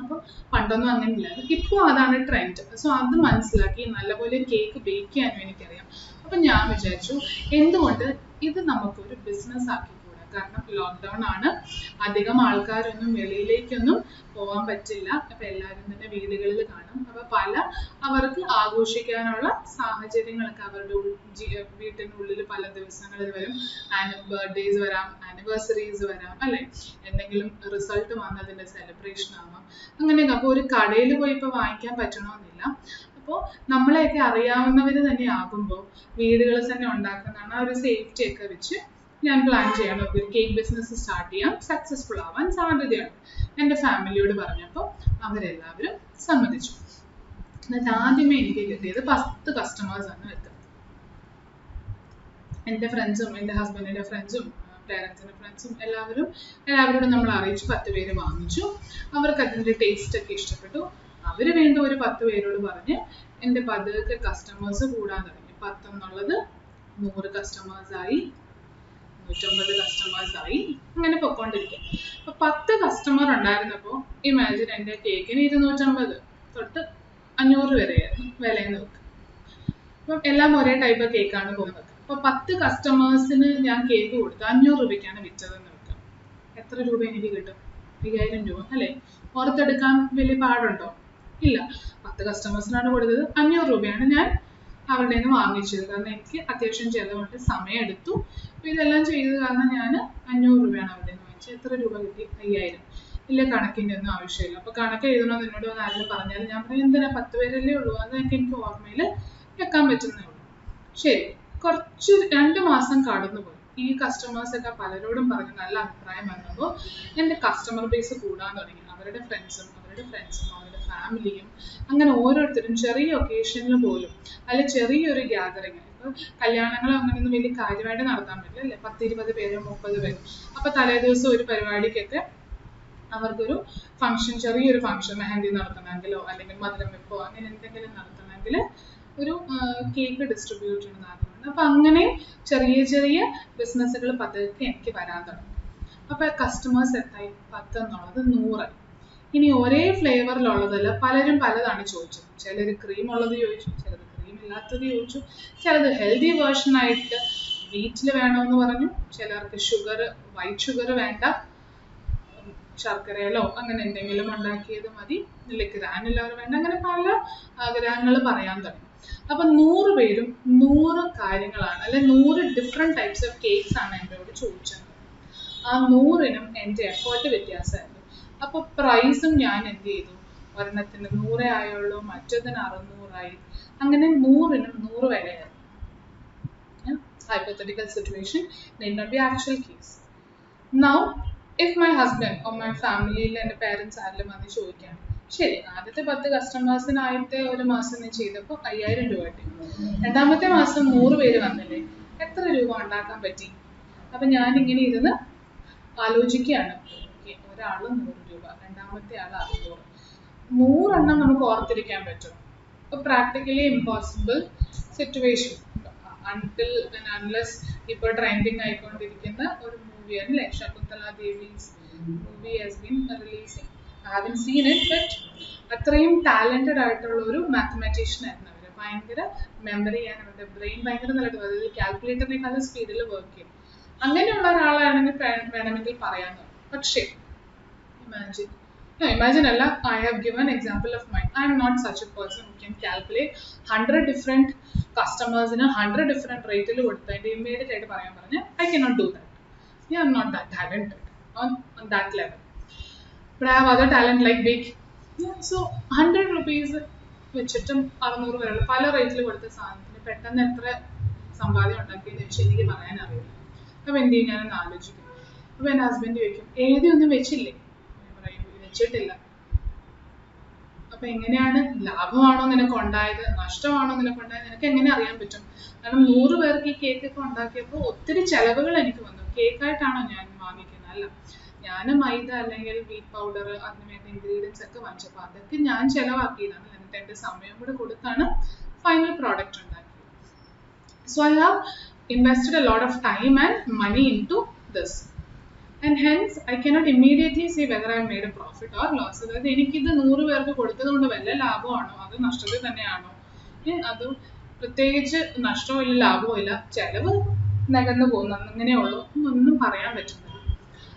അപ്പോൾ പണ്ടൊന്നും അങ്ങനെ ഇല്ലായിരുന്നു, ഇപ്പോൾ അതാണ് ട്രെൻഡ്. സോ അത് മനസ്സിലാക്കി നല്ലപോലെ കേക്ക് ബേക്ക് ചെയ്യാനും എനിക്കറിയാം. അപ്പം ഞാൻ വിചാരിച്ചു എന്തുകൊണ്ട് ഇത് നമുക്കൊരു ബിസിനസ് ആക്കി. കാരണം ലോക്ക്ഡൗൺ ആണ്, അധികം ആൾക്കാരൊന്നും വെളിയിലേക്കൊന്നും പോകാൻ പറ്റില്ല. അപ്പൊ എല്ലാവരും തന്നെ വീടുകളിൽ കാണും. അപ്പൊ അവർക്ക് ആഘോഷിക്കാനുള്ള സാഹചര്യങ്ങളൊക്കെ അവരുടെ വീട്ടിനുള്ളിൽ പല ദിവസങ്ങളിൽ വരും. ബർത്ത്ഡേസ് വരാം, ആനിവേഴ്സറീസ് വരാം അല്ലെ, എന്തെങ്കിലും റിസൾട്ട് വന്നതിന്റെ സെലിബ്രേഷൻ ആവാം, അങ്ങനെയൊക്കെ. അപ്പൊ ഒരു കടയിൽ പോയി ഇപ്പൊ വാങ്ങിക്കാൻ പറ്റണമെന്നില്ല. അപ്പോൾ നമ്മളെയൊക്കെ അറിയാവുന്നവർ തന്നെ ആകുമ്പോൾ വീടുകളിൽ തന്നെ ഉണ്ടാക്കുന്നതാണ്. ആ ഒരു സേഫ്റ്റി ഒക്കെ വെച്ച് ഞാൻ പ്ലാൻ ചെയ്യണം, ഒരു കേക്ക് ബിസിനസ് സ്റ്റാർട്ട് ചെയ്യാം, സക്സസ്ഫുൾ ആവാൻ സാധ്യതയാണ്. എൻ്റെ ഫാമിലിയോട് പറഞ്ഞപ്പോൾ അവരെല്ലാവരും സമ്മതിച്ചു. എന്നിട്ട് ആദ്യമേ എനിക്ക് കിട്ടിയത് 10 കസ്റ്റമേഴ്സാണ് വെക്കുന്നത്. എൻ്റെ ഫ്രണ്ട്സും എൻ്റെ ഹസ്ബൻഡിൻ്റെ ഫ്രണ്ട്സും പേരൻസിൻ്റെ ഫ്രണ്ട്സും എല്ലാവരോടും നമ്മൾ അറിയിച്ചു. 10 പേര് വാങ്ങിച്ചു. അവർക്ക് അതിൻ്റെ ടേസ്റ്റ് ഒക്കെ ഇഷ്ടപ്പെട്ടു. അവർ വീണ്ടും ഒരു 10 പേരോട് പറഞ്ഞ് എൻ്റെ പതുക്കെ കസ്റ്റമേഴ്സ് കൂടാൻ തുടങ്ങി. 10 എന്നുള്ളത് 100 കസ്റ്റമേഴ്സായി, 150 കസ്റ്റമേഴ്സായി, അങ്ങനെ പൊക്കോണ്ടിരിക്കും. അപ്പൊ 10 കസ്റ്റമർ ഉണ്ടായിരുന്നപ്പോൾ ഇമാജിൻ എൻ്റെ കേക്കിന് 250 തൊട്ട് 500 വരെയായിരുന്നു വിലയെന്ന് വെക്കുക. അപ്പം എല്ലാം ഒരേ ടൈപ്പ് കേക്കാണ് പോകുന്നത്. അപ്പൊ 10 കസ്റ്റമേഴ്സിന് ഞാൻ കേക്ക് കൊടുത്ത് 500 രൂപയ്ക്കാണ് വിറ്റതെന്ന് വെക്കുക. എത്ര രൂപ എനിക്ക് കിട്ടും? 5000 രൂപ അല്ലെ. പുറത്തെടുക്കാൻ വലിയ പാടുണ്ടോ? ഇല്ല. 10 കസ്റ്റമേഴ്സിനാണ് കൊടുത്തത്, 500 രൂപയാണ് ഞാൻ അവരുടെ നിന്ന് വാങ്ങിച്ചത്. കാരണം എനിക്ക് അത്യാവശ്യം ചിലവുണ്ട്, സമയം എടുത്തു. അപ്പൊ ഇതെല്ലാം ചെയ്തത് കാരണം ഞാൻ 500 രൂപയാണ് അവരുടെ നിന്ന് വാങ്ങിച്ചത്. എത്ര രൂപ കിട്ടി? 5000. ഇല്ല, കണക്കിൻ്റെ ഒന്നും ആവശ്യമില്ല. അപ്പൊ കണക്ക് എഴുതണമെന്ന് എന്നോട് ആരെങ്കിലും പറഞ്ഞാൽ ഞാൻ പറയും എന്തിനാ, 10 പേരല്ലേ ഉള്ളൂ, അതൊക്കെ എനിക്ക് ഓർമ്മയിൽ വെക്കാൻ പറ്റുന്നേ ഉള്ളൂ. ശരി, കുറച്ച് 2 മാസം കടന്നുപോയി. ഈ കസ്റ്റമേഴ്സൊക്കെ പലരോടും പറഞ്ഞ് നല്ല അഭിപ്രായം വന്നപ്പോൾ എൻ്റെ കസ്റ്റമർ ബേസ് കൂടാൻ തുടങ്ങി. അവർ അവരുടെ ഫ്രണ്ട്സും അവരുടെ ഫാമിലിയും, അങ്ങനെ ഓരോരുത്തരും ചെറിയ ഒക്കേഷനിൽ പോലും അല്ല ചെറിയൊരു ഗ്യാതറിങ്, ഇപ്പോൾ കല്യാണങ്ങൾ അങ്ങനെയൊന്നും വലിയ കാര്യമായിട്ട് നടത്താൻ പറ്റില്ല അല്ലേ, 10-20 പേരോ 30 പേരോ. അപ്പോൾ തലേദിവസം ഒരു പരിപാടിക്കൊക്കെ അവർക്കൊരു ഫംഗ്ഷൻ, ചെറിയൊരു ഫംഗ്ഷൻ മെഹന്തി നടത്തണമെങ്കിലോ അല്ലെങ്കിൽ മധുരം വെപ്പോ അങ്ങനെ എന്തെങ്കിലും നടത്തണമെങ്കിൽ ഒരു കേക്ക് ഡിസ്ട്രിബ്യൂട്ട് ചെയ്യുന്ന ആഗ്രഹമുണ്ട്. അപ്പം അങ്ങനെ ചെറിയ ചെറിയ ബിസിനസ്സുകൾ പതുക്കെ എനിക്ക് വരാൻ തുടങ്ങി. അപ്പോൾ കസ്റ്റമേഴ്സ് എത്തായി 10 എന്നുള്ളത് 100. ഇനി ഒരേ ഫ്ലേവറിലുള്ളതല്ല, പലരും പലതാണ് ചോദിച്ചത്. ചിലർ ക്രീം ഉള്ളത് ചോദിച്ചു, ചിലർ ക്രീം ഇല്ലാത്തത് ചോദിച്ചു, ചിലത് ഹെൽത്തി വേർഷനായിട്ട് വീറ്റിൽ വേണമെന്ന് പറഞ്ഞു, ചിലർക്ക് വൈറ്റ് ഷുഗർ വേണ്ട, ശർക്കരയിലോ അങ്ങനെ എന്തെങ്കിലും ഉണ്ടാക്കിയത് മതി, അല്ലെങ്കിൽ ഗ്രാനുലർ വേണ്ട, അങ്ങനെ പല ആഗ്രഹങ്ങൾ പറയാൻ തുടങ്ങി. അപ്പൊ 100 പേരും 100 കാര്യങ്ങളാണ്, അല്ലെ 100 ഡിഫറെന്റ് ടൈപ്സ് ഓഫ് കേക്ക്സ് ആണ് എന്നോട് ചോദിച്ചത്. ആ 100നും എൻ്റെ എഫേർട്ട് വ്യത്യാസമായിരുന്നു. അപ്പൊ പ്രൈസും ഞാൻ എന്ത് ചെയ്തു, ഒരെണ്ണത്തിന് 100 ആയുള്ളൂ, മറ്റൊന്നിന് 600 അങ്ങനെ 100നും 100 വിലയായിരുന്നു. Hypothetical situation, need not be actual case. Now if my husband or my family എൻ്റെ പേരൻസ് ആരെങ്കിലും വന്ന് ചോദിക്കുകയാണ്, ശരി ആദ്യത്തെ 10 കസ്റ്റമേഴ്സിനായിട്ട് ഒരു മാസം നീ ചെയ്തപ്പോൾ 5000 രൂപ കിട്ടി, രണ്ടാമത്തെ മാസം 100 പേര് വന്നില്ലേ, എത്ര രൂപ ഉണ്ടാക്കാൻ പറ്റി? അപ്പം ഞാനിങ്ങനെ ഇരുന്ന് ആലോചിക്കുകയാണ്. ഒരാൾ 100 രൂപ, രണ്ടാമത്തെ ആൾ 600, 100 എണ്ണം നമുക്ക് ഓർത്തിരിക്കാൻ പറ്റും? അപ്പോൾ practically impossible situation. until and unless ഇപ്പോൾ ട്രെൻഡിങ് ആയിക്കൊണ്ടിരിക്കുന്ന ഒരു മൂവിയാണ് അല്ലേ, Shakuntala Devi's movie has been releasing. I haven't seen it, but അത്രയും ടാലന്റഡ് ആയിട്ടുള്ള ഒരു മാത്തമാറ്റീഷ്യൻ ആയിരുന്നു അവർ. ഭയങ്കര മെമ്മറി ചെയ്യാൻ അവരുടെ ബ്രെയിൻ ഭയങ്കര നല്ലത്, അതായത് കാൽക്കുലേറ്ററിനേക്കാളും സ്പീഡിൽ വർക്ക് ചെയ്യും. അങ്ങനെയുള്ള ഒരാളാണെങ്കിൽ വേണമെങ്കിൽ പറയാൻ. പക്ഷേ imagine Allah, I have given example of mine. I am not such a person who can calculate 100 different customers in 100 different rate il kodutha immediate aayittu parayan paranja. I cannot do that. I am not that talented on that level. But I have other talent like baking. So 100 rupees വെച്ചിട്ടും 600 വരെയുള്ള പല റേറ്റിൽ കൊടുത്ത സാധനത്തിന് പെട്ടെന്ന് എത്ര സമ്പാദ്യം ഉണ്ടാക്കിയെന്ന് വെച്ചാൽ എനിക്ക് പറയാൻ അറിയില്ല. അപ്പോൾ എന്ത് ചെയ്യും, ഞാനൊന്ന് ആലോചിക്കും. അപ്പോൾ എൻ്റെ ഹസ്ബൻഡ് ചോദിക്കും, എഴുതിയൊന്നും വെച്ചില്ലേ? വെച്ചിട്ടില്ല. അപ്പൊ എങ്ങനെയാണ്, ലാഭമാണോ നിനക്ക് ഉണ്ടായത്, നഷ്ടമാണോ നിനക്ക് ഉണ്ടായത്, നിനക്ക് എങ്ങനെ അറിയാൻ പറ്റും? കാരണം 100 പേർക്ക് ഈ കേക്കൊക്കെ ഉണ്ടാക്കിയപ്പോൾ ഒത്തിരി ചെലവുകൾ എനിക്ക് വന്നു. കേക്കായിട്ടാണോ ഞാൻ വാങ്ങിക്കുന്നത്? അല്ല, ഞാൻ മൈദ അല്ലെങ്കിൽ വീറ്റ് പൗഡർ അതിന് വേണ്ട ഇൻഗ്രീഡിയൻസ് ഒക്കെ വാങ്ങിച്ചപ്പോൾ അതൊക്കെ ഞാൻ ചെലവാക്കിയതാണ്. എന്നിട്ട് എൻ്റെ സമയം കൂടെ കൊടുത്താണ് ഫൈനൽ പ്രോഡക്റ്റ് ഉണ്ടാക്കിയത്. So I have invested a lot of time and money into this. And hence I cannot immediately say whether I have made a profit or loss. അതായത് എനിക്കിത് 100 പേർക്ക് കൊടുത്തത് കൊണ്ട് വല്ല ലാഭമാണോ അത് നഷ്ടത്തിൽ തന്നെയാണോ? അത് പ്രത്യേകിച്ച് നഷ്ടവും ഇല്ല ലാഭവും ഇല്ല, ചെലവ് നികന്നു പോകുന്നു, അങ്ങനെയുള്ളൂ, ഒന്നും പറയാൻ പറ്റുന്നില്ല.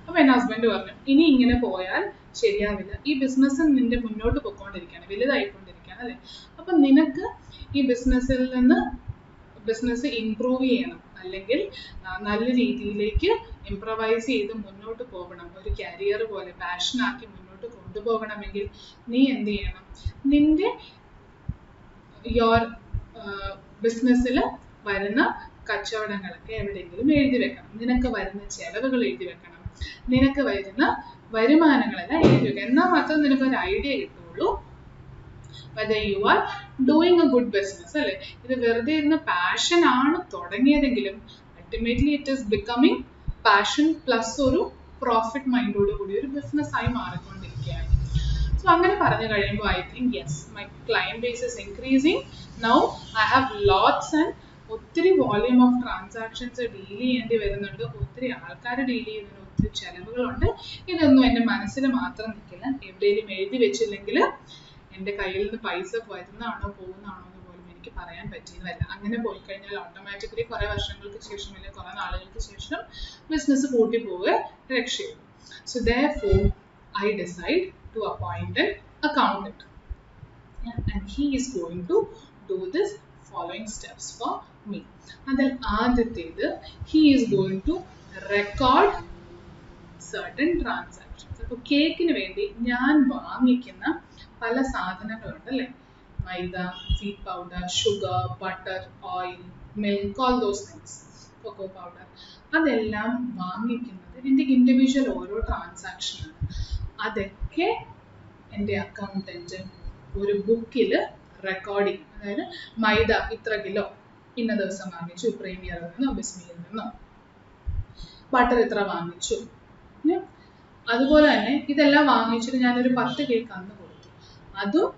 അപ്പോൾ എൻ്റെ ഹസ്ബൻഡ് പറഞ്ഞു, ഇനി ഇങ്ങനെ പോയാൽ ശരിയാവില്ല, ഈ ബിസിനസ് നിന്റെ മുന്നോട്ട് പോയിക്കൊണ്ടിരിക്കുകയാണ്, വലുതായിക്കൊണ്ടിരിക്കുകയാണ് അല്ലേ. അപ്പം നിനക്ക് ഈ ബിസിനസ് ഇംപ്രൂവ് ചെയ്യണം, അല്ലെങ്കിൽ നല്ല രീതിയിലേക്ക് ഇംപ്രവൈസ് ചെയ്ത് മുന്നോട്ട് പോകണം, ഒരു കരിയർ പോലെ പാഷനാക്കി മുന്നോട്ട് കൊണ്ടുപോകണമെങ്കിൽ നീ എന്ത് ചെയ്യണം, നിന്റെ ബിസിനസ്സിൽ വരുന്ന കച്ചവടങ്ങളൊക്കെ എവിടെയെങ്കിലും എഴുതി വെക്കണം, നിനക്ക് വരുന്ന ചെലവുകൾ എഴുതി വെക്കണം, നിനക്ക് വരുന്ന വരുമാനങ്ങളെല്ലാം എഴുതി വെക്കണം. എന്നാൽ മാത്രം നിനക്കൊരു ഐഡിയ കിട്ടുള്ളൂ whether you are doing a good business അല്ലേ. ഇത് വെറുതെ ഇരുന്ന് പാഷൻ ആണ് തുടങ്ങിയതെങ്കിലും ultimately it is becoming passion plus ഒരു പ്രോഫിറ്റ് മൈൻഡോട് കൂടി ഒരു ബിസിനസ് ആയി മാറിക്കൊണ്ടിരിക്കുകയാണ്. സോ അങ്ങനെ പറഞ്ഞു കഴിയുമ്പോൾ I think yes, my client base is increasing. Now I have lots and ഒത്തിരി വോള്യൂം ഓഫ് ട്രാൻസാക്ഷൻസ് ഡീൽ ചെയ്യേണ്ടി വരുന്നുണ്ട്, ഒത്തിരി ആൾക്കാർ ഡീൽ ചെയ്യുന്നുണ്ട്, ഒത്തിരി ചെലവുകളുണ്ട്. ഇതൊന്നും എൻ്റെ മനസ്സിൽ മാത്രം നിൽക്കില്ല, എവിടെയെങ്കിലും എഴുതി വെച്ചില്ലെങ്കിൽ എൻ്റെ കയ്യിൽ നിന്ന് പൈസ വരുന്നതാണോ പോകുന്നതാണോ എന്ന് പോലും എനിക്ക് പറയാൻ പറ്റിയതല്ല. അങ്ങനെ പോയി കഴിഞ്ഞാൽ ഓട്ടോമാറ്റിക്കലി കുറേ വർഷങ്ങൾക്ക് ശേഷം അല്ലെങ്കിൽ കുറേ നാളുകൾക്ക് ശേഷം ബിസിനസ് പൂട്ടി പോവുക രക്ഷയുള്ളൂ. So therefore I decide to appoint an accountant, and he is going to do this following steps for me. അതിൽ ആദ്യത്തേത്, he is going to record certain transactions. അപ്പോൾ കേക്കിന് വേണ്ടി ഞാൻ വാങ്ങിക്കുന്ന പല സാധനങ്ങളുണ്ട് അല്ലേ, മൈദ, wheat powder, sugar, butter, oil, milk, all those things, cocoa powder, അതെല്ലാം വാങ്ങിക്കുന്നത് ഇതിൻ്റെ ഇൻഡിവിജ്വൽ ഓരോ ട്രാൻസാക്ഷനാണ്. അതൊക്കെ എൻ്റെ അക്കൗണ്ടൻറ്റ് ഒരു ബുക്കിൽ റെക്കോർഡ് ചെയ്യും. അതായത് മൈദ ഇത്ര കിലോ ഇന്ന ദിവസം വാങ്ങിച്ചു, പ്രീമിയറിൽ നിന്നോ ബിസ്മിയിൽ നിന്നോ. ബട്ടർ ഇത്ര വാങ്ങിച്ചു. അതുപോലെ തന്നെ ഇതെല്ലാം വാങ്ങിച്ചിട്ട് ഞാനൊരു 10 കേക്ക് അന്ന് കൊടുത്തു. അതും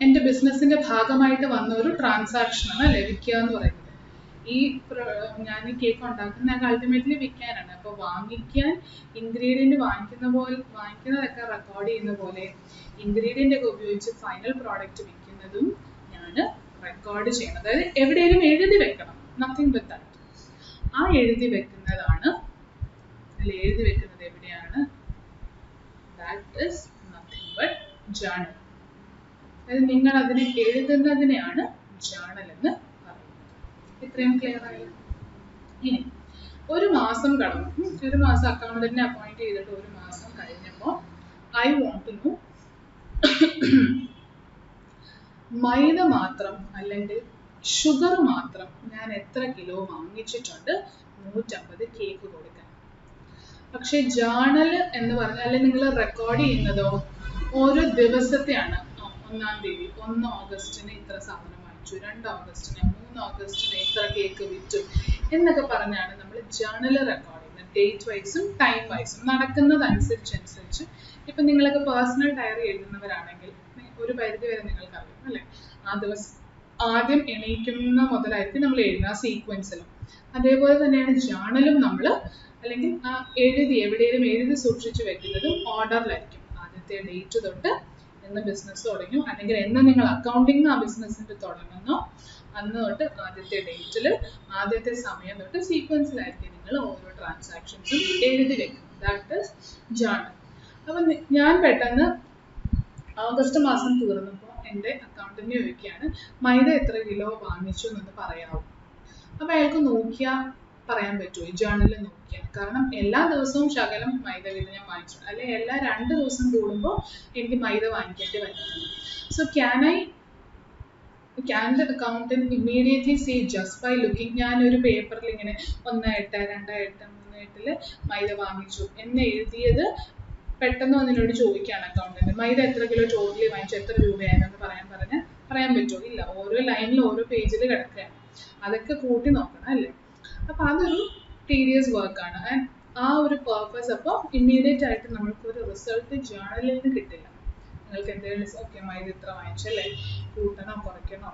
എൻ്റെ ബിസിനസ്സിന്റെ ഭാഗമായിട്ട് വന്ന ഒരു ട്രാൻസാക്ഷനാണ് ലഭിക്കുക എന്ന് പറയുന്നത്. ഈ ഞാൻ ഈ കേക്ക് ഉണ്ടാക്കുന്നത് അൾട്ടിമേറ്റ്ലി വിൽക്കാനാണ്. അപ്പോൾ വാങ്ങിക്കാൻ ഇൻഗ്രീഡിയൻറ്റ് വാങ്ങിക്കുന്നതൊക്കെ റെക്കോർഡ് ചെയ്യുന്ന പോലെ ഇൻഗ്രീഡിയൻ്റ് ഒക്കെ ഉപയോഗിച്ച് ഫൈനൽ പ്രോഡക്റ്റ് വിൽക്കുന്നതും ഞാൻ റെക്കോർഡ് ചെയ്യണം. അതായത് എവിടെയെങ്കിലും എഴുതി വെക്കണം. Nothing with that. ആ എഴുതി വെക്കുന്നതാണ്, എഴുതി വെക്കുന്നത് എവിടെയാണ്? That is nothing but journal. അതായത് നിങ്ങൾ അതിനെ എഴുതുന്നതിനെയാണ് ജേണൽ എന്ന് പറയുന്നത്. ഇത്രയും ക്ലിയർ ആയി? ഇനി ഒരു മാസം കടന്നു. ഒരു മാസം അക്കൗണ്ടന്റിനെ അപ്പോയിന്റ് ചെയ്തിട്ട് ഒരു മാസം കഴിഞ്ഞപ്പോൾ ഐ വോണ്ട് ടു നോ മൈദ മാത്രം അല്ലെങ്കിൽ ഷുഗർ മാത്രം ഞാൻ എത്ര കിലോ വാങ്ങിച്ചിട്ടുണ്ട് 150 കേക്ക് കൊടുക്കാൻ. പക്ഷെ ജേണൽ എന്ന് പറഞ്ഞാൽ അല്ലെങ്കിൽ നിങ്ങൾ റെക്കോർഡ് ചെയ്യുന്നതോ ഓരോ ദിവസത്തെയാണ്. 1-ാം തീയതി 1 ഓഗസ്റ്റിന് ഇത്ര സാധനം വാങ്ങിച്ചു, 2 ഓഗസ്റ്റിന് 3 ഓഗസ്റ്റിന് ഇത്ര കേക്ക് വിറ്റു എന്നൊക്കെ പറഞ്ഞാണ് നമ്മൾ ജേണൽ റെക്കോർഡ് ചെയ്യുന്നത്. ഡേറ്റ് വൈസും ടൈം വൈസും നടക്കുന്നതനുസരിച്ച്. ഇപ്പം നിങ്ങളൊക്കെ പേഴ്സണൽ ഡയറി എഴുതുന്നവരാണെങ്കിൽ ഒരു പരിധി വരെ നിങ്ങൾക്കറിയാം അല്ലേ? ആ ദിവസം ആദ്യം എണീക്കുന്ന മുതലായിരിക്കും നമ്മൾ എഴുതുന്ന സീക്വൻസിലും. അതേപോലെ തന്നെയാണ് ജേണലും നമ്മൾ അല്ലെങ്കിൽ ആ എവിടെയെങ്കിലും എഴുതി സൂക്ഷിച്ചു വെക്കുന്നതും ഓർഡറിലായിരിക്കും. ആദ്യത്തെ ഡേറ്റ് തൊട്ട് എന്ന് ബിസിനസ് തുടങ്ങി അല്ലെങ്കിൽ എന്ന് നിങ്ങൾ അക്കൗണ്ടിങ് ആ ബിസിനസ്സിന്റെ തുടങ്ങുന്നോ അന്ന് തൊട്ട് ആദ്യത്തെ ഡേറ്റിൽ ആദ്യത്തെ സമയം തൊട്ട് സീക്വൻസിലായിരിക്കും നിങ്ങൾ ഓരോ ട്രാൻസാക്ഷൻസും എഴുതി വെക്കും. That is journal. അപ്പം ഞാൻ പെട്ടെന്ന് ഓഗസ്റ്റ് മാസം തീർന്നപ്പോൾ എൻ്റെ അക്കൗണ്ടന്റിനെ ചോദിക്കുകയാണ് മൈദ എത്ര കിലോ വാങ്ങിച്ചു എന്നൊന്ന് പറയാമോ. അപ്പം അയാൾക്ക് നോക്കിയാൽ പറയാൻ പറ്റുമോ? ഈ ജേണലിൽ നോക്കിയാൽ. കാരണം എല്ലാ ദിവസവും ശകലം മൈദ വീതം ഞാൻ വാങ്ങിച്ചിട്ടുണ്ട്, അല്ലെങ്കിൽ എല്ലാ 2 ദിവസം കൂടുമ്പോൾ എനിക്ക് മൈദ വാങ്ങിക്കേണ്ടി വരുന്നുണ്ട്. So can the accountant immediately say just by looking? ഞാനൊരു പേപ്പറിൽ ഇങ്ങനെ 1-8, 2-8, 3-8 മൈദ വാങ്ങിച്ചു എന്ന് എഴുതിയത് പെട്ടെന്ന് അതിനോട് ചോദിക്കുകയാണ് അക്കൗണ്ടന്റ്, മൈദ എത്ര കിലോ ടോട്ടലി വാങ്ങിച്ചു, എത്ര രൂപയാണെന്ന് പറയാൻ പറ്റുമോ? ഇല്ല. ഓരോ ലൈനിൽ ഓരോ പേജിൽ കിടക്കുകയാണ്. അതൊക്കെ കൂട്ടി നോക്കണം അല്ലേ? അപ്പം അതൊരു ടീഡിയസ് വർക്കാണ്. ആൻഡ് ആ ഒരു പേർപ്പസ് അപ്പോൾ ഇമ്മീഡിയറ്റ് ആയിട്ട് നമ്മൾക്കൊരു റിസൾട്ട് ജേണലിൽ നിന്ന് കിട്ടില്ല. നിങ്ങൾക്ക് എന്തെങ്കിലും ഓക്കെ മൈദ ഇത്ര വാങ്ങിച്ചല്ലേ, കൂട്ടണോ കുറയ്ക്കണോ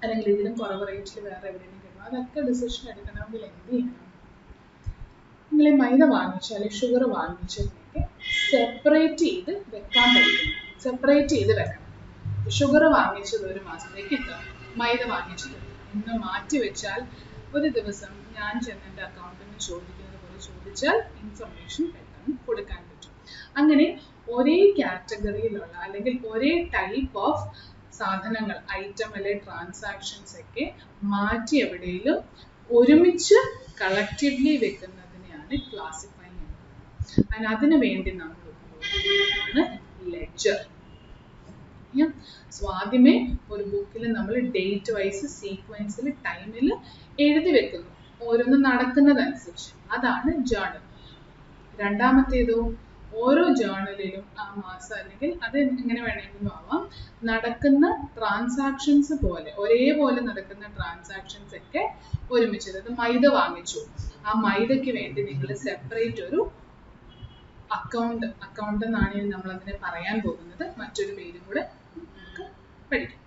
അല്ലെങ്കിൽ ഇതിലും കുറവ് റേറ്റിൽ വേറെ എവിടെയെങ്കിലും കിട്ടണം, അതൊക്കെ ഡിസിഷൻ എടുക്കണമെങ്കിൽ എന്ത് ചെയ്യണം? നിങ്ങൾ മൈദ വാങ്ങിച്ചു അല്ലെങ്കിൽ ഷുഗർ വാങ്ങിച്ചതിനൊക്കെ സെപ്പറേറ്റ് ചെയ്ത് വെക്കാൻ പഠിക്കണം. സെപ്പറേറ്റ് ചെയ്ത് വെക്കണം. ഷുഗർ വാങ്ങിച്ചത് ഒരു മാസത്തേക്ക് ഇത്ര, മൈദ വാങ്ങിച്ചത് ഇന്ന് മാറ്റി വെച്ചാൽ ഒരു ദിവസം ഞാൻ ചെന്നെൻ്റെ അക്കൗണ്ടിന് ചോദിക്കുന്നത് പോലെ ചോദിച്ചാൽ ഇൻഫർമേഷൻ പെട്ടെന്ന് കൊടുക്കാൻ പറ്റും. അങ്ങനെ ഒരേ കാറ്റഗറിയിലുള്ള അല്ലെങ്കിൽ ഒരേ ടൈപ്പ് ഓഫ് സാധനങ്ങൾ, ഐറ്റം അല്ലെങ്കിൽ ട്രാൻസാക്ഷൻസ് ഒക്കെ മാറ്റി എവിടെയെങ്കിലും ഒരുമിച്ച് കളക്റ്റീവ്ലി വെക്കുന്നതിനെയാണ് ക്ലാസിഫൈങ് എന്ന് പറയുന്നത്. അതിന് വേണ്ടി നമ്മൾ ഉപയോഗിക്കുന്നതാണ് ലെഡ്ജർ. സോ ആദ്യമേ ഒരു ബുക്കിൽ നമ്മൾ ഡേറ്റ് വൈസ് സീക്വൻസിൽ ടൈമിൽ എഴുതി വെക്കുന്നു, ഓരോന്ന് നടക്കുന്നതനുസരിച്ച്. അതാണ് ജേണൽ. രണ്ടാമത്തേതോ ഓരോ ജേണലിലും ആ മാസം അല്ലെങ്കിൽ അത് എങ്ങനെ വേണമെങ്കിലും ആവാം നടക്കുന്ന ട്രാൻസാക്ഷൻസ് പോലെ ഒരേപോലെ നടക്കുന്ന ട്രാൻസാക്ഷൻസ് ഒക്കെ ഒരുമിച്ച്. അതായത് മൈദ വാങ്ങിച്ചു, ആ മൈദയ്ക്ക് വേണ്ടി നിങ്ങൾ സെപ്പറേറ്റ് ഒരു അക്കൗണ്ട് എന്നാണ് നമ്മൾ അതിനെ പറയാൻ പോകുന്നത്. മറ്റൊരു പേരും കൂടെ നമുക്ക് പഠിക്കാം.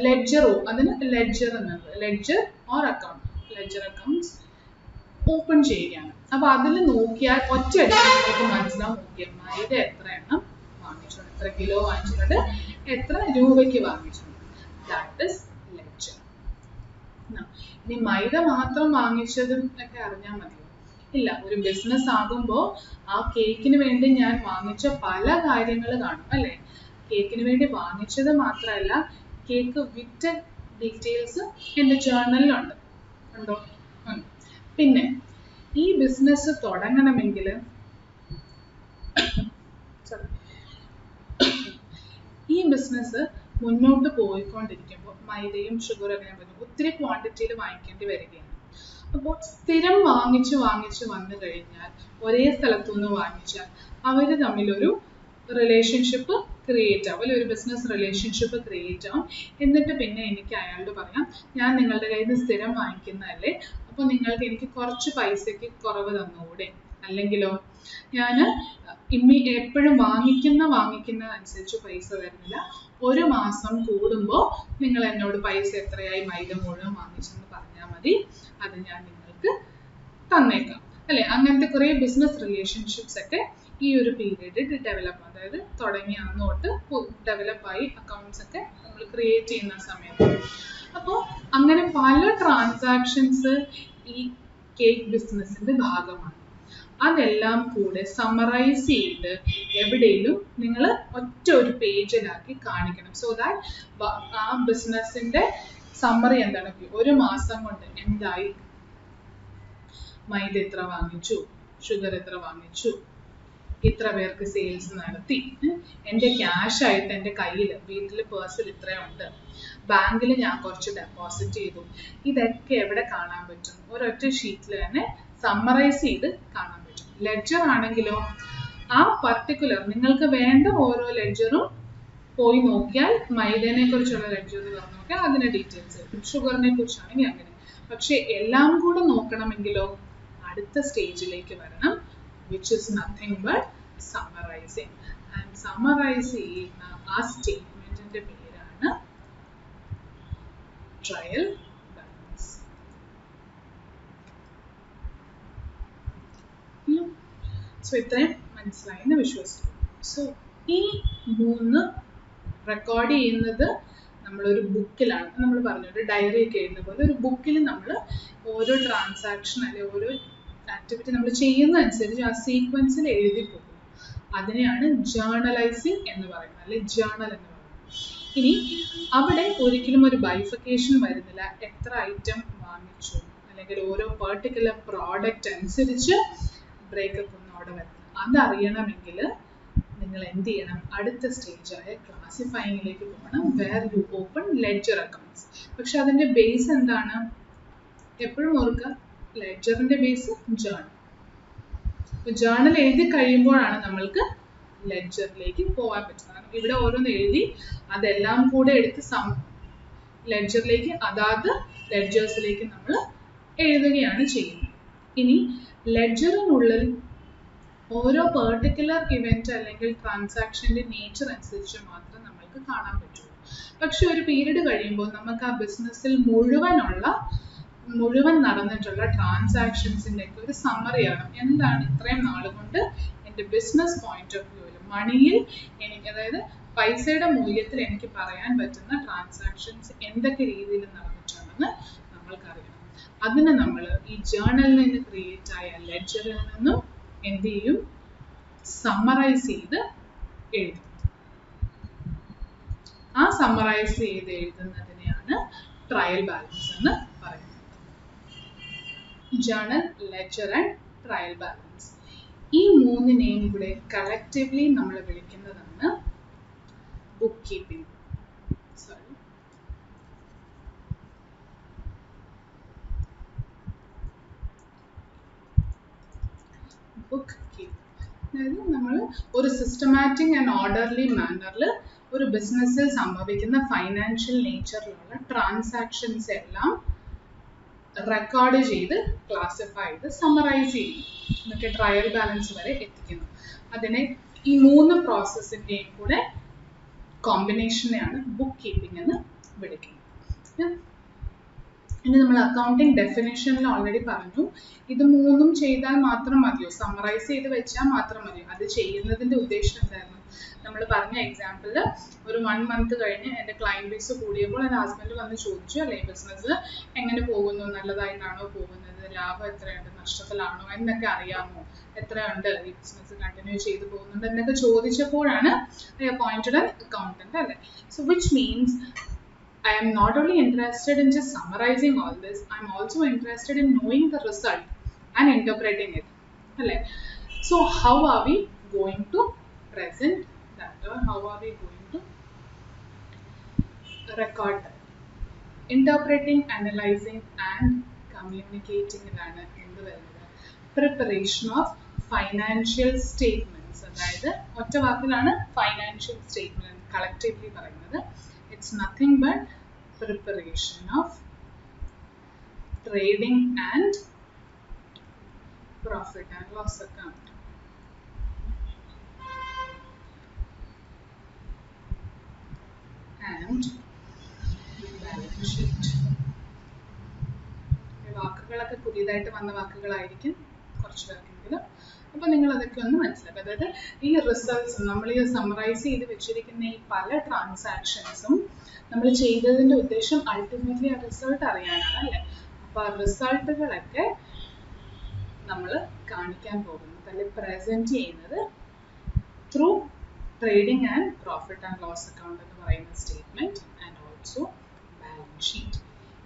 ലെഡ്ജറോ, അതിന് ലെഡ്ജർ എന്നത് ledger or account, ledger accounts open ചെയ്യുകയാണ്. അപ്പൊ അതിൽ നോക്കിയാൽ ഒറ്റയടിക്ക് നിങ്ങൾക്ക് മനസ്സിലാവും, നോക്കിയാൽ മൈദ എത്ര എണ്ണം വാങ്ങിച്ചിട്ടുണ്ട്, എത്ര കിലോ വാങ്ങിച്ചിട്ടുണ്ട്, എത്ര രൂപയ്ക്ക് വാങ്ങിച്ചിട്ടുണ്ട്. That is ledger. ഇനി മൈദ മാത്രം വാങ്ങിച്ചതും ഒക്കെ അറിഞ്ഞാൽ മതിയോ? ഇല്ല. ഒരു ബിസിനസ് ആകുമ്പോൾ ആ കേക്കിന് വേണ്ടി ഞാൻ വാങ്ങിച്ച പല കാര്യങ്ങൾ കാണും അല്ലേ? കേക്കിന് വേണ്ടി വാങ്ങിച്ചത് മാത്രമല്ല, കേക്ക് വിറ്റ ഡീറ്റെയിൽസ് എൻ്റെ ജേർണലിലുണ്ട്. ഉണ്ടോ? പിന്നെ ഈ ബിസിനസ് തുടങ്ങണമെങ്കിൽ ഈ ബിസിനസ് മുന്നോട്ട് പോയിക്കൊണ്ടിരിക്കുമ്പോൾ മൈദയും ഷുഗറൊക്കെ ഞാൻ പറഞ്ഞു ഒത്തിരി ക്വാണ്ടിറ്റിയിൽ വാങ്ങിക്കേണ്ടി വരികയാണ്. അപ്പോൾ സ്ഥിരം വാങ്ങിച്ച് വന്നു കഴിഞ്ഞാൽ ഒരേ സ്ഥലത്തുനിന്ന് വാങ്ങിച്ചാൽ അവർ തമ്മിലൊരു റിലേഷൻഷിപ്പ് ക്രിയേറ്റ് ആവും, അല്ലെങ്കിൽ ഒരു ബിസിനസ് റിലേഷൻഷിപ്പ് ക്രിയേറ്റ് ആവും. എന്നിട്ട് പിന്നെ എനിക്ക് അയാളോട് പറയാം, ഞാൻ നിങ്ങളുടെ കയ്യിൽ നിന്ന് സ്ഥിരം വാങ്ങിക്കുന്നതല്ലേ, അപ്പോൾ നിങ്ങൾക്ക് എനിക്ക് കുറച്ച് പൈസയ്ക്ക് കുറവ് തന്നുകൂടെ? അല്ലെങ്കിലോ ഞാൻ എപ്പോഴും വാങ്ങിക്കുന്നതനുസരിച്ച് പൈസ തരുന്നില്ല, ഒരു മാസം കൂടുമ്പോൾ നിങ്ങൾ എന്നോട് പൈസ എത്രയായി മൈദ മുഴുവൻ വാങ്ങിച്ചെന്ന് പറഞ്ഞാൽ മതി, അത് ഞാൻ നിങ്ങൾക്ക് തന്നേക്കാം അല്ലെ? അങ്ങനത്തെ കുറേ ബിസിനസ് റിലേഷൻഷിപ്സ് ഒക്കെ ഈ ഒരു പീരീഡിൽ ഡെവലപ്പ്, അതായത് തുടങ്ങിയ അന്നോട്ട് ഡെവലപ്പായി അക്കൗണ്ട്സ് ഒക്കെ നമ്മൾ ക്രിയേറ്റ് ചെയ്യുന്ന സമയത്ത്. അപ്പോൾ അങ്ങനെ പല ട്രാൻസാക്ഷൻസ് ഈ കേക്ക് ബിസിനസ്സിന്റെ ഭാഗമാണ്. അതെല്ലാം കൂടെ സമറൈസ് ചെയ്ത് എവിടെയും നിങ്ങൾ ഒറ്റ ഒരു പേജിലാക്കി കാണിക്കണം. സോ ദാറ്റ് ആ ബിസിനസ്സിന്റെ സമ്മറി എന്താണ്, ഒരു മാസം കൊണ്ട് എന്തായി, മൈദ എത്ര വാങ്ങിച്ചു, ഷുഗർ എത്ര വാങ്ങിച്ചു, ഇത്ര പേർക്ക് സെയിൽസ് നടത്തി, എൻ്റെ ക്യാഷ് ആയിട്ട് എൻ്റെ കയ്യിൽ വീട്ടിൽ പേഴ്സിൽ ഇത്രയുണ്ട്, ബാങ്കിൽ ഞാൻ കുറച്ച് ഡെപ്പോസിറ്റ് ചെയ്തു, ഇതൊക്കെ എവിടെ കാണാൻ പറ്റും? ഒരൊറ്റ ഷീറ്റിൽ തന്നെ സമ്മറൈസ് ചെയ്ത് കാണാൻ പറ്റും. ലെഡ്ജർ ആണെങ്കിലോ ആ പർട്ടിക്കുലർ നിങ്ങൾക്ക് വേണ്ട ഓരോ ലെഡ്ജറും പോയി നോക്കിയാൽ മൈദനെ കുറിച്ചുള്ള ലെഡ്ജർ തുറന്നു നോക്കിയാൽ അതിന്റെ ഡീറ്റെയിൽസ് കിട്ടും. ഷുഗറിനെ കുറിച്ചാണെങ്കിൽ അങ്ങനെ. പക്ഷെ എല്ലാം കൂടെ നോക്കണമെങ്കിലോ അടുത്ത സ്റ്റേജിലേക്ക് വരണം, which is nothing but summarizing. And summarize ചെയ്യുന്ന ആ സ്റ്റേറ്റ്മെന്റിന്റെ പേരാണ് ട്രയൽ ബാലൻസ്. സോ ഇത്രയും മനസ്സിലായി എന്ന് വിശ്വസിക്കുന്നു. സോ ഈ 3 റെക്കോർഡ് ചെയ്യുന്നത് നമ്മളൊരു ബുക്കിലാണ്. നമ്മൾ പറഞ്ഞു ഒരു ഡയറി ഒക്കെ എഴുതുന്ന പോലെ ഒരു ബുക്കിൽ നമ്മൾ ഓരോ ട്രാൻസാക്ഷൻ അല്ലെങ്കിൽ ഓരോ ആക്ടിവിറ്റി നമ്മൾ ചെയ്യുന്ന അനുസരിച്ച് ആ സീക്വൻസിൽ എഴുതി പോകും. അതിനെയാണ് ജേർണലൈസിങ് എന്ന് പറയുന്നത്, അല്ലെങ്കിൽ ജേർണൽ എന്ന് പറയുന്നത്. ഇനി അവിടെ ഒരിക്കലും ഒരു ബൈഫിക്കേഷൻ വരുന്നില്ല. എത്ര ഐറ്റം വാങ്ങിച്ചു അല്ലെങ്കിൽ ഓരോ പെർട്ടിക്കുലർ പ്രോഡക്റ്റ് അനുസരിച്ച് ബ്രേക്കപ്പ് ഒന്നും അവിടെ വരുന്നില്ല. അതറിയണമെങ്കിൽ നിങ്ങൾ എന്ത് ചെയ്യണം? അടുത്ത സ്റ്റേജായ ക്ലാസിഫൈങ്ങിലേക്ക് പോകണം, where you open ledger accounts. പക്ഷെ അതിന്റെ ബേസ് എന്താണ്? എപ്പോഴും ഓർക്കുക, ലെഡ്ജറിന്റെ ബേസ് ജേർണൽ. ജേർണൽ എഴുതി കഴിയുമ്പോഴാണ് നമ്മൾക്ക് ലെഡ്ജറിലേക്ക് പോകാൻ പറ്റുന്നത്. ഇവിടെ ഓരോന്ന് എഴുതി അതെല്ലാം കൂടെ എടുത്ത് ലെഡ്ജറിലേക്ക് അതാത് ലെഡ്ജേഴ്സിലേക്ക് നമ്മൾ എഴുതുകയാണ് ചെയ്യുന്നത്. ഇനി ലെഡ്ജറിനുള്ളിൽ ഓരോ പെർട്ടിക്കുലർ ഇവന്റ് അല്ലെങ്കിൽ ട്രാൻസാക്ഷന്റെ നേച്ചർ അനുസരിച്ച് മാത്രം നമ്മൾക്ക് കാണാൻ പറ്റുള്ളൂ. പക്ഷെ ഒരു പീരീഡ് കഴിയുമ്പോൾ നമുക്ക് ആ ബിസിനസ്സിൽ മുഴുവൻ നടന്നിട്ടുള്ള ട്രാൻസാക്ഷൻസിന്റെ ഒക്കെ ഒരു സമ്മറി ആണ്. എന്താണ് ഇത്രയും നാളുകൊണ്ട് എൻ്റെ ബിസിനസ് പോയിന്റ് ഓഫ് വ്യൂവിൽ മണിയിൽ എനിക്ക്, അതായത് പൈസയുടെ മൂല്യത്തിൽ എനിക്ക് പറയാൻ പറ്റുന്ന ട്രാൻസാക്ഷൻസ് എന്തൊക്കെ രീതിയിൽ നടന്നിട്ടുണ്ടെന്ന് നമ്മൾക്കറിയണം. അതിന് നമ്മൾ ഈ ജേർണലിൽ നിന്ന് ക്രിയേറ്റ് ആയ ലെഡ്ജറിൽ നിന്നും എന്ത് ചെയ്യും? സമ്മറൈസ് ചെയ്ത് എഴുതും. ആ സമ്മറൈസ് ചെയ്ത് എഴുതുന്നതിനെയാണ് ട്രയൽ ബാലൻസ് എന്ന് പറയുന്നത്. Journal, ledger and trial balance, ഈ 3നെയും കൂടെ കളക്റ്റീവ്ലി നമ്മൾ വിളിക്കുന്നതാണ് ബുക്ക് കീപ്പിംഗ്. ബുക്ക് കീപ്പിംഗ് അതായത് നമ്മൾ ഒരു സിസ്റ്റമാറ്റിക് ആൻഡ് ഓർഡർലി മാനറിൽ ഒരു ബിസിനസ്സിൽ സംഭവിക്കുന്ന ഫൈനാൻഷ്യൽ നേച്ചറിലുള്ള ട്രാൻസാക്ഷൻസ് എല്ലാം റെക്കോർഡ് ചെയ്ത് ക്ലാസിഫൈ ചെയ്ത് സമ്മറൈസ് ചെയ്യും, എന്നിട്ട് ട്രയൽ ബാലൻസ് വരെ എത്തിക്കുന്നു. അതിനെ ഈ 3 പ്രോസസ്സിൻ്റെയും കൂടെ കോമ്പിനേഷനെയാണ് ബുക്ക് കീപ്പിംഗ് എന്ന് വിളിക്കുന്നത്. ഇനി നമ്മൾ അക്കൗണ്ടിങ് ഡെഫിനേഷനിൽ ഓൾറെഡി പറഞ്ഞു, ഇത് 3ഉം ചെയ്താൽ മാത്രം മതിയോ? സമ്മറൈസ് ചെയ്ത് വെച്ചാൽ മാത്രം മതിയോ? അത് ചെയ്യുന്നതിൻ്റെ ഉദ്ദേശം എന്തായിരുന്നു? നമ്മൾ പറഞ്ഞ എക്സാമ്പിളിൽ ഒരു 1 മന്ത് കഴിഞ്ഞ് എൻ്റെ ക്ലയൻറ്റ് ബേസ് കൂടിയപ്പോൾ എൻ്റെ ഹസ്ബൻഡ് വന്ന് ചോദിച്ചു, അല്ലെ ബിസിനസ് എങ്ങനെ പോകുന്നു, നല്ലതായിട്ടാണോ പോകുന്നത്, ലാഭം എത്രയുണ്ട്, നഷ്ടത്തിലാണോ എന്നൊക്കെ അറിയാമോ, എത്രയുണ്ട് ഈ ബിസിനസ് കണ്ടിന്യൂ ചെയ്ത് പോകുന്നുണ്ട് എന്നൊക്കെ ചോദിച്ചപ്പോഴാണ് ഐ അപ്പോയിന്റഡ് ആൻ അക്കൗണ്ടന്റ്, അല്ലേ? So which means I am not only interested in just summarizing all this, I am also interested in knowing the result and interpreting it. So how are we going to present that, or how are we going to record that? Interpreting, analyzing and communicating is preparation of financial statements statements, അതായത് ഒറ്റ വാക്കിലാണ് financial statement collectively പറയുന്നത്. It's nothing but preparation of trading and profit and loss account. And balance sheet. ഈ വാക്കുകളൊക്കെ പുതിയതായിട്ട് വന്ന വാക്കുകളായിരിക്കും കുറച്ച് പേർക്കെങ്കിലും. അപ്പോൾ നിങ്ങൾ അതൊക്കെ ഒന്ന് മനസ്സിലാക്കുക. അതായത് ഈ റിസൾട്ട്സ് നമ്മൾ ഈ സമ്മറൈസ് ചെയ്ത് വെച്ചിരിക്കുന്ന ഈ പല ട്രാൻസാക്ഷൻസും നമ്മൾ ചെയ്തതിൻ്റെ ഉദ്ദേശം അൾട്ടിമേറ്റ്ലി ആ റിസൾട്ട് അറിയാനാണ് അല്ലേ. അപ്പോൾ ആ റിസൾട്ടുകളൊക്കെ നമ്മൾ കാണിക്കാൻ പോകുന്നത് അല്ലെങ്കിൽ പ്രസൻറ്റ് ചെയ്യുന്നത് through trading and profit and loss account എന്ന് പറയുന്ന statement and also balance sheet.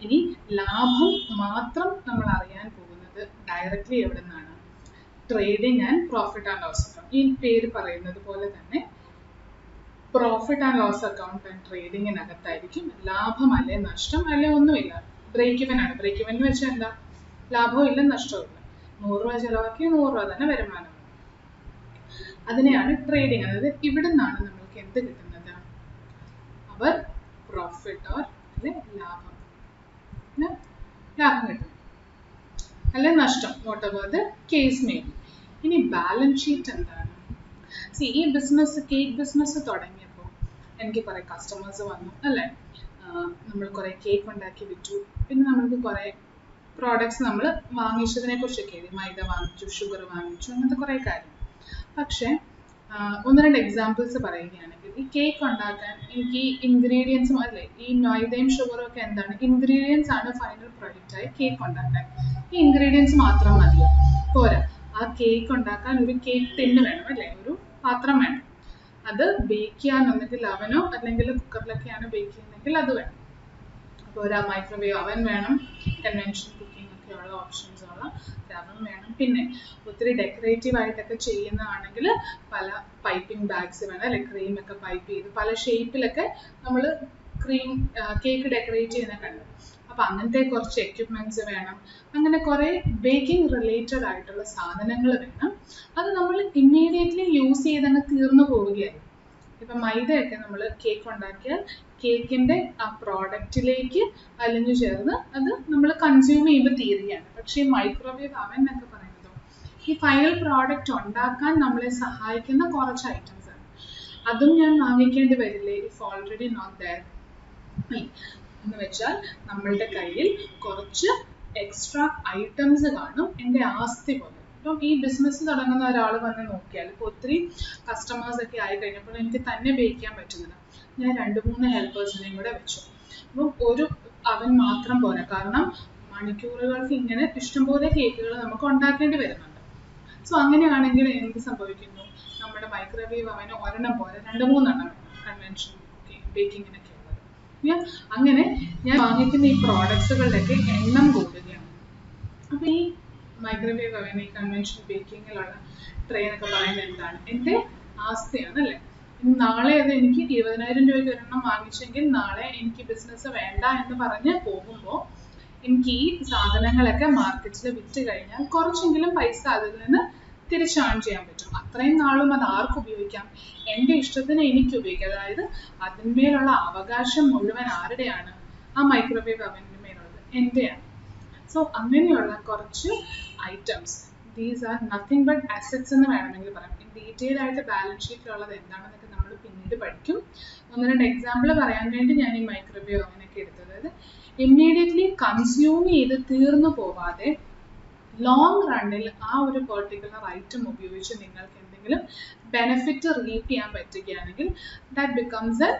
ഇനി ലാഭം മാത്രം നമ്മൾ അറിയാൻ പോകുന്നത് ഡയറക്റ്റ്ലി എവിടെ നിന്നാണ്? Trading and profit and loss account. ഈ പേര് പറയുന്നത് പോലെ തന്നെ profit and loss account and ട്രേഡിങ്ങിനകത്തായിരിക്കും ലാഭം അല്ലെ നഷ്ടം അല്ലെ ഒന്നുമില്ല. ബ്രേക്ക് ഇവൻ ആണ്. ബ്രേക്ക് ഇവൻ എന്ന് വെച്ചാൽ എന്താ? ലാഭവും ഇല്ല നഷ്ടവും ഇല്ല. 100 രൂപ ചിലവാക്കി 100 രൂപ തന്നെ വരുമാനം. അതിനെയാണ് ട്രേഡിംഗ്. അതായത് ഇവിടെ നിന്നാണ് നമ്മൾക്ക് എന്ത് കിട്ടുന്നത്? അവർ പ്രോഫിറ്റ് ഓർ അല്ലെ ലാഭം കിട്ടും അല്ലെ നഷ്ടം, what ever the case may be. ഇനി ബാലൻസ് ഷീറ്റ് എന്താണ്? ഈ ബിസിനസ് കേക്ക് ബിസിനസ് തുടങ്ങിയപ്പോൾ എനിക്ക് കുറേ കസ്റ്റമേഴ്സ് വന്നു അല്ലേ. നമ്മൾ കുറേ കേക്ക് ഉണ്ടാക്കി വിറ്റു. പിന്നെ നമ്മൾക്ക് കുറേ പ്രോഡക്ട്സ് നമ്മൾ വാങ്ങിച്ചതിനെ കുറിച്ചൊക്കെ എഴുതി. മൈദ വാങ്ങിച്ചു, ഷുഗർ വാങ്ങിച്ചു, അങ്ങനത്തെ കുറേ കാര്യം. പക്ഷേ 1-2 എക്സാമ്പിൾസ് പറയുകയാണെങ്കിൽ ഈ കേക്ക് ഉണ്ടാക്കാൻ എനിക്ക് ഈ ഇൻഗ്രീഡിയൻസും അല്ലേ, ഈ മൈദയും ഷുഗറും ഒക്കെ എന്താണ്? ഇൻഗ്രീഡിയൻസ് ആണ് ഫൈനൽ പ്രൊഡക്റ്റായി കേക്ക് ഉണ്ടാക്കാൻ. ഈ ഇൻഗ്രീഡിയൻസ് മാത്രം മതിയോ? പോരാ. ആ കേക്ക് ഉണ്ടാക്കാൻ ഒരു കേക്ക് ടിന്ന് വേണം അല്ലേ, ഒരു പാത്രം വേണം. അത് ബേക്ക് ചെയ്യാനൊന്നെങ്കിൽ അവനോ അല്ലെങ്കിൽ കുക്കറിലൊക്കെയാണ് ബേക്ക് ചെയ്യുന്നതെങ്കിൽ അത് വേണം. അപ്പോൾ ഒരു മൈക്രോവേവ് അവൻ വേണം, കൺവെൻഷണൽ കുക്കിംഗ് ഒക്കെ ഉള്ള ഓപ്ഷൻസ് ഉള്ള അവൻ വേണം. പിന്നെ ഒത്തിരി ഡെക്കറേറ്റീവ് ആയിട്ടൊക്കെ ചെയ്യുന്നതാണെങ്കിൽ പല പൈപ്പിംഗ് ബാഗ്സ് വേണം അല്ലെ, ക്രീമൊക്കെ പൈപ്പ് ചെയ്ത് പല ഷേപ്പിലൊക്കെ നമ്മൾ കേക്ക് ഡെക്കറേറ്റ് ചെയ്യുന്ന കണ്ടു. അപ്പം അങ്ങനത്തെ കുറച്ച് എക്യുപ്മെന്റ്സ് വേണം. അങ്ങനെ കുറേ ബേക്കിംഗ് റിലേറ്റഡ് ആയിട്ടുള്ള സാധനങ്ങൾ വേണം. അത് നമ്മൾ ഇമ്മീഡിയറ്റ്ലി യൂസ് ചെയ്തങ്ങ് തീർന്നു പോവുകയായി. ഇപ്പം മൈദയൊക്കെ നമ്മൾ കേക്ക് ഉണ്ടാക്കിയാൽ കേക്കിൻ്റെ ആ പ്രോഡക്റ്റിലേക്ക് അലിഞ്ഞു ചേർന്ന് അത് നമ്മൾ കൺസ്യൂം ചെയ്യുമ്പോൾ തീരുകയാണ്. പക്ഷേ ഈ മൈക്രോവേവ് അവൻ എന്നൊക്കെ പറയുന്നതോ ഈ ഫൈനൽ പ്രോഡക്റ്റ് ഉണ്ടാക്കാൻ നമ്മളെ സഹായിക്കുന്ന കുറച്ച് ഐറ്റംസ് ആണ്. അതും ഞാൻ വാങ്ങിക്കേണ്ടി വരില്ലേ ഇഫ് ഓൾറെഡി നോട്ട് ദെയർ എന്ന് വെച്ചാൽ നമ്മളുടെ കയ്യിൽ കുറച്ച് എക്സ്ട്രാ ഐറ്റംസ് കാണും, എൻ്റെ ആസ്തി പോലെ. അപ്പം ഈ ബിസിനസ് തുടങ്ങുന്ന ഒരാൾ വന്ന് നോക്കിയാൽ ഇപ്പോൾ ഒത്തിരി കസ്റ്റമേഴ്സ് ഒക്കെ ആയി കഴിഞ്ഞപ്പോൾ എനിക്ക് തന്നെ ബേക്ക് ചെയ്യാൻ പറ്റുന്നില്ല. ഞാൻ 2-3 ഹെൽപ്പേഴ്സിനെയും കൂടെ വെച്ചു. അപ്പം ഒരു അവൻ മാത്രം പോരാ, കാരണം മണിക്കൂറുകൾക്ക് ഇങ്ങനെ ഇഷ്ടംപോലെ കേക്കുകൾ നമുക്ക് ഉണ്ടാക്കേണ്ടി വരുന്നുണ്ട്. സോ അങ്ങനെയാണെങ്കിൽ എന്ത് സംഭവിക്കുന്നു? നമ്മുടെ മൈക്രോവേവ് അവന് ഒരെണ്ണം പോരാ, 2-3 എണ്ണം വേണം കൺവെൻഷൻ ബേക്കിങ്ങിനൊക്കെ ഉള്ളത്. അങ്ങനെ ഞാൻ വാങ്ങിക്കുന്ന ഈ പ്രോഡക്ട്സുകളുടെയൊക്കെ എണ്ണം കൂടുകയാണ്. അപ്പോൾ ഈ മൈക്രോവേവ് അവൻ ഈ കൺവെൻഷണൽ ബേക്കിങ്ങിലുള്ള ട്രേ എന്നൊക്കെ പറയുന്നത് എന്താണ്? എൻ്റെ ആസ്തിയാണ് അല്ലേ. നാളെ അത് എനിക്ക് 20,000 രൂപയ്ക്ക് ഒരെണ്ണം വാങ്ങിച്ചെങ്കിൽ നാളെ എനിക്ക് ബിസിനസ് വേണ്ട എന്ന് പറഞ്ഞ് പോകുമ്പോൾ എനിക്ക് ഈ സാധനങ്ങളൊക്കെ മാർക്കറ്റിൽ വിറ്റ് കഴിഞ്ഞാൽ കുറച്ചെങ്കിലും പൈസ അതിൽ നിന്ന് തിരിച്ച് ഏൺ ചെയ്യാൻ പറ്റും. അത്രയും നാളും അത് ആർക്ക് ഉപയോഗിക്കാം? എൻ്റെ ഇഷ്ടത്തിന് എനിക്ക് ഉപയോഗിക്കാം. അതായത് അതിന്മേലുള്ള അവകാശം മുഴുവൻ ആരുടെയാണ്? ആ മൈക്രോവേവ് അവൻ്റെ മേലുള്ളത് എൻ്റെയാണ്. സോ അങ്ങനെയുള്ള കുറച്ച് items, these are nothing but assets എന്ന് വേണമെങ്കിൽ പറയാം. ഡീറ്റെയിൽ ആയിട്ട് ബാലൻസ് ഷീറ്റിലുള്ളത് എന്താണെന്നൊക്കെ നമ്മൾ പിന്നീട് പഠിക്കും. 1-2 എക്സാമ്പിൾ പറയാൻ വേണ്ടി ഞാൻ ഈ മൈക്രോവേവ് അവനൊക്കെ എടുത്തത്. അതായത് ഇമ്മീഡിയറ്റ്ലി കൺസ്യൂം ചെയ്ത് തീർന്നു പോവാതെ ലോങ് റണ്ണിൽ ആ ഒരു പെർട്ടിക്കുലർ ഐറ്റം ഉപയോഗിച്ച് നിങ്ങൾക്ക് എന്തെങ്കിലും ബെനിഫിറ്റ് റീപ്പ് ചെയ്യാൻ പറ്റുകയാണെങ്കിൽ that becomes A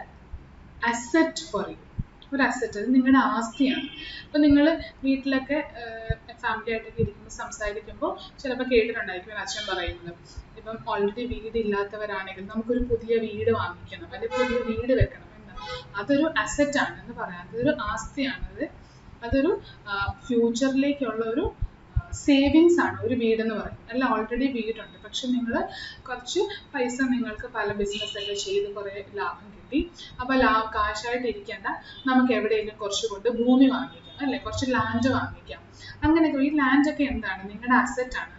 asset for you. ഒരു അസറ്റ്, അത് നിങ്ങളുടെ ആസ്തിയാണ്. അപ്പോൾ നിങ്ങൾ വീട്ടിലൊക്കെ ഫാമിലി ആയിട്ടൊക്കെ ഇരിക്കുമ്പോൾ സംസാരിക്കുമ്പോൾ ചിലപ്പോൾ കേട്ടിട്ടുണ്ടായിരിക്കും അച്ഛൻ പറയുന്നത്, ഇപ്പം ഓൾറെഡി വീടില്ലാത്തവരാണെങ്കിൽ നമുക്കൊരു പുതിയ വീട് വാങ്ങിക്കണം അല്ലെങ്കിൽ പുതിയ വീട് വെക്കണം എന്ന്. അതൊരു അസറ്റാണ് എന്ന് പറയാം, അതൊരു ആസ്തിയാണ്. അതൊരു ഫ്യൂച്ചറിലേക്കുള്ള ഒരു സേവിങ്സ് ആണ് ഒരു വീടെന്ന് പറയുന്നത്. അല്ല ഓൾറെഡി വീടുണ്ട്, പക്ഷെ നിങ്ങൾ കുറച്ച് പൈസ നിങ്ങൾക്ക് പല ബിസിനസ്സൊക്കെ ചെയ്ത് കുറേ ലാഭം കിട്ടി. അപ്പോൾ കാശായിട്ട് ഇരിക്കേണ്ട, നമുക്ക് എവിടെയെങ്കിലും കുറച്ചുകൊണ്ട് ഭൂമി വാങ്ങിക്കാം അല്ലേ, കുറച്ച് ലാൻഡ് വാങ്ങിക്കാം. അങ്ങനെയൊക്കെ. ഈ ലാൻഡൊക്കെ എന്താണ്? നിങ്ങളുടെ അസറ്റാണ്.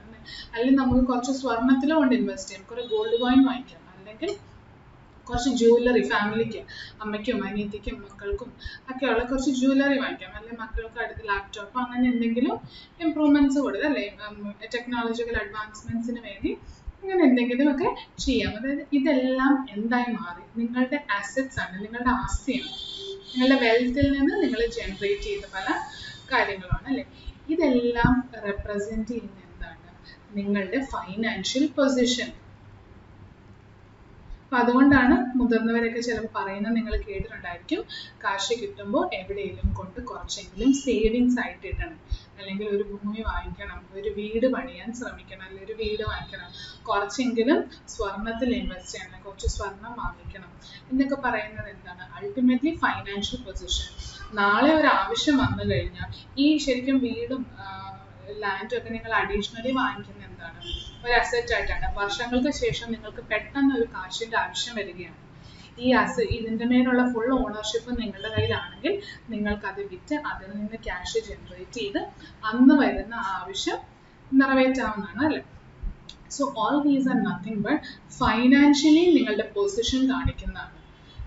അല്ലെങ്കിൽ നമുക്ക് കുറച്ച് സ്വർണ്ണത്തിലോ കൊണ്ട് ഇൻവെസ്റ്റ് ചെയ്യാം, കുറേ ഗോൾഡ് കോയിൻ വാങ്ങിക്കാം, അല്ലെങ്കിൽ കുറച്ച് ജ്വല്ലറി ഫാമിലിക്ക്, അമ്മയ്ക്കും അനിയത്തിക്കും മക്കൾക്കും ഒക്കെയുള്ള കുറച്ച് ജ്വല്ലറി വാങ്ങിക്കാം, അല്ലെങ്കിൽ മക്കൾക്ക് അടുത്ത് ലാപ്ടോപ്പ്, അങ്ങനെ എന്തെങ്കിലും ഇമ്പ്രൂവ്മെന്റ്സ് കൊടുക്കുക, അല്ലേ, ടെക്നോളജിക്കൽ അഡ്വാൻസ്മെന്റ്സിന് വേണ്ടി അങ്ങനെ എന്തെങ്കിലുമൊക്കെ ചെയ്യാം. അതായത് ഇതെല്ലാം എന്തായി മാറി? നിങ്ങളുടെ അസറ്റ്സ് ആണ്, നിങ്ങളുടെ ആസ്തിയാണ്, നിങ്ങളുടെ വെൽത്തിൽ നിന്ന് നിങ്ങൾ ജനറേറ്റ് ചെയ്ത പല കാര്യങ്ങളാണ്, അല്ലേ. ഇതെല്ലാം റെപ്രസെന്റ് ചെയ്യുന്ന എന്താണ്? നിങ്ങളുടെ ഫൈനാൻഷ്യൽ പൊസിഷൻ. അപ്പൊ അതുകൊണ്ടാണ് മുതിർന്നവരൊക്കെ ചിലപ്പോൾ പറയുന്നത് നിങ്ങൾ കേട്ടിട്ടുണ്ടായിരിക്കും, കാശ് കിട്ടുമ്പോൾ എവിടെയെങ്കിലും കൊണ്ട് കുറച്ചെങ്കിലും സേവിങ്സ് ആയിട്ട് ഇടണം, അല്ലെങ്കിൽ ഒരു ഭൂമി വാങ്ങിക്കണം, ഒരു വീട് പണിയാൻ ശ്രമിക്കണം, അല്ലെങ്കിൽ ഒരു വീട് വാങ്ങിക്കണം, കുറച്ചെങ്കിലും സ്വർണത്തിൽ ഇൻവെസ്റ്റ് ചെയ്യണം, കുറച്ച് സ്വർണം വാങ്ങിക്കണം എന്നൊക്കെ പറയുന്നത് എന്താണ്? Ultimately financial position. നാളെ ഒരു ആവശ്യം വന്നു കഴിഞ്ഞാൽ ഈ ശരിക്കും വീടും ലാൻഡും ഒക്കെ നിങ്ങൾ അഡീഷണലി വാങ്ങിക്കുന്ന എന്താണ്? ഒരു അസറ്റ് ആയിട്ടാണ്. വർഷങ്ങൾക്ക് ശേഷം നിങ്ങൾക്ക് പെട്ടെന്ന് ഒരു കാശിന്റെ ആവശ്യം വരികയാണ്, ഈ ഇതിന്റെ മേലുള്ള ഫുൾ ഓണർഷിപ്പ് നിങ്ങളുടെ കയ്യിലാണെങ്കിൽ നിങ്ങൾക്ക് അത് വിറ്റ് അതിൽ നിന്ന് ക്യാഷ് ജനറേറ്റ് ചെയ്ത് അന്ന് വരുന്ന ആവശ്യം നിറവേറ്റാവുന്നതാണ്, അല്ലേ. So all these are nothing but financially നിങ്ങളുടെ പൊസിഷൻ കാണിക്കുന്നതാണ്.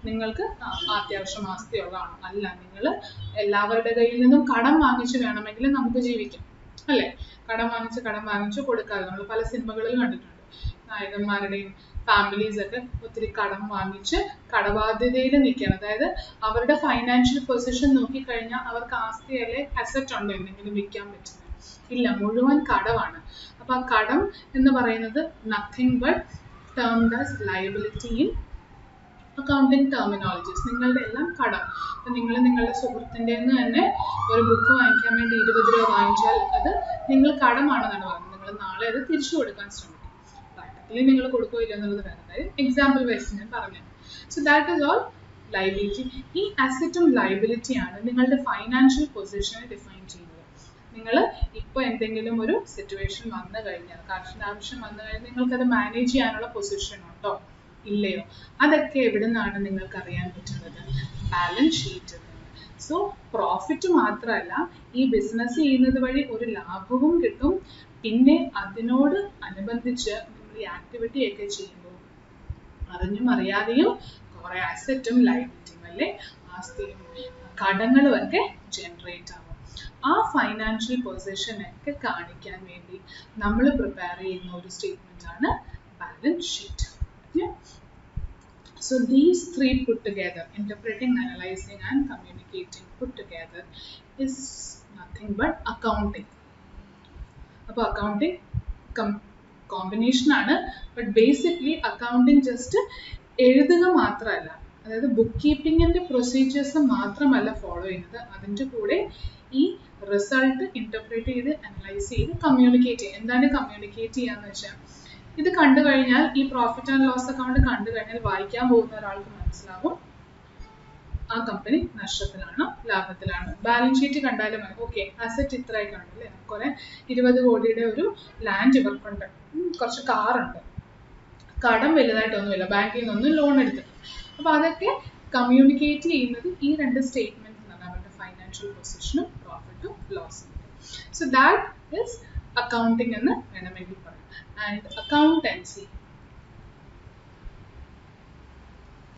നിങ്ങൾക്ക് അത്യാവശ്യം ആസ്തിയുള്ളതാണ്, അല്ല നിങ്ങൾ എല്ലാവരുടെ കയ്യിൽ നിന്നും കടം വാങ്ങിച്ച് വേണമെങ്കിൽ നമുക്ക് ജീവിക്കാം, അല്ലേ. കടം വാങ്ങിച്ച് കൊടുക്കാതെ നമ്മൾ പല സിനിമകളിൽ കണ്ടിട്ടുണ്ട്. നായകന്മാരുടെയും ഫാമിലീസ് ഒക്കെ ഒത്തിരി കടം വാങ്ങിച്ച് കടബാധ്യതയിൽ നിൽക്കുകയാണ്. അതായത് അവരുടെ ഫൈനാൻഷ്യൽ പൊസിഷൻ നോക്കിക്കഴിഞ്ഞാൽ അവർക്ക് ആസ്തി അല്ലെ അസറ്റ് ഉണ്ടോ എന്തെങ്കിലും വിൽക്കാൻ പറ്റുന്നത്? ഇല്ല, മുഴുവൻ കടമാണ്. അപ്പൊ ആ കടം എന്ന് പറയുന്നത് nothing but termed as liability in accounting terminologies. നിങ്ങളുടെ എല്ലാം കടം. അപ്പൊ നിങ്ങൾ നിങ്ങളുടെ സുഹൃത്തിൻ്റെ തന്നെ ഒരു ബുക്ക് വാങ്ങിക്കാൻ വേണ്ടി 20 രൂപ വാങ്ങിച്ചാൽ അത് നിങ്ങൾ കടമാണെന്നാണ് പറയുന്നത്. നിങ്ങൾ നാളെ അത് തിരിച്ചു കൊടുക്കാൻ ശ്രമിക്കും. പ്രാക്ടിക്കലി നിങ്ങൾ കൊടുക്കുകയില്ല എന്നുള്ളത് വേറെ കാര്യം. എക്സാമ്പിൾ വൈസ് ഞാൻ പറഞ്ഞു. So that is all liability. ഈ അസറ്റും ലയബിലിറ്റിയാണ് നിങ്ങളുടെ ഫൈനാൻഷ്യൽ പൊസിഷനെ ഡിഫൈൻ ചെയ്യുന്നത്. നിങ്ങൾ ഇപ്പോൾ എന്തെങ്കിലും ഒരു സിറ്റുവേഷൻ വന്നു കഴിഞ്ഞാൽ, കാശിൻ്റെ ആവശ്യം വന്നു കഴിഞ്ഞാൽ നിങ്ങൾക്കത് മാനേജ് ചെയ്യാനുള്ള പൊസിഷൻ ഉണ്ടോ ഇല്ലയോ? അതൊക്കെ എവിടെ നിന്നാണ് നിങ്ങൾക്ക് അറിയാൻ പറ്റുന്നത്? ബാലൻസ് ഷീറ്റിൽ നിന്ന്. സോ പ്രോഫിറ്റ് മാത്രമല്ല, ഈ ബിസിനസ് ചെയ്യുന്നത് വഴി ഒരു ലാഭവും കിട്ടും. പിന്നെ അതിനോട് അനുബന്ധിച്ച് നമ്മൾ ഈ ആക്ടിവിറ്റി ഒക്കെ ചെയ്യുമ്പോൾ അറിഞ്ഞും അറിയാതെയും കുറെ അസറ്റും ലയബിലിറ്റിയും, അല്ലെ, ആസ്തിയും കടങ്ങളും ഒക്കെ ജനറേറ്റ് ആവും. ആ ഫൈനാൻഷ്യൽ പൊസിഷനൊക്കെ കാണിക്കാൻ വേണ്ടി നമ്മൾ പ്രിപ്പയർ ചെയ്യുന്ന ഒരു സ്റ്റേറ്റ്മെന്റ് ആണ് balance sheet. So these three put together, interpreting, analyzing and communicating put together, is nothing but accounting. Appo accounting combination aanu, but basically accounting just എഴുതുക മാത്രമല്ല, അതായത് ബുക്ക് കീപ്പിങ്ങിന്റെ പ്രൊസീജിയേഴ്സ് മാത്രമല്ല ഫോളോ ചെയ്യുന്നത്, അതിൻ്റെ കൂടെ ഈ റിസൾട്ട് ഇന്റർപ്രറ്റ് ചെയ്ത് അനലൈസ് ചെയ്ത് കമ്മ്യൂണിക്കേറ്റ് ചെയ്യുക. എന്താണ് കമ്മ്യൂണിക്കേറ്റ് ചെയ്യാന്ന് വെച്ചാൽ, ഇത് കണ്ടു കഴിഞ്ഞാൽ, ഈ പ്രോഫിറ്റ് ആൻഡ് ലോസ് അക്കൗണ്ട് കണ്ടു കഴിഞ്ഞാൽ വായിക്കാൻ പോകുന്ന ഒരാൾക്ക് മനസ്സിലാവും ആ കമ്പനി നഷ്ടത്തിലാണോ ലാഭത്തിലാണോ. ബാലൻസ് ഷീറ്റ് കണ്ടാലും ഓക്കെ, അസറ്റ് ഇത്രയായി കാണും, അല്ലേ, കുറെ 20 കോടിയുടെ ഒരു ലാൻഡ് ഇവർക്കുണ്ട്, കുറച്ച് കാറുണ്ട്, കടം വലുതായിട്ടൊന്നുമില്ല, ബാങ്കിൽ നിന്നൊന്നും ലോൺ എടുത്തിട്ട്. അപ്പൊ അതൊക്കെ കമ്മ്യൂണിക്കേറ്റ് ചെയ്യുന്നത് ഈ രണ്ട് സ്റ്റേറ്റ്മെന്റ്സിനാണ്, അവരുടെ ഫൈനാൻഷ്യൽ പൊസിഷനും പ്രോഫിറ്റും ലോസും. സോ ദാറ്റ് ഈസ് അക്കൗണ്ടിങ് എന്ന് വേണമെങ്കിൽ പറയാം. ആൻഡ് അക്കൗണ്ടൻസി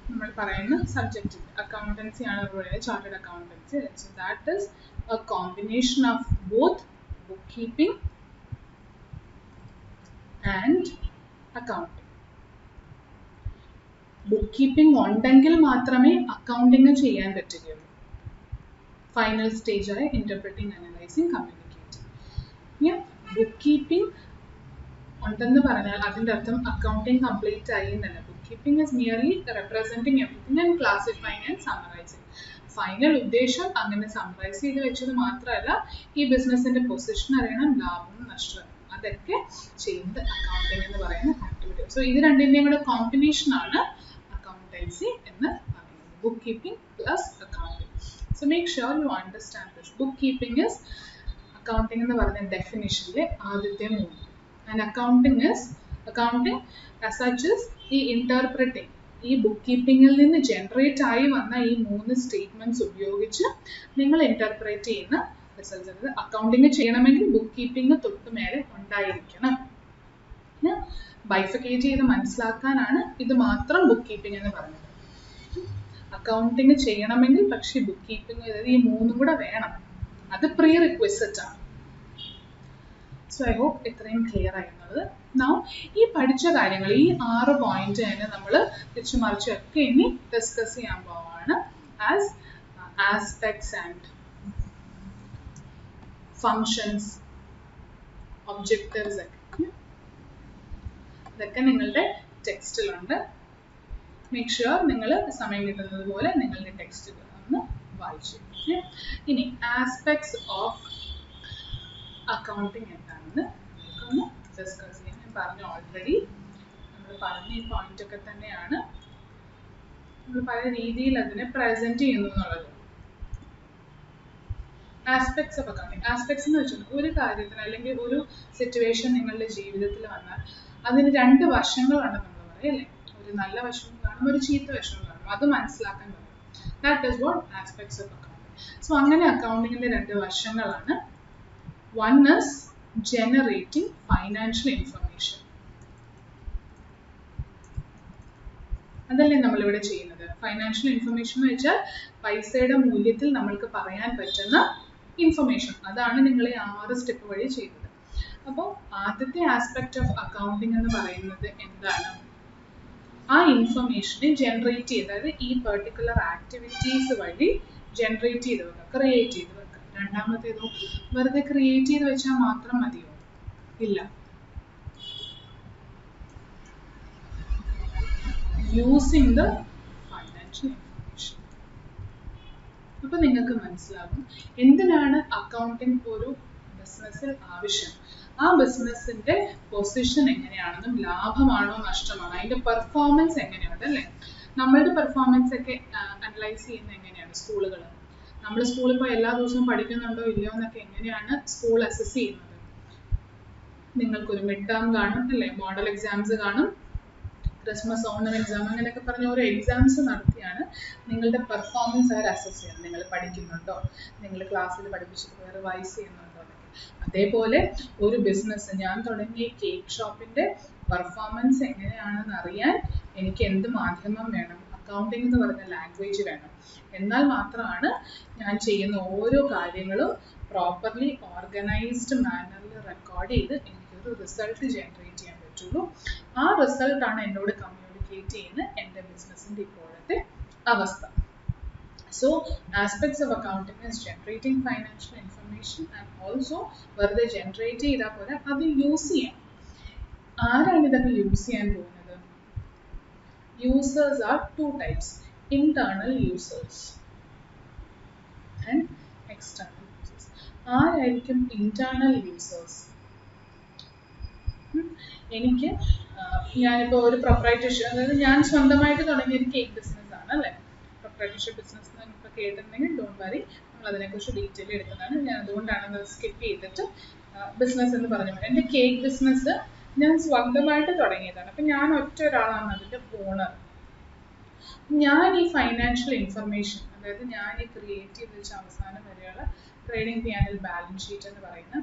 നമ്മൾ പറയുന്ന സബ്ജക്റ്റ് അക്കൗണ്ടൻസി ആണ് പറയുന്നത്, chartered accountancy. So that is a combination of both book keeping and accounting. Book keeping ഉണ്ടെങ്കിൽ മാത്രമേ അക്കൗണ്ടിങ് ചെയ്യാൻ പറ്റുകയുള്ളൂ. ഫൈനൽ സ്റ്റേജായ interpreting, analysing, communicating. Book keeping ഉണ്ടെന്ന് പറഞ്ഞാൽ അതിൻ്റെ അർത്ഥം അക്കൗണ്ടിങ് കംപ്ലീറ്റ് ആയി എന്നല്ല. Book keeping is merely representing everything and classifying and summarising. Final ഉദ്ദേശം അങ്ങനെ സമ്മറൈസ് ചെയ്ത് വെച്ചത് മാത്രമല്ല, ഈ ബിസിനസിന്റെ പൊസിഷൻ അറിയണം, ലാഭവും നഷ്ടവും, അതൊക്കെ ചെയ്യുന്നത് അക്കൗണ്ടിങ് എന്ന് പറയുന്ന ആക്ടിവിറ്റി. സോ ഇത് രണ്ടിന്റെയും കൂടെ കോമ്പിനേഷൻ ആണ് അക്കൗണ്ടൻസി എന്ന് പറയുന്നത്, book keeping plus accounting. So make sure you understand this. Book keeping is accounting എന്ന് പറഞ്ഞ ഡെഫിനിഷനിലെ ആദ്യത്തെ 3. And accounting as such is ഈ interpreting, ഈ ബുക്ക് കീപ്പിംഗിൽ നിന്ന് ജനറേറ്റ് ആയി വന്ന ഈ 3 സ്റ്റേറ്റ്മെന്റ്സ് ഉപയോഗിച്ച് നിങ്ങൾ ഇന്റർപ്രേറ്റ് ചെയ്യുന്ന റിസൾട്ട്സ്. അതായത് അക്കൗണ്ടിങ് ചെയ്യണമെങ്കിൽ ബുക്ക് കീപ്പിംഗ് തൊട്ട് മേലെ ഉണ്ടായിരിക്കണം. ബൈഫിക്കേറ്റ് ചെയ്ത് മനസ്സിലാക്കാനാണ് ഇത് മാത്രം ബുക്ക് കീപ്പിംഗ് എന്ന് പറയുന്നത്. അക്കൗണ്ടിങ് ചെയ്യണമെങ്കിൽ പക്ഷേ ബുക്ക് കീപ്പിംഗ്, അതായത് ഈ മൂന്നും കൂടെ വേണം. അത് പ്രീ റിക്വസിറ്റ് ആണ്. സോ ഐ ഹോപ്പ് ഇത്രയും ക്ലിയർ ആയിരുന്നത്. നൗ ഈ പഠിച്ച കാര്യങ്ങൾ, ഈ 6 പോയിന്റ് തന്നെ നമ്മൾ തിരിച്ചു മറിച്ചൊക്കെ ഇനി ഡിസ്കസ് ചെയ്യാൻ പോവാണ്. As aspects and functions, objectives ഒക്കെ ഇതൊക്കെ നിങ്ങളുടെ ടെക്സ്റ്റിലുണ്ട്. മേക്ക് ഷുവർ നിങ്ങൾ സമയം കിട്ടുന്നത് പോലെ നിങ്ങളുടെ ടെക്സ്റ്റ് ഒന്ന് വായിച്ചു. ഇനി ആസ്പെക്ട്സ് ഓഫ് അക്കൗണ്ടിങ് എന്താണെന്ന് നമുക്കൊന്ന് ഡിസ്കസ് ചെയ്യാം. ഞാൻ പറഞ്ഞു ഓൾറെഡി, നമ്മൾ പറഞ്ഞ ഈ പോയിന്റ് ഒക്കെ തന്നെയാണ് നമ്മൾ പല രീതിയിൽ അതിനെ പ്രസന്റ് ചെയ്യുന്നു എന്നുള്ളത്. Aspects of accounting. ആസ്പെക്ട്സ് എന്ന് വെച്ചാൽ ഒരു കാര്യത്തിന് അല്ലെങ്കിൽ ഒരു സിറ്റുവേഷൻ നിങ്ങളുടെ ജീവിതത്തിൽ വന്നാൽ അതിന് 2 വശങ്ങളുണ്ടെന്ന് നമ്മൾ പറയും അല്ലേ. ഒരു നല്ല വശവും കാണും, ഒരു ചീത്ത വശവും കാണും. അത് മനസ്സിലാക്കാൻ പറ്റും. That is what aspects of accounting. So അങ്ങനെ അക്കൗണ്ടിങ്ങിന്റെ 2 വശങ്ങളാണ്. One is generating financial information. അതല്ലേ നമ്മളിവിടെ ചെയ്യുന്നത്. ഫൈനാൻഷ്യൽ ഇൻഫർമേഷൻ എന്ന് വെച്ചാൽ പൈസയുടെ മൂല്യത്തിൽ നമ്മൾക്ക് പറയാൻ പറ്റുന്ന ഇൻഫർമേഷൻ. അതാണ് നിങ്ങൾ ഈ 6 സ്റ്റെപ്പ് വഴി ചെയ്യുന്നത്. അപ്പോൾ ആദ്യത്തെ ആസ്പെക്ട് ഓഫ് അക്കൗണ്ടിങ് എന്ന് പറയുന്നത് എന്താണ്? ആ ഇൻഫർമേഷനെ ജനറേറ്റ് ചെയ്ത്, അതായത് ഈ പെർട്ടിക്കുലർ ആക്ടിവിറ്റീസ് വഴി ജനറേറ്റ് ചെയ്ത് വെക്കുക, ക്രിയേറ്റ് ചെയ്ത് വെക്കുക. രണ്ടാമത്തേതോ വെറുതെ ക്രിയേറ്റ് ചെയ്ത് വെച്ചാൽ മാത്രം മതിയോ? ഇല്ല. Using the financial information. അപ്പൊ നിങ്ങൾക്ക് മനസ്സിലാകും എന്തിനാണ് അക്കൗണ്ടിങ് ഒരു ബിസിനസ്സിൽ ആവശ്യം. ആ ബിസിനസ്സിന്റെ പൊസിഷൻ എങ്ങനെയാണെന്നും ലാഭമാണോ നഷ്ടമാണോ, അതിന്റെ പെർഫോമൻസ് എങ്ങനെയുണ്ട് അല്ലേ. നമ്മളുടെ പെർഫോമൻസ് ഒക്കെ അനലൈസ് ചെയ്യുന്നത് എങ്ങനെയാണ് സ്കൂളുകൾ. നമ്മൾ സ്കൂളിൽ പോയി എല്ലാ ദിവസവും പഠിക്കുന്നുണ്ടോ ഇല്ലയോ എന്നൊക്കെ എങ്ങനെയാണ് സ്കൂൾ അസസ് ചെയ്യുന്നത്. നിങ്ങൾക്കൊരു മിഡ് ടേം കാണും അല്ലേ, മോഡൽ എക്സാംസ് കാണും, ക്രിസ്മസ് ഓണം എക്സാം, അങ്ങനെയൊക്കെ പറഞ്ഞ ഓരോ എക്സാംസ് നടത്തിയാണ് നിങ്ങളുടെ പെർഫോമൻസ് അവർ അസസ് ചെയ്യുന്നത്. നിങ്ങൾ പഠിക്കുന്നുണ്ടോ, നിങ്ങൾ ക്ലാസ്സിൽ പഠിപ്പിച്ചിട്ട് വേറെ വൈസ് ചെയ്യുന്നുണ്ടോ എന്നൊക്കെ. അതേപോലെ ഒരു ബിസിനസ്, ഞാൻ തുടങ്ങിയ കേക്ക് ഷോപ്പിന്റെ പെർഫോമൻസ് എങ്ങനെയാണെന്ന് അറിയാൻ എനിക്ക് എന്ത് മാധ്യമം വേണം? അക്കൗണ്ടിങ് എന്ന് പറഞ്ഞ ലാംഗ്വേജ് വേണം. എന്നാൽ മാത്രമാണ് ഞാൻ ചെയ്യുന്ന ഓരോ കാര്യങ്ങളും പ്രോപ്പർലി ഓർഗനൈസ്ഡ് മാനറിൽ റെക്കോർഡ് ചെയ്ത് എനിക്കൊരു റിസൾട്ട് ജനറേറ്റ് ചെയ്യാൻ പറ്റുള്ളൂ. ആ റിസൾട്ടാണ് എന്നോട് കമ്മ്യൂണിക്കേറ്റ് ചെയ്യുന്ന എൻ്റെ ബിസിനസ്സിൻ്റെ ഇപ്പോഴത്തെ അവസ്ഥ. So aspects of accounting is generating financial information and also വെറുതെ ജനറേറ്റ് ചെയ്താൽ പോലെ അത് യൂസ് ചെയ്യാം. ആരാണ് ഇതൊക്കെ യൂസ് ചെയ്യാൻ പോകുന്നത്? Users R 2 types. Internal users and external users. ആരായിരിക്കും ഇന്റേണൽ യൂസേഴ്സ്? എനിക്ക് ഞാനിപ്പോൾ ഒരു പ്രൊപ്രൈറ്റർഷിപ്പ്, അതായത് ഞാൻ സ്വന്തമായിട്ട് തുടങ്ങിയ ഒരു കേക്ക് ബിസിനസ് ആണ് അല്ലേ. പ്രൊപ്രൈറ്റർഷിപ്പ് ബിസിനസ് ഇപ്പോൾ കേട്ടിട്ടുണ്ടെങ്കിൽ ഡോണ്ട് വറി, നമ്മൾ അതിനെക്കുറിച്ച് ഡീറ്റെയിൽ എടുക്കുന്നതാണ്. ഞാൻ അതുകൊണ്ടാണ് അത് സ്കിപ്പ് ചെയ്തിട്ട് ബിസിനസ് എന്ന് പറഞ്ഞു. എൻ്റെ കേക്ക് ബിസിനസ് ഞാൻ സ്വന്തമായിട്ട് തുടങ്ങിയതാണ്. അപ്പം ഞാൻ ഒറ്റ ഒരാളാണ് അതിൻ്റെ ഓണർ. ഞാൻ ഈ ഫൈനാൻഷ്യൽ ഇൻഫർമേഷൻ, അതായത് ഞാൻ ഈ ക്രിയേറ്റ് ചെയ്ത് വെച്ച അവസാനം വരെയുള്ള ട്രേഡിംഗ് P&L ബാലൻസ് ഷീറ്റ് എന്ന് പറയുന്ന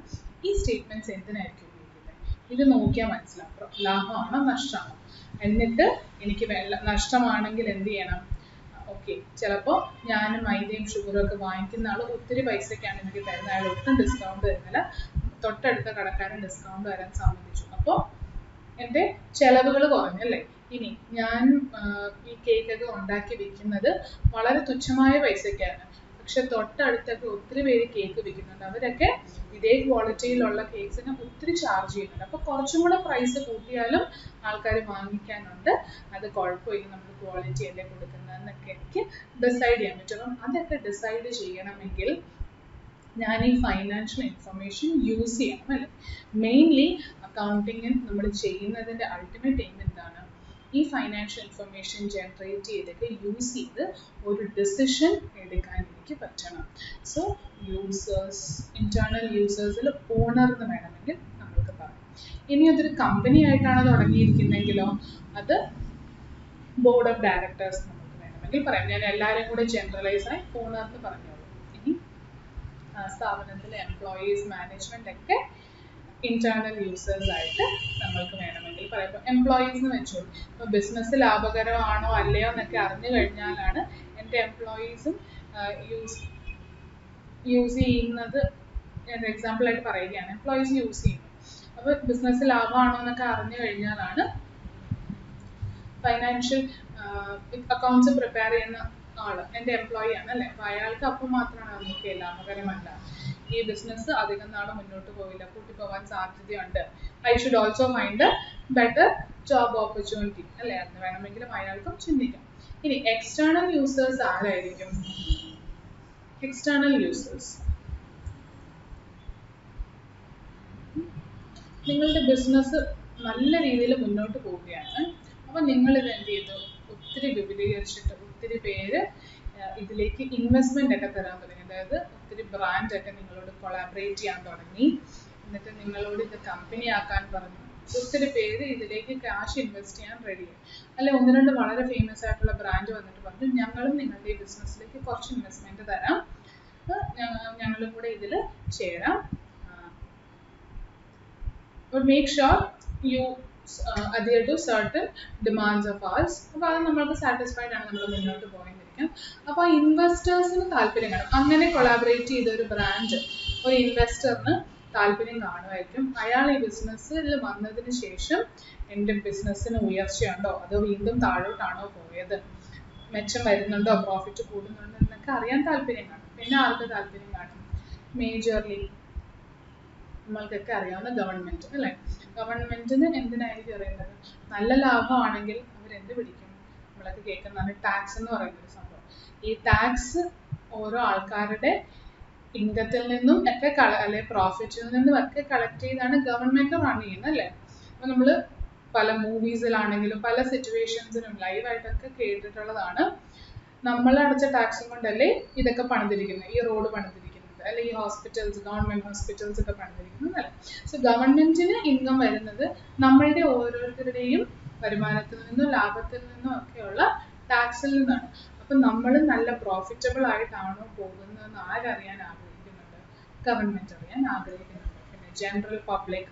ഈ സ്റ്റേറ്റ്മെന്റ്സ് എന്തിനായിരിക്കും ഉപയോഗിക്കുന്നത്? ഇത് നോക്കിയാൽ മനസ്സിലാക്കും ലാഭമാണോ നഷ്ടമാണോ. എന്നിട്ട് എനിക്ക് നഷ്ടമാണെങ്കിൽ എന്ത് ചെയ്യണം? ഓക്കെ, ചിലപ്പോൾ ഞാൻ മൈദയും ഷുഗറും ഒക്കെ വാങ്ങിക്കുന്ന ആൾ ഒത്തിരി പൈസയ്ക്കാണ് എനിക്ക് തരുന്ന, അയാൾ ഒട്ടും ഡിസ്കൗണ്ട് തരുന്നില്ല, തൊട്ടടുത്ത കടക്കാരൻ ഡിസ്കൗണ്ട് തരാൻ സമ്മതിച്ചു. അപ്പോൾ എൻ്റെ ചെലവുകൾ കുറഞ്ഞല്ലേ. ഇനി ഞാൻ ഈ കേക്കൊക്കെ ഉണ്ടാക്കി വിൽക്കുന്നത് വളരെ തുച്ഛമായ പൈസയ്ക്കാണ്, പക്ഷെ തൊട്ടടുത്തൊക്കെ ഒത്തിരി പേര് കേക്ക് വിൽക്കുന്നുണ്ട്. അവരൊക്കെ ഇതേ ക്വാളിറ്റിയിലുള്ള കേക്ക്സിന് ഒത്തിരി ചാർജ് ചെയ്യുന്നുണ്ട്. അപ്പോൾ കുറച്ചും കൂടെ പ്രൈസ് കൂട്ടിയാലും ആൾക്കാർ വാങ്ങിക്കാനുണ്ട്. അത് കുഴപ്പമില്ല, നമ്മൾ ക്വാളിറ്റി അല്ലേ കൊടുക്കുന്നതെന്നൊക്കെ എനിക്ക് ഡിസൈഡ് ചെയ്യാൻ പറ്റും. അപ്പം അതൊക്കെ ഡിസൈഡ് ചെയ്യണമെങ്കിൽ ഞാൻ ഈ ഫൈനാൻഷ്യൽ ഇൻഫർമേഷൻ യൂസ് ചെയ്യണം അല്ലേ. മെയിൻലി അക്കൗണ്ടിങ്ങിൽ നമ്മൾ ചെയ്യുന്നതിൻ്റെ അൾട്ടിമേറ്റ് എയിം എന്താണ്? ഈ ഫൈനാൻഷ്യൽ ഇൻഫർമേഷൻ ജനറേറ്റ് ചെയ്തൊക്കെ യൂസ് ചെയ്ത് ഒരു ഡിസിഷൻ എടുക്കാൻ എനിക്ക് പറ്റണം. സോ യൂസേഴ്സ്, ഇന്റേണൽ യൂസേഴ്സിൽ ഓണർ എന്ന് വേണമെങ്കിൽ നമ്മൾക്ക് പറയാം. ഇനി അതൊരു കമ്പനി ആയിട്ടാണ് തുടങ്ങിയിരിക്കുന്നതെങ്കിലോ അത് ബോർഡ് ഓഫ് ഡയറക്ടേഴ്സ് നമുക്ക് വേണമെങ്കിൽ പറയാം. ഞാൻ എല്ലാവരും കൂടെ ജനറലൈസ് ആയി ഓണർ എന്ന് പറഞ്ഞോളൂ. ഇനി സ്ഥാപനത്തിലെ എംപ്ലോയീസ്, മാനേജ്മെന്റ് ഒക്കെ ഇന്റേണൽ യൂസേഴ്സ് ആയിട്ട് നമ്മൾക്ക് വേണമെങ്കിൽ പറയാം. എംപ്ലോയീസ് എന്ന് വെച്ചോളൂ, ഇപ്പോൾ ബിസിനസ് ലാഭകരമാണോ അല്ലയോ എന്നൊക്കെ അറിഞ്ഞു കഴിഞ്ഞാലാണ് എൻ്റെ എംപ്ലോയീസും യൂസ് ചെയ്യുന്നത്. ഞാൻ എക്സാമ്പിൾ ആയിട്ട് പറയുകയാണ്, എംപ്ലോയീസ് യൂസ് ചെയ്യുന്നു. അപ്പോൾ ബിസിനസ് ലാഭമാണോ എന്നൊക്കെ അറിഞ്ഞു കഴിഞ്ഞാലാണ് ഫൈനാൻഷ്യൽ അക്കൗണ്ട്സ് പ്രിപ്പയർ ചെയ്യുന്ന ആള് എൻ്റെ എംപ്ലോയി ആണ് അല്ലേ. അപ്പോൾ അയാൾക്ക് അപ്പം മാത്രമാണ് നമുക്ക് ലാഭകരമല്ല, ഈ ബിസിനസ് അധികം നാൾ മുന്നോട്ട് പോവില്ല, കൂട്ടിപ്പോവാൻ സാധ്യതയുണ്ട്, I should also find better job opportunity അല്ലേ, എന്ന് വേണമെങ്കിലും അയാൾക്കും ചിന്തിക്കാം. ഇനി എക്സ്റ്റേണൽ യൂസേഴ്സ് ആരായിരിക്കും? എക്സ്റ്റേണൽ യൂസേഴ്സ്, നിങ്ങളുടെ ബിസിനസ് നല്ല രീതിയിൽ മുന്നോട്ട് പോവുകയാണ്. അപ്പം നിങ്ങളിത് എന്ത് ചെയ്തു, ഒത്തിരി വിപുലീകരിച്ചിട്ട് ഒത്തിരി പേര് ഇതിലേക്ക് ഇൻവെസ്റ്റ്മെന്റ് ഒക്കെ തരാൻ തുടങ്ങി. അതായത് ഒത്തിരി ബ്രാൻഡ് ഒക്കെ നിങ്ങളോട് കൊളാബറേറ്റ് ചെയ്യാൻ തുടങ്ങി, എന്നിട്ട് നിങ്ങളോട് ഇത് കമ്പനി ആക്കാൻ പറഞ്ഞു. ഒത്തിരി പേര് ഇതിലേക്ക് ക്യാഷ് ഇൻവെസ്റ്റ് ചെയ്യാൻ റെഡിയായി. അല്ലെ, ഒന്ന് രണ്ട് വളരെ ഫേമസ് ആയിട്ടുള്ള ബ്രാൻഡ് വന്നിട്ട് പറഞ്ഞു, ഞങ്ങളും നിങ്ങളുടെ ഈ ബിസിനസ്സിലേക്ക് കുറച്ച് ഇൻവെസ്റ്റ്മെന്റ് തരാം, ഞങ്ങളും കൂടെ ഇതിൽ ചേരാം. But make sure you adhere to certain demands of ours. അപ്പോൾ അത് നമ്മൾക്ക് സാറ്റിസ്ഫൈഡ് ആണ്, നമ്മൾ മുന്നോട്ട് പോയിരിക്കാം. അപ്പോൾ ഇൻവെസ്റ്റേഴ്സിന് താല്പര്യം കാണും. അങ്ങനെ കൊളാബറേറ്റ് ചെയ്ത ഒരു ബ്രാൻഡ് ഒരു ഇൻവെസ്റ്ററിന് താല്പര്യം കാണുമായിരിക്കും. അയാൾ ഈ ബിസിനസ്സിൽ വന്നതിന് ശേഷം എൻ്റെ ബിസിനസ്സിന് ഉയർച്ചയുണ്ടോ അതോ വീണ്ടും താഴോട്ടാണോ പോയത്, മെച്ചം വരുന്നുണ്ടോ, പ്രോഫിറ്റ് കൂടുന്നുണ്ടോ എന്നൊക്കെ അറിയാൻ താല്പര്യം കാണും. പിന്നെ ആർക്ക് താല്പര്യം കാണും? മേജർലി നമ്മൾക്കൊക്കെ അറിയാവുന്ന ഗവൺമെന്റ് അല്ലേ. ഗവൺമെന്റിന് എന്തിനായിരിക്കും അറിയേണ്ടത്? നല്ല ലാഭമാണെങ്കിൽ അവരെന്ത് പിടിക്കും? നമ്മളൊക്കെ കേൾക്കുന്നതാണ് ടാക്സ് എന്ന് പറയുന്ന ഒരു സംഭവം. ഈ ടാക്സ് ഓരോ ആൾക്കാരുടെ ഇൻകത്തിൽ നിന്നും ഒക്കെ അല്ലെ പ്രോഫിറ്റിൽ നിന്നും ഒക്കെ കളക്ട് ചെയ്താണ് ഗവൺമെന്റ് റൺ ചെയ്യുന്നത് അല്ലേ. അപ്പൊ നമ്മൾ പല മൂവീസിലാണെങ്കിലും പല സിറ്റുവേഷൻസിനും ലൈവായിട്ടൊക്കെ കേട്ടിട്ടുള്ളതാണ്, നമ്മൾ അടച്ച ടാക്സും കൊണ്ടല്ലേ ഇതൊക്കെ പണിതിരിക്കുന്നത്, ഈ റോഡ് പണിതിരിക്കുന്നത് അല്ലെ, ഈ ഹോസ്പിറ്റൽസ്, ഗവൺമെന്റ് ഹോസ്പിറ്റൽസ് ഒക്കെ പണിതിരിക്കുന്നത് അല്ലേ. സോ ഗവൺമെന്റിന് ഇൻകം വരുന്നത് നമ്മളുടെ ഓരോരുത്തരുടെയും വരുമാനത്തിൽ നിന്നും ലാഭത്തിൽ നിന്നും ഒക്കെയുള്ള ടാക്സിൽ നിന്നാണ്. അപ്പൊ നമ്മൾ നല്ല പ്രോഫിറ്റബിൾ ആയിട്ടാണോ പോകുന്നതെന്ന് ആരറിയാൻ ആഗ്രഹിക്കുന്നുണ്ട്? ഗവൺമെന്റ് അറിയാൻ ആഗ്രഹിക്കുന്നുണ്ട്. പിന്നെ ജനറൽ പബ്ലിക്,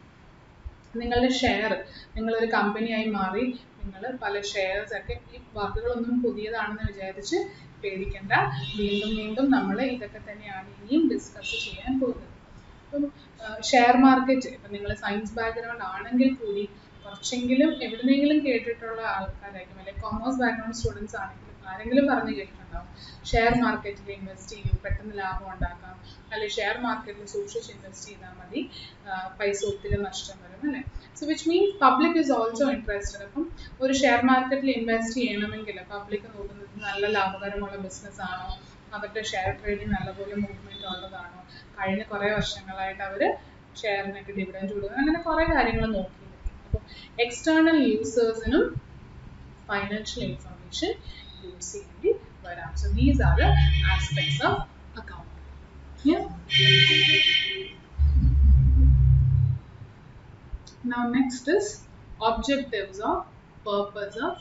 നിങ്ങളുടെ ഷെയർ, നിങ്ങളൊരു കമ്പനിയായി മാറി നിങ്ങൾ പല ഷെയർസ് ഒക്കെ, ഈ വാക്കുകളൊന്നും പുതിയതാണെന്ന് വിചാരിച്ച് പേടിക്കേണ്ട, വീണ്ടും വീണ്ടും നമ്മൾ ഇതൊക്കെ തന്നെയാണ് ഇനിയും ഡിസ്കസ് ചെയ്യാൻ പോകുന്നത്. അപ്പം ഷെയർ മാർക്കറ്റ്, ഇപ്പം നിങ്ങൾ സയൻസ് ബാക്ക്ഗ്രൗണ്ട് ആണെങ്കിൽ കൂടി കുറച്ചെങ്കിലും എവിടുന്നെങ്കിലും കേട്ടിട്ടുള്ള ആൾക്കാരായിരിക്കും, അല്ലെങ്കിൽ കൊമേഴ്സ് ബാക്ക്ഗ്രൗണ്ട് സ്റ്റുഡൻസ് ആണെങ്കിലും ആരെങ്കിലും പറഞ്ഞു കേട്ടിട്ടുണ്ടാവും ഷെയർ മാർക്കറ്റിൽ ഇൻവെസ്റ്റ് ചെയ്യും, പെട്ടെന്ന് ലാഭം ഉണ്ടാക്കാം, അല്ലെങ്കിൽ ഷെയർ മാർക്കറ്റിൽ സൂക്ഷിച്ച് ഇൻവെസ്റ്റ് ചെയ്താൽ മതി, പൈസ ഒത്തിരി നഷ്ടം വരും അല്ലേ. So which means public is also interested. അപ്പം ഒരു ഷെയർ മാർക്കറ്റിൽ ഇൻവെസ്റ്റ് ചെയ്യണമെങ്കിൽ പബ്ലിക് നോക്കുന്നത് നല്ല ലാഭകരമുള്ള ബിസിനസ് ആണോ, അവരുടെ ഷെയർ ട്രേഡിങ് നല്ലപോലെ മൂവ്മെന്റ് ഉള്ളതാണോ, കഴിഞ്ഞ കുറേ വർഷങ്ങളായിട്ട് അവർ ഷെയറിനൊക്കെ ഡിവിഡൻഡ് കൊടുക്കുന്നത്, അങ്ങനെ കുറേ കാര്യങ്ങൾ നോക്കിയിരിക്കും. അപ്പോൾ എക്സ്റ്റേണൽ യൂസേഴ്സിനും ഫൈനാൻഷ്യൽ ഇൻഫർമേഷൻ യൂസ് ചെയ്യേണ്ടി വരാം. So these are the aspects of accounting. Yeah. Now next is objectives or purpose of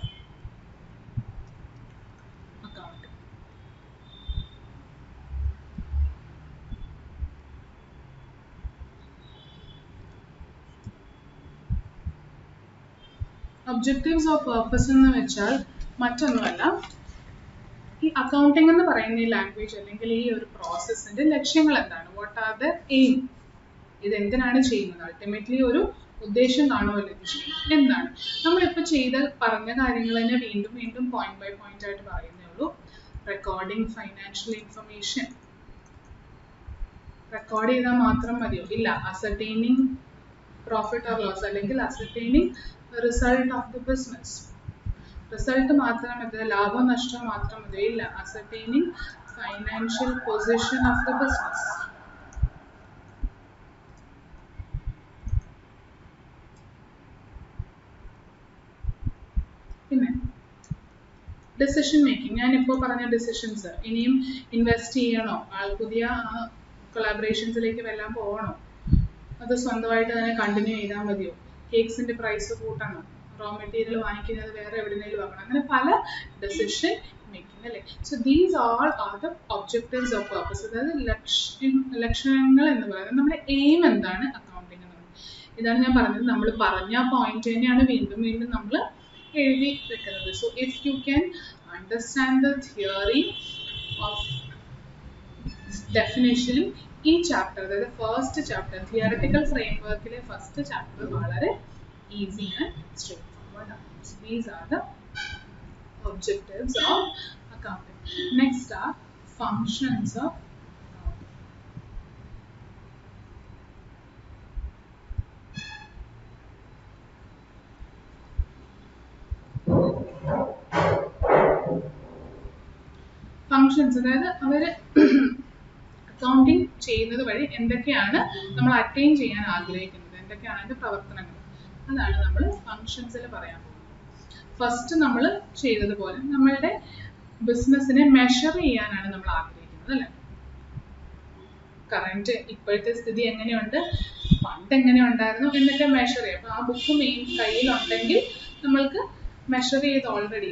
accounting. Objectives or purpose എന്ന് വെച്ചാൽ മറ്റൊന്നുമല്ല, ഈ അക്കൗണ്ടിംഗ് എന്ന് പറയുന്ന ഈ ലാംഗ്വേജ് അല്ലെങ്കിൽ ഈ ഒരു പ്രോസസ്സിന്റെ ലക്ഷ്യങ്ങൾ എന്താണ്? What are the aim? ഇത് എന്തിനാണ് ചെയ്യുന്നത്? അൾട്ടിമേറ്റ്ലി ഒരു ഉദ്ദേശം കാണുമല്ലോ ഇത് ചെയ്യുന്നത്. എന്താണ് നമ്മളിപ്പോൾ പറഞ്ഞ കാര്യങ്ങൾ തന്നെ വീണ്ടും വീണ്ടും പോയിന്റ് ബൈ പോയിന്റ് ആയിട്ട് പറയുന്നേ ഉള്ളൂ. റെക്കോർഡിംഗ് ഫൈനാൻഷ്യൽ ഇൻഫർമേഷൻ, റെക്കോർഡ് ചെയ്താൽ മാത്രം മതിയോ? ഇല്ല. അസർട്ടൈനിങ് പ്രോഫിറ്റ് ഓർ ലോസ് അല്ലെങ്കിൽ ascertaining result of the business, result മാത്രം മതി, ലാഭം നഷ്ടം മാത്രം മതി, ഇല്ല. Ascertaining financial position of the business, പിന്നെ ഡിസിഷൻ മേക്കിംഗ്. ഞാനിപ്പോൾ പറഞ്ഞ ഡിസിഷൻസ്, ഇനിയും ഇൻവെസ്റ്റ് ചെയ്യണോ, പുതിയ കൊളാബറേഷൻസിലേക്ക് വല്ലതും പോകണോ, അത് സ്വന്തമായിട്ട് തന്നെ കണ്ടിന്യൂ ചെയ്താൽ മതിയോ, കേക്സിന്റെ പ്രൈസ് കൂട്ടണോ, റോ മെറ്റീരിയൽ വാങ്ങിക്കുന്നത് വേറെ എവിടെയെങ്കിലും വാങ്ങണം, അങ്ങനെ പല ഡെസിഷൻ മേക്കിംഗ് അല്ലേ. So these are the objectives of purpose. അതായത് ലക്ഷ്യങ്ങൾ എന്ന് പറയുന്നത് നമ്മുടെ എയിം എന്താണ് അക്കൗണ്ടിങ് എന്ന് പറയുന്നത്. ഇതാണ് ഞാൻ പറഞ്ഞത്, നമ്മൾ പറഞ്ഞ പോയിന്റ് തന്നെയാണ് വീണ്ടും വീണ്ടും നമ്മൾ എഴുതി വെക്കുന്നത്. So if you can understand the theory of ഡെഫിനേഷനും ഈ ചാപ്റ്റർ, അതായത് ഫസ്റ്റ് ചാപ്റ്റർ തിയററ്റിക്കൽ ഫ്രെയിംവർക്കിലെ ഫസ്റ്റ് ചാപ്റ്റർ വളരെ ഈസി ആൻഡ് സ്ട്രെയിറ്റ് ഫോർവേഡ് ആണ്. These are the objectives of accounting. Next are functions of accounting. Functions അതായത് അവർ അക്കൗണ്ടിങ് ചെയ്യുന്നത് വഴി എന്തൊക്കെയാണ് നമ്മൾ അറ്റൈൻ ചെയ്യാൻ ആഗ്രഹിക്കുന്നത്, എന്തൊക്കെയാണ് അതിന്റെ പ്രവർത്തനങ്ങൾ, അതാണ് നമ്മൾ ഫങ്ഷൻസിൽ പറയാൻ പോകുന്നത്. ഫസ്റ്റ് നമ്മൾ ചെയ്തതുപോലെ നമ്മളുടെ ബിസിനസ്സിനെ മെഷർ ചെയ്യാനാണ് നമ്മൾ ആഗ്രഹിക്കുന്നത് അല്ലേ. കറന്റ് ഇപ്പോഴത്തെ സ്ഥിതി എങ്ങനെയുണ്ട്, പണ്ട് എങ്ങനെ ഉണ്ടായിരുന്നു എന്നൊക്കെ മെഷർ ചെയ്യാം. അപ്പോൾ ആ ബുക്ക് മെയിൻ കയ്യിലുണ്ടെങ്കിൽ നമ്മൾക്ക് മെഷർ ചെയ്ത് ഓൾറെഡി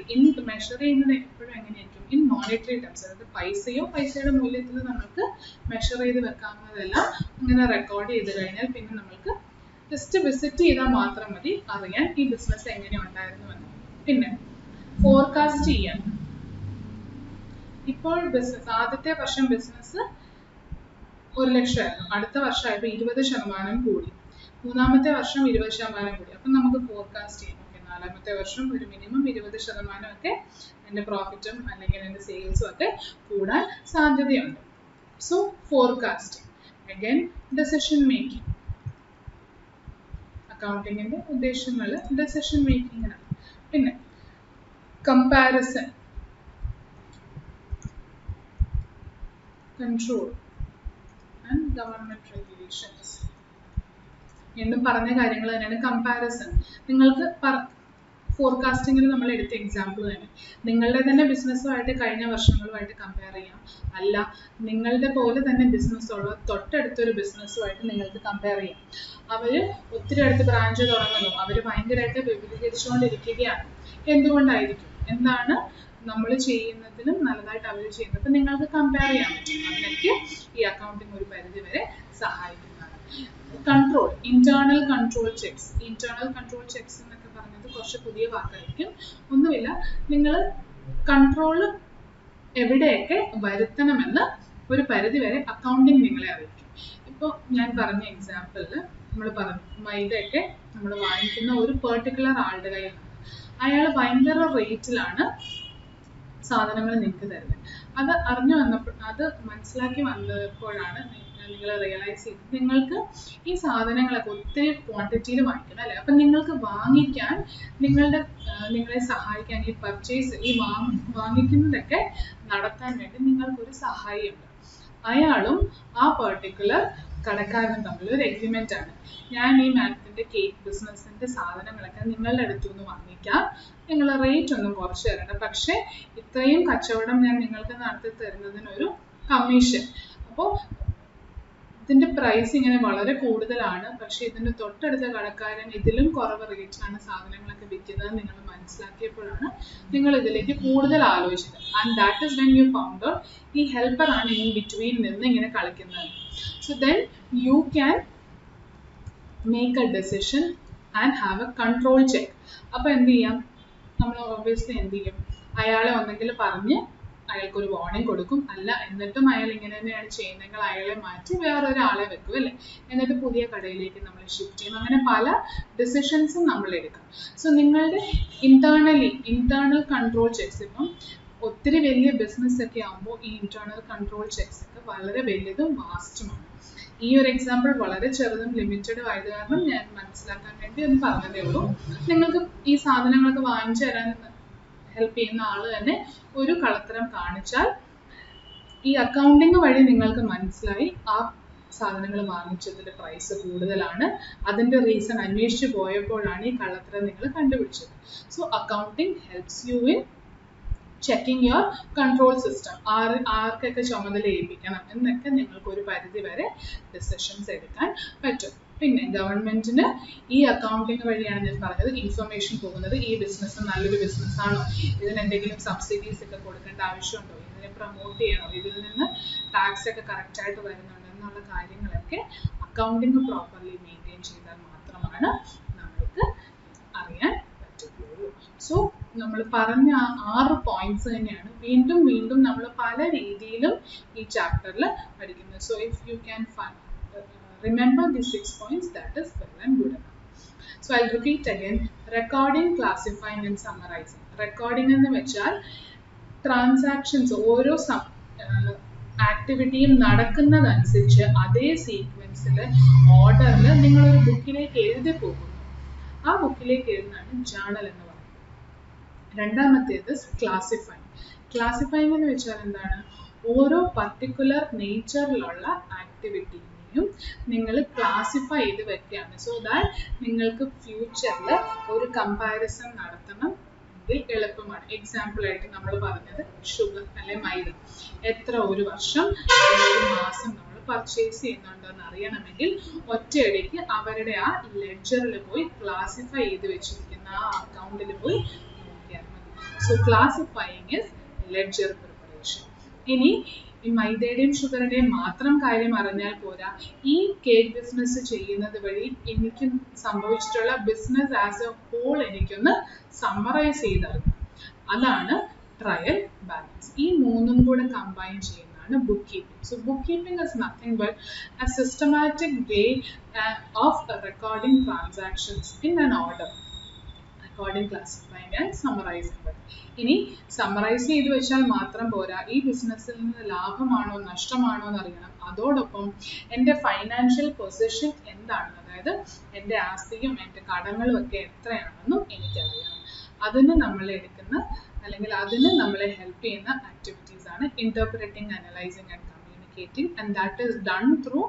മെഷർ ചെയ്യുന്നത് എപ്പോഴും എങ്ങനെയായിരിക്കും ഇൻ മോണിറ്ററി ടേംസ്, അതായത് പൈസയോ പൈസയുടെ മൂല്യത്തിൽ നമ്മൾക്ക് മെഷർ ചെയ്ത് വെക്കാവുന്നതെല്ലാം അങ്ങനെ റെക്കോർഡ് ചെയ്ത് കഴിഞ്ഞാൽ പിന്നെ നമ്മൾക്ക് ജസ്റ്റ് വിസിറ്റ് ചെയ്താൽ മാത്രം മതി അറിയാൻ ഈ ബിസിനസ് എങ്ങനെ ഉണ്ടായിരുന്നു എന്ന്. പിന്നെ ഫോർകാസ്റ്റ് ചെയ്യാൻ. ഇപ്പോൾ ബിസിനസ് ആദ്യത്തെ വർഷം ബിസിനസ് 1,00,000 ആയിരുന്നു, അടുത്ത വർഷമായപ്പോൾ 20% കൂടി, മൂന്നാമത്തെ വർഷം 20% കൂടി. അപ്പം നമുക്ക് ഫോർകാസ്റ്റ് ചെയ്യാം, ഓക്കെ നാലാമത്തെ വർഷം ഒരു മിനിമം 20% ഒക്കെ എൻ്റെ പ്രോഫിറ്റും അല്ലെങ്കിൽ എൻ്റെ സെയിൽസും ഒക്കെ കൂടാൻ സാധ്യതയുണ്ട്. So forecasting. Again decision making. അക്കൗണ്ടിങ്ങിൻ്റെ ഉദ്ദേശങ്ങൾ ഡെസിഷൻ മേക്കിങ്ങിനാണ്. പിന്നെ comparison, control and government regulations. വീണ്ടും പറഞ്ഞ കാര്യങ്ങൾ തന്നെയാണ്. കമ്പാരിസൺ നിങ്ങൾക്ക് ഫോർകാസ്റ്റിങ്ങിൽ നമ്മൾ എടുത്ത എക്സാമ്പിൾ തന്നെ നിങ്ങളുടെ തന്നെ ബിസിനസ്സുമായിട്ട് കഴിഞ്ഞ വർഷങ്ങളുമായിട്ട് കമ്പയർ ചെയ്യാം, അല്ല നിങ്ങളുടെ പോലെ തന്നെ ബിസിനസ്സുള്ള തൊട്ടടുത്തൊരു ബിസിനസ്സുമായിട്ട് നിങ്ങൾക്ക് കമ്പയർ ചെയ്യാം. അവർ ഒത്തിരി അടുത്ത് ബ്രാഞ്ച് തുടങ്ങുന്നു, അവർ ഭയങ്കരമായിട്ട് വിപുലീകരിച്ചുകൊണ്ടിരിക്കുകയാണ്. എന്തുകൊണ്ടായിരിക്കും, എന്താണ് നമ്മൾ ചെയ്യുന്നതിലും നല്ലതായിട്ട് അവർ ചെയ്യുന്നത്, അപ്പം നിങ്ങൾക്ക് കമ്പയർ ചെയ്യാൻ പറ്റും. അതിനൊക്കെ ഈ അക്കൗണ്ടിങ് ഒരു പരിധി വരെ സഹായിക്കുന്നതാണ്. Control, internal control checks. Internal control checks എന്നൊക്കെ പറഞ്ഞത് കുറച്ച് പുതിയ വാക്കായിരിക്കും. ഒന്നുമില്ല, നിങ്ങൾ കൺട്രോൾ എവിടെയൊക്കെ വരുത്തണമെന്ന് ഒരു പരിധി വരെ അക്കൗണ്ടിങ് നിങ്ങളെ അറിയിക്കും. ഇപ്പോൾ ഞാൻ പറഞ്ഞ എക്സാമ്പിളിൽ നമ്മൾ പറഞ്ഞു മൈദയൊക്കെ നമ്മൾ വാങ്ങിക്കുന്ന ഒരു പെർട്ടിക്കുലർ ആളുടെ കയ്യിൽ നിന്ന് അയാൾ ഭയങ്കര റേറ്റിലാണ് സാധനങ്ങൾ നിങ്ങൾക്ക് തരുന്നത്. അത് അറിഞ്ഞു വന്നപ്പോൾ, അത് മനസ്സിലാക്കി വന്നപ്പോഴാണ് നിങ്ങൾ റിയലൈസ് ചെയ്തത് നിങ്ങൾക്ക് ഈ സാധനങ്ങളൊക്കെ ഒത്തിരി ക്വാണ്ടിറ്റിയിൽ വാങ്ങിക്കണം അല്ലേ. അപ്പം നിങ്ങൾക്ക് വാങ്ങിക്കാൻ നിങ്ങളെ സഹായിക്കാൻ ഈ പർച്ചേസ് ഈ വാങ്ങിക്കുന്നതൊക്കെ നടത്താൻ വേണ്ടി നിങ്ങൾക്കൊരു സഹായിയുണ്ട്. അയാളും ആ പെർട്ടിക്കുലർ കടക്കാരനും തമ്മിൽ ഒരു എഗ്രിമെന്റ് ആണ്. ഞാൻ ഈ മാഡത്തിന്റെ കേക്ക് ബിസിനസിന്റെ സാധനങ്ങളൊക്കെ നിങ്ങളുടെ അടുത്തു നിന്ന് വാങ്ങിക്കാം, നിങ്ങൾ റേറ്റ് ഒന്നും കുറച്ച് തരണ്ട, പക്ഷെ ഇത്രയും കച്ചവടം ഞാൻ നിങ്ങൾക്ക് നടത്തി തരുന്നതിനൊരു കമ്മീഷൻ. അപ്പോൾ ഇതിന്റെ പ്രൈസ് ഇങ്ങനെ വളരെ കൂടുതലാണ്, പക്ഷെ ഇതിന്റെ തൊട്ടടുത്ത കടക്കാരൻ ഇതിലും കുറവ് റേറ്റിലാണ് സാധനങ്ങളൊക്കെ വിൽക്കുന്നത് നിങ്ങൾ മനസ്സിലാക്കിയപ്പോഴാണ് നിങ്ങൾ ഇതിലേക്ക് കൂടുതൽ ആലോചിച്ചത്. And that is when you found out ഈ ഹെൽപ്പർ ആണ് ഇൻ ബിറ്റ്വീൻ നിന്ന് ഇങ്ങനെ കളിക്കുന്നത്. So then you can make A decision and have A control check. അപ്പോൾ എന്ത് ചെയ്യാം, നമ്മൾ ഓബ്വിയസ്ലി എന്ത് ചെയ്യും, അയാളെ ഒന്നെങ്കിൽ പറഞ്ഞ് അയാൾക്കൊരു വാർണിംഗ് കൊടുക്കും, അല്ല എന്നിട്ടും അയാൾ ഇങ്ങനെ തന്നെയാണ് ചെയ്യുന്നതെങ്കിൽ അയാളെ മാറ്റി വേറൊരാളെ വെക്കും അല്ലേ, എന്നിട്ട് പുതിയ കടയിലേക്ക് നമ്മൾ ഷിഫ്റ്റ് ചെയ്യും. അങ്ങനെ പല ഡിസിഷൻസും നമ്മൾ എടുക്കും. സോ നിങ്ങളുടെ ഇന്റേണൽ കൺട്രോൾ ചെക്സ്, ഇപ്പം ഒത്തിരി വലിയ ബിസിനസ് ഒക്കെ ആകുമ്പോൾ ഈ ഇന്റേണൽ കൺട്രോൾ ചെക്സ് ഒക്കെ വളരെ വലിയതും വാസ്റ്റുമാണ്. ഈ ഒരു എക്സാമ്പിൾ വളരെ ചെറുതും ലിമിറ്റഡും ആയത് കാരണം ഞാൻ മനസ്സിലാക്കാൻ വേണ്ടി ഒന്ന് പറഞ്ഞതേ ഉള്ളൂ. നിങ്ങൾക്ക് ഈ സാധനങ്ങളൊക്കെ വാങ്ങിച്ചു തരാൻ ഹെൽപ്പ് ചെയ്യുന്ന ആൾ തന്നെ ഒരു കളത്തരം കാണിച്ചാൽ ഈ അക്കൗണ്ടിങ് വഴി നിങ്ങൾക്ക് മനസ്സിലായി ആ സാധനങ്ങൾ വാങ്ങിച്ചതിന്റെ പ്രൈസ് കൂടുതലാണ്, അതിന്റെ റീസൺ അന്വേഷിച്ച് പോയപ്പോഴാണ് ഈ കള്ളത്തരം നിങ്ങൾ കണ്ടുപിടിച്ചത്. So accounting helps you in checking your control system. ആർക്കൊക്കെ ചുമതല ഏൽപ്പിക്കണം എന്നൊക്കെ നിങ്ങൾക്ക് ഒരു പരിധി വരെ ഡിസിഷൻസ് എടുക്കാൻ പറ്റും. പിന്നെ ഗവൺമെന്റിന് ഈ അക്കൗണ്ടിങ് വഴിയാണ് ഞാൻ പറഞ്ഞത് ഇൻഫർമേഷൻ പോകുന്നത്. ഈ ബിസിനസ് നല്ലൊരു ബിസിനസ് ആണോ, ഇതിന് എന്തെങ്കിലും സബ്സിഡീസ് ഒക്കെ കൊടുക്കേണ്ട ആവശ്യമുണ്ടോ, ഇതിനെ പ്രൊമോട്ട് ചെയ്യണോ, ഇതിൽ നിന്ന് ടാക്സ് ഒക്കെ കറക്റ്റ് ആയിട്ട് വരുന്നുണ്ടോ എന്നുള്ള കാര്യങ്ങളൊക്കെ അക്കൗണ്ടിങ് പ്രോപ്പർലി മെയിൻറ്റെയിൻ ചെയ്താൽ മാത്രമാണ് നമ്മൾക്ക് അറിയാൻ പറ്റുകയുള്ളൂ. സോ നമ്മൾ പറഞ്ഞ 6 പോയിന്റ്സ് തന്നെയാണ് വീണ്ടും വീണ്ടും നമ്മൾ പല രീതിയിലും ഈ ചാപ്റ്ററിൽ പഠിക്കുന്നത്. So if you can remember these 6 points, that is well and good enough. So I'll repeat again: recording, classifying and summarizing. Recording എന്ന് വെച്ചാൽ ട്രാൻസാക്ഷൻസ് ഓരോ ആക്ടിവിറ്റിയും നടക്കുന്നതനുസരിച്ച് അതേ സീക്വൻസിൽ ഓർഡറിൽ നിങ്ങളൊരു ബുക്കിലേക്ക് എഴുതി പോകുന്നു. ആ ബുക്കിലേക്ക് എഴുതുന്നതാണ് ജേർണൽ എന്ന് പറയുന്നത്. രണ്ടാമത്തേത് ക്ലാസിഫൈങ്. ക്ലാസിഫൈങ് എന്ന് വെച്ചാൽ എന്താണ്, ഓരോ പർട്ടിക്കുലർ നേച്ചറിലുള്ള ആക്ടിവിറ്റി നിങ്ങൾ ക്ലാസിഫൈ ചെയ്ത് വെക്കുകയാണ്. സോ ദാറ്റ് നിങ്ങൾക്ക് ഫ്യൂച്ചറിൽ ഒരു കമ്പാരിസൺ നടത്തണം എങ്കിൽ എളുപ്പമാണ്. എക്സാമ്പിൾ ആയിട്ട് നമ്മൾ പറഞ്ഞത് ഷുഗർ അല്ലെ മൈദ എത്ര ഒരു വർഷം ഒരു മാസം നമ്മൾ പർച്ചേസ് ചെയ്യുന്നുണ്ടെന്ന് അറിയണമെങ്കിൽ ഒറ്റയടിക്ക് അവരുടെ ആ ലെഡ്ജറിൽ പോയി ക്ലാസിഫൈ ചെയ്ത് വെച്ചിരിക്കുന്ന ആ അക്കൗണ്ടിൽ പോയി നോക്കിയാൽ മതി. So classifying is ledger preparation. ഇനി ഈ മൈദയുടെയും ഷുഗറിന്റെയും മാത്രം കാര്യം അറിഞ്ഞാൽ പോരാ, ഈ കേക്ക് ബിസിനസ് ചെയ്യുന്നത് വഴി എനിക്ക് സംഭവിച്ചിട്ടുള്ള ബിസിനസ് ആസ് എ ഹോൾ എനിക്കൊന്ന് സമ്മറൈസ് ചെയ്തറിഞ്ഞു. അതാണ് ട്രയൽ ബാലൻസ്. ഈ മൂന്നും കൂടെ കമ്പൈൻ ചെയ്യുന്നതാണ് book keeping. So book keeping is nothing but A systematic way of recording transactions in an order. Recording, classifying and summarising. ഇനി സമ്മറൈസ് ചെയ്ത് വെച്ചാൽ മാത്രം പോരാ, ഈ ബിസിനസ്സിൽ നിന്ന് ലാഭമാണോ നഷ്ടമാണോ എന്ന് അറിയണം. അതോടൊപ്പം എൻ്റെ ഫൈനാൻഷ്യൽ പൊസിഷൻ എന്താണ്, അതായത് എൻ്റെ ആസ്തിയും എൻ്റെ കടങ്ങളും ഒക്കെ എത്രയാണെന്നും എനിക്കറിയണം. അതിന് നമ്മൾ എടുക്കുന്ന അല്ലെങ്കിൽ അതിന് നമ്മളെ ഹെൽപ്പ് ചെയ്യുന്ന ആക്ടിവിറ്റീസ് ആണ് interpreting, analysing and communicating, and that is done through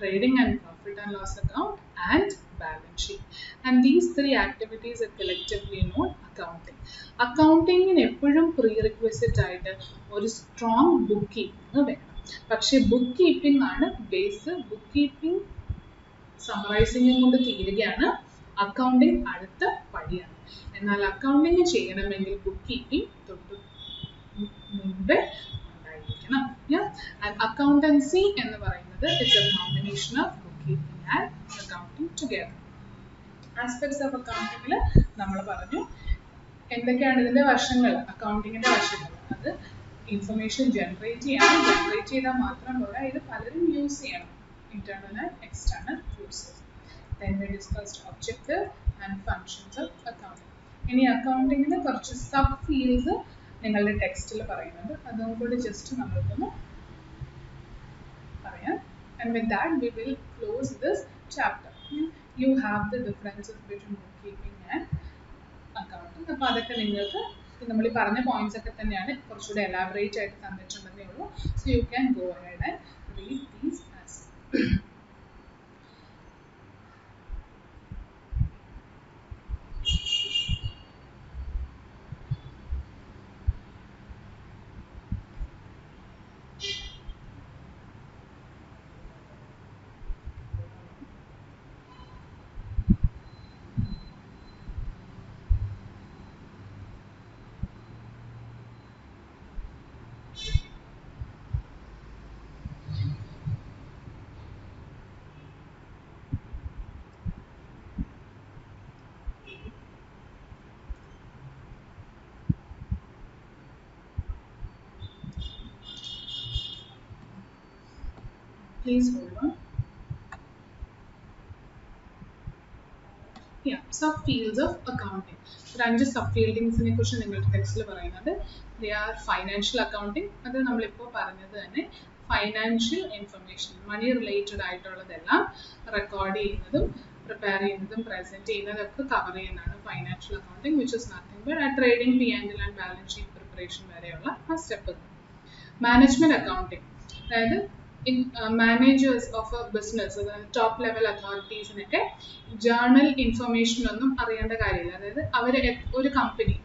trading and profit and loss account and balance sheet. And these 3 activities are collectively known accounting. Accounting in എപ്പോഴും prerequisite ആയിട്ട് ഒരു സ്ട്രോങ് ബുക്ക് കീപ്പിംഗ് വേണം. പക്ഷേ book keeping ആണ് base. Book keeping summarising കൊണ്ട് തീരുകയാണ്, accounting അടുത്ത പടിയാണ്. എന്നാൽ അക്കൗണ്ടിങ് ചെയ്യണമെങ്കിൽ ബുക്ക് കീപ്പിംഗ് തൊട്ട് മുമ്പേ ഉണ്ടായിരിക്കണം. And accountancy എന്ന് പറയുന്നത് it's a combination of bookkeeping and accounting together. Aspects of accounting നമ്മൾ പറഞ്ഞു എന്തൊക്കെയാണ് ഇതിന്റെ വശങ്ങൾ, അക്കൗണ്ടിങ്ങിന്റെ വശങ്ങൾ. അത് ഇൻഫർമേഷൻ ജനറേറ്റ് ചെയ്യണം. ജനറേറ്റ് ചെയ്താൽ മാത്രം പോരാ, ഇത് പലരും യൂസ് ചെയ്യണം, internal and external uses. Then we discussed objective and functions of accounting. ഇനി അക്കൗണ്ടിങ്ങിന് കുറച്ച് സബ് ഫീൽഡ്സ് നിങ്ങളുടെ ടെക്സ്റ്റിൽ പറയുന്നുണ്ട്, അതും കൂടി ജസ്റ്റ് നമ്മൾക്കൊന്ന് പറയാം. And with that we will close this chapter. You have the differences between bookkeeping and accounting. അപ്പോൾ അതൊക്കെ നിങ്ങൾക്ക് നമ്മൾ ഈ പറഞ്ഞ പോയിന്റ്സ് ഒക്കെ തന്നെയാണ്, കുറച്ചുകൂടെ എലാബറേറ്റ് ആയിട്ട് തന്നിട്ടുണ്ടെന്നേ ഉള്ളൂ. So you can go ahead and read these as. Please hold on. Yeah, subfields of accounting. അഞ്ച് സബ്ഫീൽഡിങ്സിനെ കുറിച്ച് നിങ്ങളുടെ ടെക്സ്റ്റിൽ പറയുന്നത്. ദേ ആർ ഫൈനാൻഷ്യൽ അക്കൗണ്ടിങ്, അത് നമ്മളിപ്പോൾ പറഞ്ഞത് തന്നെ ഫൈനാൻഷ്യൽ ഇൻഫർമേഷൻ, മണി റിലേറ്റഡ് ആയിട്ടുള്ളതെല്ലാം റെക്കോർഡ് ചെയ്യുന്നതും പ്രിപ്പയർ ചെയ്യുന്നതും പ്രസന്റ് ചെയ്യുന്നതൊക്കെ കവർ ചെയ്യുന്നതാണ് financial accounting, which is nothing but ആ trading, P&L and balance sheet preparation വരെയുള്ള ആ സ്റ്റെപ്പ്. മാനേജ്മെന്റ് അക്കൗണ്ടിങ്, അതായത് managers of a business, top level അതോറിറ്റീസിനൊക്കെ ജേർണൽ ഇൻഫർമേഷൻ ഒന്നും അറിയേണ്ട കാര്യമില്ല. അതായത് അവർ ഒരു കമ്പനി,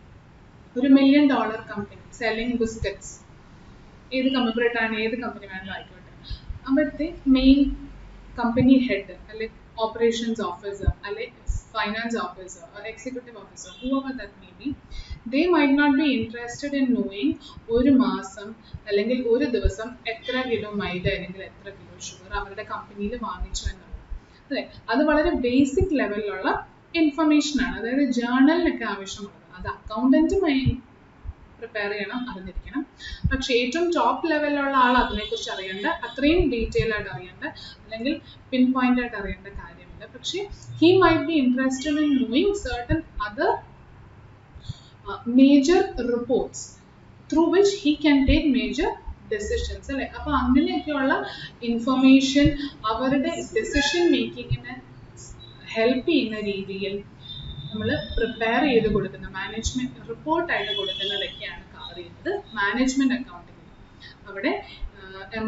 ഒരു $1 million കമ്പനി സെല്ലിംഗ് ബിസ്ക്കറ്റ്സ്, ഏത് കമ്പനി ബ്രിട്ടാനിയ, ഏത് കമ്പനി വേണമെങ്കിലും ആയിക്കോട്ടെ, അവിടുത്തെ മെയിൻ കമ്പനി ഹെഡ് അല്ലെങ്കിൽ operations officer, finance officer, or executive officer, whoever that may be, they might not be interested in knowing ഒരു മാസം അല്ലെങ്കിൽ ഒരു ദിവസം എത്ര കിലോ മൈദ അല്ലെങ്കിൽ എത്ര കിലോ ഷുഗർ അവരുടെ കമ്പനിയിൽ വാങ്ങിച്ചു എന്നുള്ളത്. അല്ലേ, അത് വളരെ ബേസിക് ലെവലിലുള്ള ഇൻഫർമേഷൻ ആണ്. അതായത് ജേർണലിനൊക്കെ ആവശ്യമുള്ളത്. അത് അക്കൗണ്ടന്റുമായി പ്രിപ്പയർ ചെയ്യണം, അറിഞ്ഞിരിക്കണം. പക്ഷേ ഏറ്റവും ടോപ്പ് ലെവലിലുള്ള ആൾ അതിനെക്കുറിച്ച് അറിയേണ്ട, അത്രയും ഡീറ്റെയിൽ ആയിട്ട് അറിയേണ്ട അല്ലെങ്കിൽ പിൻ പോയിന്റ് ആയിട്ട് അറിയേണ്ട കാര്യമില്ല. പക്ഷേ he might be interested in knowing certain other major reports through which he can take major decisions. അല്ലേ, അപ്പോൾ അങ്ങനെയൊക്കെയുള്ള ഇൻഫർമേഷൻ അവരുടെ ഡെസിഷൻ മേക്കിങ്ങിന് ഹെൽപ്പ് ചെയ്യുന്ന രീതിയിൽ നമ്മൾ പ്രിപ്പയർ ചെയ്ത് കൊടുക്കുന്ന മാനേജ്മെന്റ് റിപ്പോർട്ടായിട്ട് കൊടുക്കുന്നതൊക്കെയാണ് കവർ ചെയ്യുന്നത് മാനേജ്മെന്റ് അക്കൗണ്ടിങ്. അവിടെ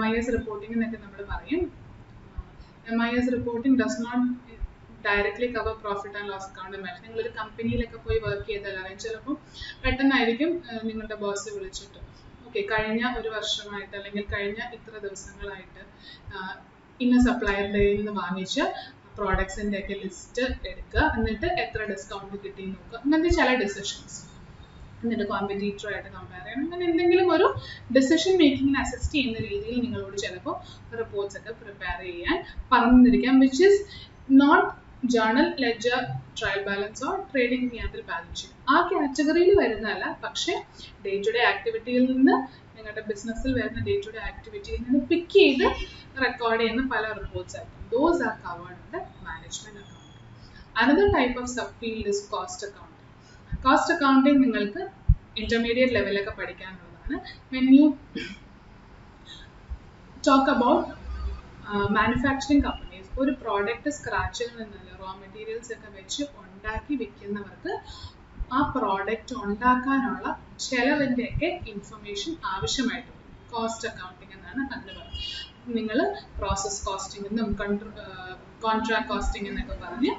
MIS റിപ്പോർട്ടിംഗ് എന്നൊക്കെ നമ്മൾ പറയും. MIS reporting does not directly cover profit and loss account. നിങ്ങളൊരു കമ്പനിയിലൊക്കെ പോയി വർക്ക് ചെയ്താൽ ചിലപ്പോൾ പെട്ടെന്നായിരിക്കും നിങ്ങളുടെ ബോസ് വിളിച്ചിട്ട് ഓക്കെ കഴിഞ്ഞ ഒരു വർഷമായിട്ട് അല്ലെങ്കിൽ കഴിഞ്ഞ ഇത്ര ദിവസങ്ങളായിട്ട് ഇന്ന സപ്ലയറുടെ നിന്ന് വാങ്ങിച്ച പ്രോഡക്ട്സിൻ്റെ ഒക്കെ ലിസ്റ്റ് എടുക്കുക, എന്നിട്ട് എത്ര ഡിസ്കൗണ്ട് കിട്ടി നോക്കുക, അങ്ങനത്തെ ചില ഡിസിഷൻസ്, എന്നിട്ട് കോമ്പറ്റീറ്ററുമായിട്ട് കമ്പയർ ചെയ്യണം. അങ്ങനെ എന്തെങ്കിലും ഒരു ഡിസിഷൻ മേക്കിങ്ങിനെ അസിസ്റ്റ് ചെയ്യുന്ന രീതിയിൽ നിങ്ങളോട് ചിലപ്പോൾ റിപ്പോർട്ട്സ് ഒക്കെ പ്രിപ്പയർ ചെയ്യാൻ പറഞ്ഞിരിക്കാം, which is not journal, ledger, trial balance or trading capital balance sheet. ആ കാറ്റഗറിയിൽ വരുന്നതല്ല, പക്ഷേ ഡേ ടു ഡേ ആക്ടിവിറ്റിയിൽ നിന്ന് നിങ്ങളുടെ ബിസിനസ്സിൽ വരുന്ന ഡേ ടു ഡേ ആക്ടിവിറ്റിയിൽ നിന്ന് പിക്ക് ചെയ്ത് റെക്കോർഡ് ചെയ്യുന്ന പല റിപ്പോർട്ട്സ് ആയിരിക്കും. Those are covered under management accounting. Another type of subfield is cost accounting. Cost accounting നിങ്ങൾക്ക് intermediate level ഒക്കെ പഠിക്കാനുള്ളതാണ്. When you talk about manufacturing companies, ഒരു പ്രോഡക്റ്റ് സ്ക്രാച്ചിൽ നിന്നല്ല റോ മെറ്റീരിയൽസ് ഒക്കെ വെച്ച് ഉണ്ടാക്കി വിൽക്കുന്നവർക്ക് ആ പ്രോഡക്റ്റ് ഉണ്ടാക്കാനുള്ള ചെലവിൻ്റെയൊക്കെ ഇൻഫർമേഷൻ ആവശ്യമായിട്ടുണ്ട്. കോസ്റ്റ് അക്കൗണ്ടിങ് എന്നാണ് അതിന് പറയുന്നത്. നിങ്ങൾ പ്രോസസ് കോസ്റ്റിംഗ് എന്നും കോൺട്രാക്ട് കോസ്റ്റിംഗ് എന്നൊക്കെ പറഞ്ഞ്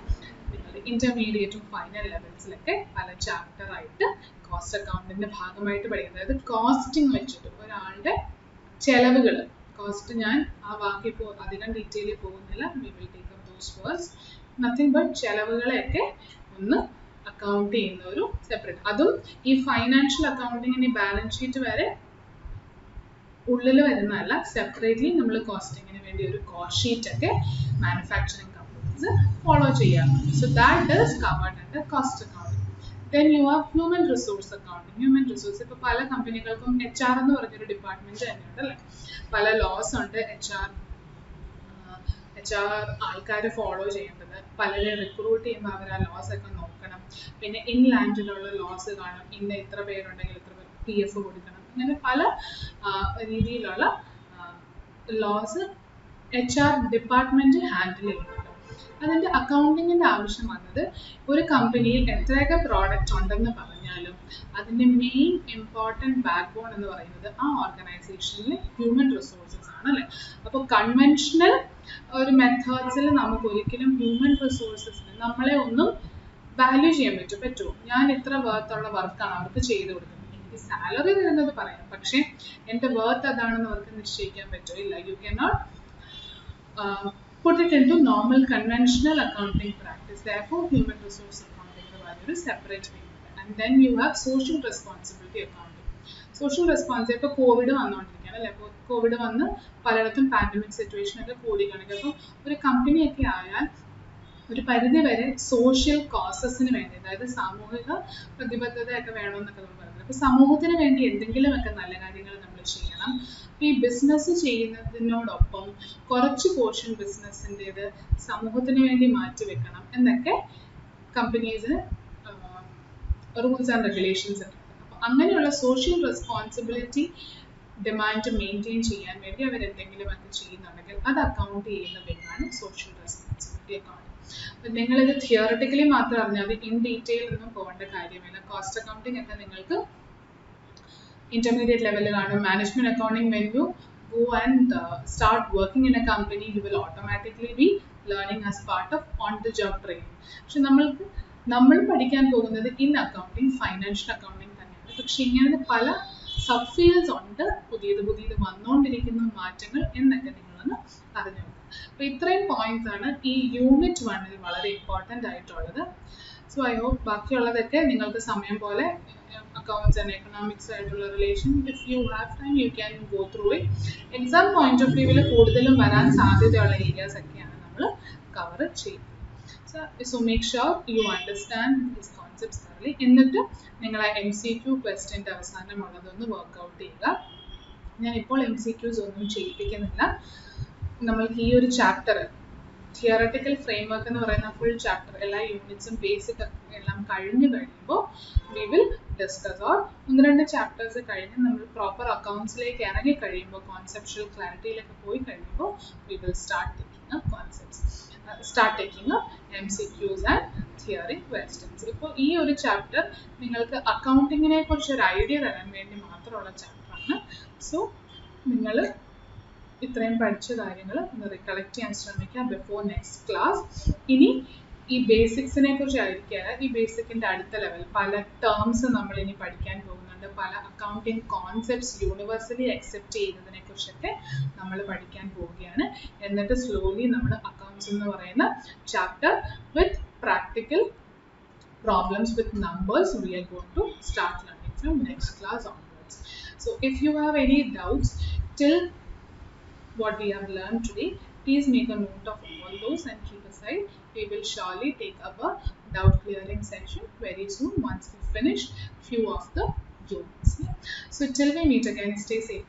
നിങ്ങൾ ഇന്റർമീഡിയറ്റും ഫൈനൽ ലെവൽസിലൊക്കെ പല ചാപ്റ്ററായിട്ട് കോസ്റ്റ് അക്കൗണ്ടിന്റെ ഭാഗമായിട്ട് പഠിക്കുന്നത്. അതായത് കോസ്റ്റിംഗ് വെച്ചിട്ട് ഒരാളുടെ ചെലവുകൾ, കോസ്റ്റ് ഞാൻ ആ വാക്കി അധികം ഡീറ്റെയിലിൽ പോകുന്നില്ല, we will take up those words, nothing but ചെലവുകളെയൊക്കെ ഒന്ന് അക്കൗണ്ട് ചെയ്യുന്ന ഒരു സെപ്പറേറ്റ്, അതും ഈ ഫൈനാൻഷ്യൽ അക്കൗണ്ടിങ്ങിന് ബാലൻസ് ഷീറ്റ് വരെ ഉള്ളിൽ വരുന്നതല്ല, സെപ്പറേറ്റ്ലി നമ്മൾ കോസ്റ്റിങ്ങിന് വേണ്ടി ഒരു കോസ്റ്റ് ഷീറ്റ് ഒക്കെ മാനുഫാക്ചറിങ് കമ്പനീസ് ഫോളോ ചെയ്യാറുണ്ട്. So that is covered under cost accounting. Then you have human resource accounting. Human resource ഇപ്പോൾ പല കമ്പനികൾക്കും HR എന്ന് പറഞ്ഞൊരു ഡിപ്പാർട്ട്മെന്റ് തന്നെയുണ്ട് അല്ലേ, പല ലോസ് ഉണ്ട്. HR ആൾക്കാർ ഫോളോ ചെയ്യേണ്ടത്, പലരെ റിക്രൂട്ട് ചെയ്യുമ്പോൾ അവർ ആ ലോസ് ഒക്കെ നോക്കണം. പിന്നെ ഇൻലാൻഡിലുള്ള ലോസ് കാണും, ഇന്ന ഇത്ര പേരുണ്ടെങ്കിൽ ഇത്ര PF കൊടുക്കണം, അങ്ങനെ പല രീതിയിലുള്ള ലോസ് HR ഡിപ്പാർട്ട്മെന്റ് ഹാൻഡിൽ ചെയ്യുന്നുണ്ട്. അതിൻ്റെ അക്കൗണ്ടിങ്ങിൻ്റെ ആവശ്യം വന്നത് ഒരു കമ്പനിയിൽ എത്രയൊക്കെ പ്രോഡക്റ്റ് ഉണ്ടെന്ന് പറഞ്ഞാലും അതിൻ്റെ മെയിൻ ഇമ്പോർട്ടൻറ്റ് ബാക്ക് ബോൺ എന്ന് പറയുന്നത് ആ ഓർഗനൈസേഷനിലെ ഹ്യൂമൻ റിസോഴ്സസ് ആണ് അല്ലേ. അപ്പോൾ കൺവെൻഷണൽ ഒരു മെത്തേഡ്സിൽ നമുക്ക് ഒരിക്കലും ഹ്യൂമൻ റിസോഴ്സസിന് നമ്മളെ ഒന്നും വാല്യൂ ചെയ്യാൻ പറ്റുമോ, ഞാൻ ഇത്ര വർത്തുള്ള വർക്കാണ് അവർക്ക് ചെയ്ത് കൊടുക്കുന്നത്, എനിക്ക് സാലറി തരുന്നത് പറയാം, പക്ഷേ എൻ്റെ വർത്ത് അതാണെന്ന് അവർക്ക് നിശ്ചയിക്കാൻ പറ്റുമോ? ഇല്ല. You can not put it into normal conventional accounting practice. Therefore, human resource accounting is separate field. And then you have social responsibility accounting. Social responsibility, ഇപ്പോൾ കോവിഡ് വന്നുകൊണ്ടിരിക്കുകയാണ് അല്ലേ, അപ്പോൾ കോവിഡ് വന്ന് പലയിടത്തും പാൻഡമിക് സിറ്റുവേഷൻ ഒക്കെ കൂടിക്കാണെങ്കിൽ അപ്പോൾ ഒരു കമ്പനിയൊക്കെ ആയാൽ ഒരു പരിധി വരെ സോഷ്യൽ കോസസിന് വേണ്ടി, അതായത് സാമൂഹിക പ്രതിബദ്ധതയൊക്കെ വേണമെന്നൊക്കെ നമ്മൾ പറയുന്നത്. അപ്പോൾ സമൂഹത്തിന് വേണ്ടി എന്തെങ്കിലുമൊക്കെ നല്ല കാര്യങ്ങൾ നമ്മൾ ചെയ്യണം. ഈ ബിസിനസ് ചെയ്യുന്നതിനോടൊപ്പം കുറച്ച് പോർഷൻ ബിസിനസ്സിൻ്റേത് സമൂഹത്തിന് വേണ്ടി മാറ്റിവെക്കണം എന്നൊക്കെ കമ്പനീസിന് റൂൾസ് ആൻഡ് റെഗുലേഷൻസ് ഒക്കെ ഉണ്ട്. അപ്പോൾ അങ്ങനെയുള്ള സോഷ്യൽ റെസ്പോൺസിബിലിറ്റി ഡിമാൻഡ് മെയിൻറ്റെയിൻ ചെയ്യാൻ വേണ്ടി അവർ എന്തെങ്കിലുമൊക്കെ ചെയ്യുന്നുണ്ടെങ്കിൽ അത് അക്കൗണ്ട് ചെയ്യുന്ന വിങ്ങാണ് സോഷ്യൽ റെസ്പോൺസിബിലിറ്റി അക്കൗണ്ടിങ്. അപ്പം നിങ്ങളിത് തിയറട്ടിക്കലി മാത്രം അറിഞ്ഞാൽ മതി, ഇൻ ഡീറ്റെയിൽ ഒന്നും പോകേണ്ട കാര്യമില്ല. കോസ്റ്റ് അക്കൗണ്ടിങ് ഒക്കെ നിങ്ങൾക്ക് intermediate level കാണും. Management accounting, when you go and start working in a company, you will automatically be learning as part of on the job training. പക്ഷെ നമ്മൾ പഠിക്കാൻ പോകുന്നത് ഇൻ അക്കൗണ്ടിങ്, ഫൈനാൻഷ്യൽ അക്കൗണ്ടിങ് തന്നെയാണ്. പക്ഷെ ഇങ്ങനെ പല സബ് ഫീൽഡ്സ് ഉണ്ട്, പുതിയത് വന്നുകൊണ്ടിരിക്കുന്ന മാറ്റങ്ങൾ എന്നൊക്കെ നിങ്ങളൊന്ന് അറിഞ്ഞു നോക്കുക. അപ്പോൾ ഇത്രയും പോയിന്റ്സ് ആണ് ഈ യൂണിറ്റ് 1-ൽ വളരെ ഇമ്പോർട്ടൻ്റ് ആയിട്ടുള്ളത്. സോ ഐ ഹോപ്പ് ബാക്കിയുള്ളതൊക്കെ നിങ്ങൾക്ക് സമയം പോലെ അക്കൗണ്ട്സ് ആൻഡ് എക്കണോമിക്സ് ആയിട്ടുള്ള relation, if you have time you can go through it. Exam point of വ്യൂവിൽ കൂടുതലും വരാൻ സാധ്യതയുള്ള ഏരിയാസ് ഒക്കെയാണ് നമ്മൾ കവർ ചെയ്യുന്നത്. So make sure you understand these concepts thoroughly. എന്നിട്ട് നിങ്ങൾ MCQ ക്വസ്റ്റ്യൻ്റെ അവസാനമുള്ളതൊന്ന് വർക്ക്ഔട്ട് ചെയ്യുക. ഞാനിപ്പോൾ MCQs ഒന്നും ചെയ്യിപ്പിക്കുന്നില്ല. നമ്മൾക്ക് ഈ ഒരു ചാപ്റ്റർ തിയററ്റിക്കൽ ഫ്രെയിംവർക്ക് എന്ന് പറയുന്ന ഫുൾ ചാപ്റ്റർ എല്ലാ യൂണിറ്റ്സും ബേസിക് എല്ലാം കഴിഞ്ഞ് കഴിയുമ്പോൾ we will discuss. Or 1-2 chapters കഴിഞ്ഞ് നമ്മൾ പ്രോപ്പർ അക്കൗണ്ട്സിലേക്ക് ഇറങ്ങി കഴിയുമ്പോൾ, കോൺസെപ്ച്വൽ ക്ലാരിറ്റിയിലേക്ക് പോയി കഴിയുമ്പോൾ we will start taking up MCQs and theory questions. ഇപ്പോൾ ഈ ഒരു ചാപ്റ്റർ നിങ്ങൾക്ക് അക്കൗണ്ടിങ്ങിനെ കുറിച്ച് ഒരു ഐഡിയ തരാൻ വേണ്ടി മാത്രമുള്ള ചാപ്റ്ററാണ്. സോ നിങ്ങൾ ഇത്രയും പഠിച്ച കാര്യങ്ങൾ ഒന്ന് റിക്കളക്ട് ചെയ്യാൻ ശ്രമിക്കുക ബിഫോർ നെക്സ്റ്റ് ക്ലാസ്. ഇനി ഈ ബേസിക്സിനെ കുറിച്ച് ആയിരിക്കുകയാണ്. ഈ ബേസിക്കിൻ്റെ അടുത്ത ലെവൽ പല ടേംസ് നമ്മൾ ഇനി പഠിക്കാൻ പോകുന്നുണ്ട്. പല അക്കൗണ്ടിങ് കോൺസെപ്റ്റ്സ് യൂണിവേഴ്സലി അക്സെപ്റ്റ് ചെയ്യുന്നതിനെ കുറിച്ചൊക്കെ നമ്മൾ പഠിക്കാൻ പോവുകയാണ്. എന്നിട്ട് സ്ലോലി നമ്മൾ അക്കൗണ്ട്സ് എന്ന് പറയുന്ന chapter with practical problems with numbers we are going to start learning from next class onwards. So if you have any doubts till what we have learned today, please make a note of all those and keep aside. We will surely take up a doubt clearing section very soon once we finish few of the units. So till we meet again, stay safe.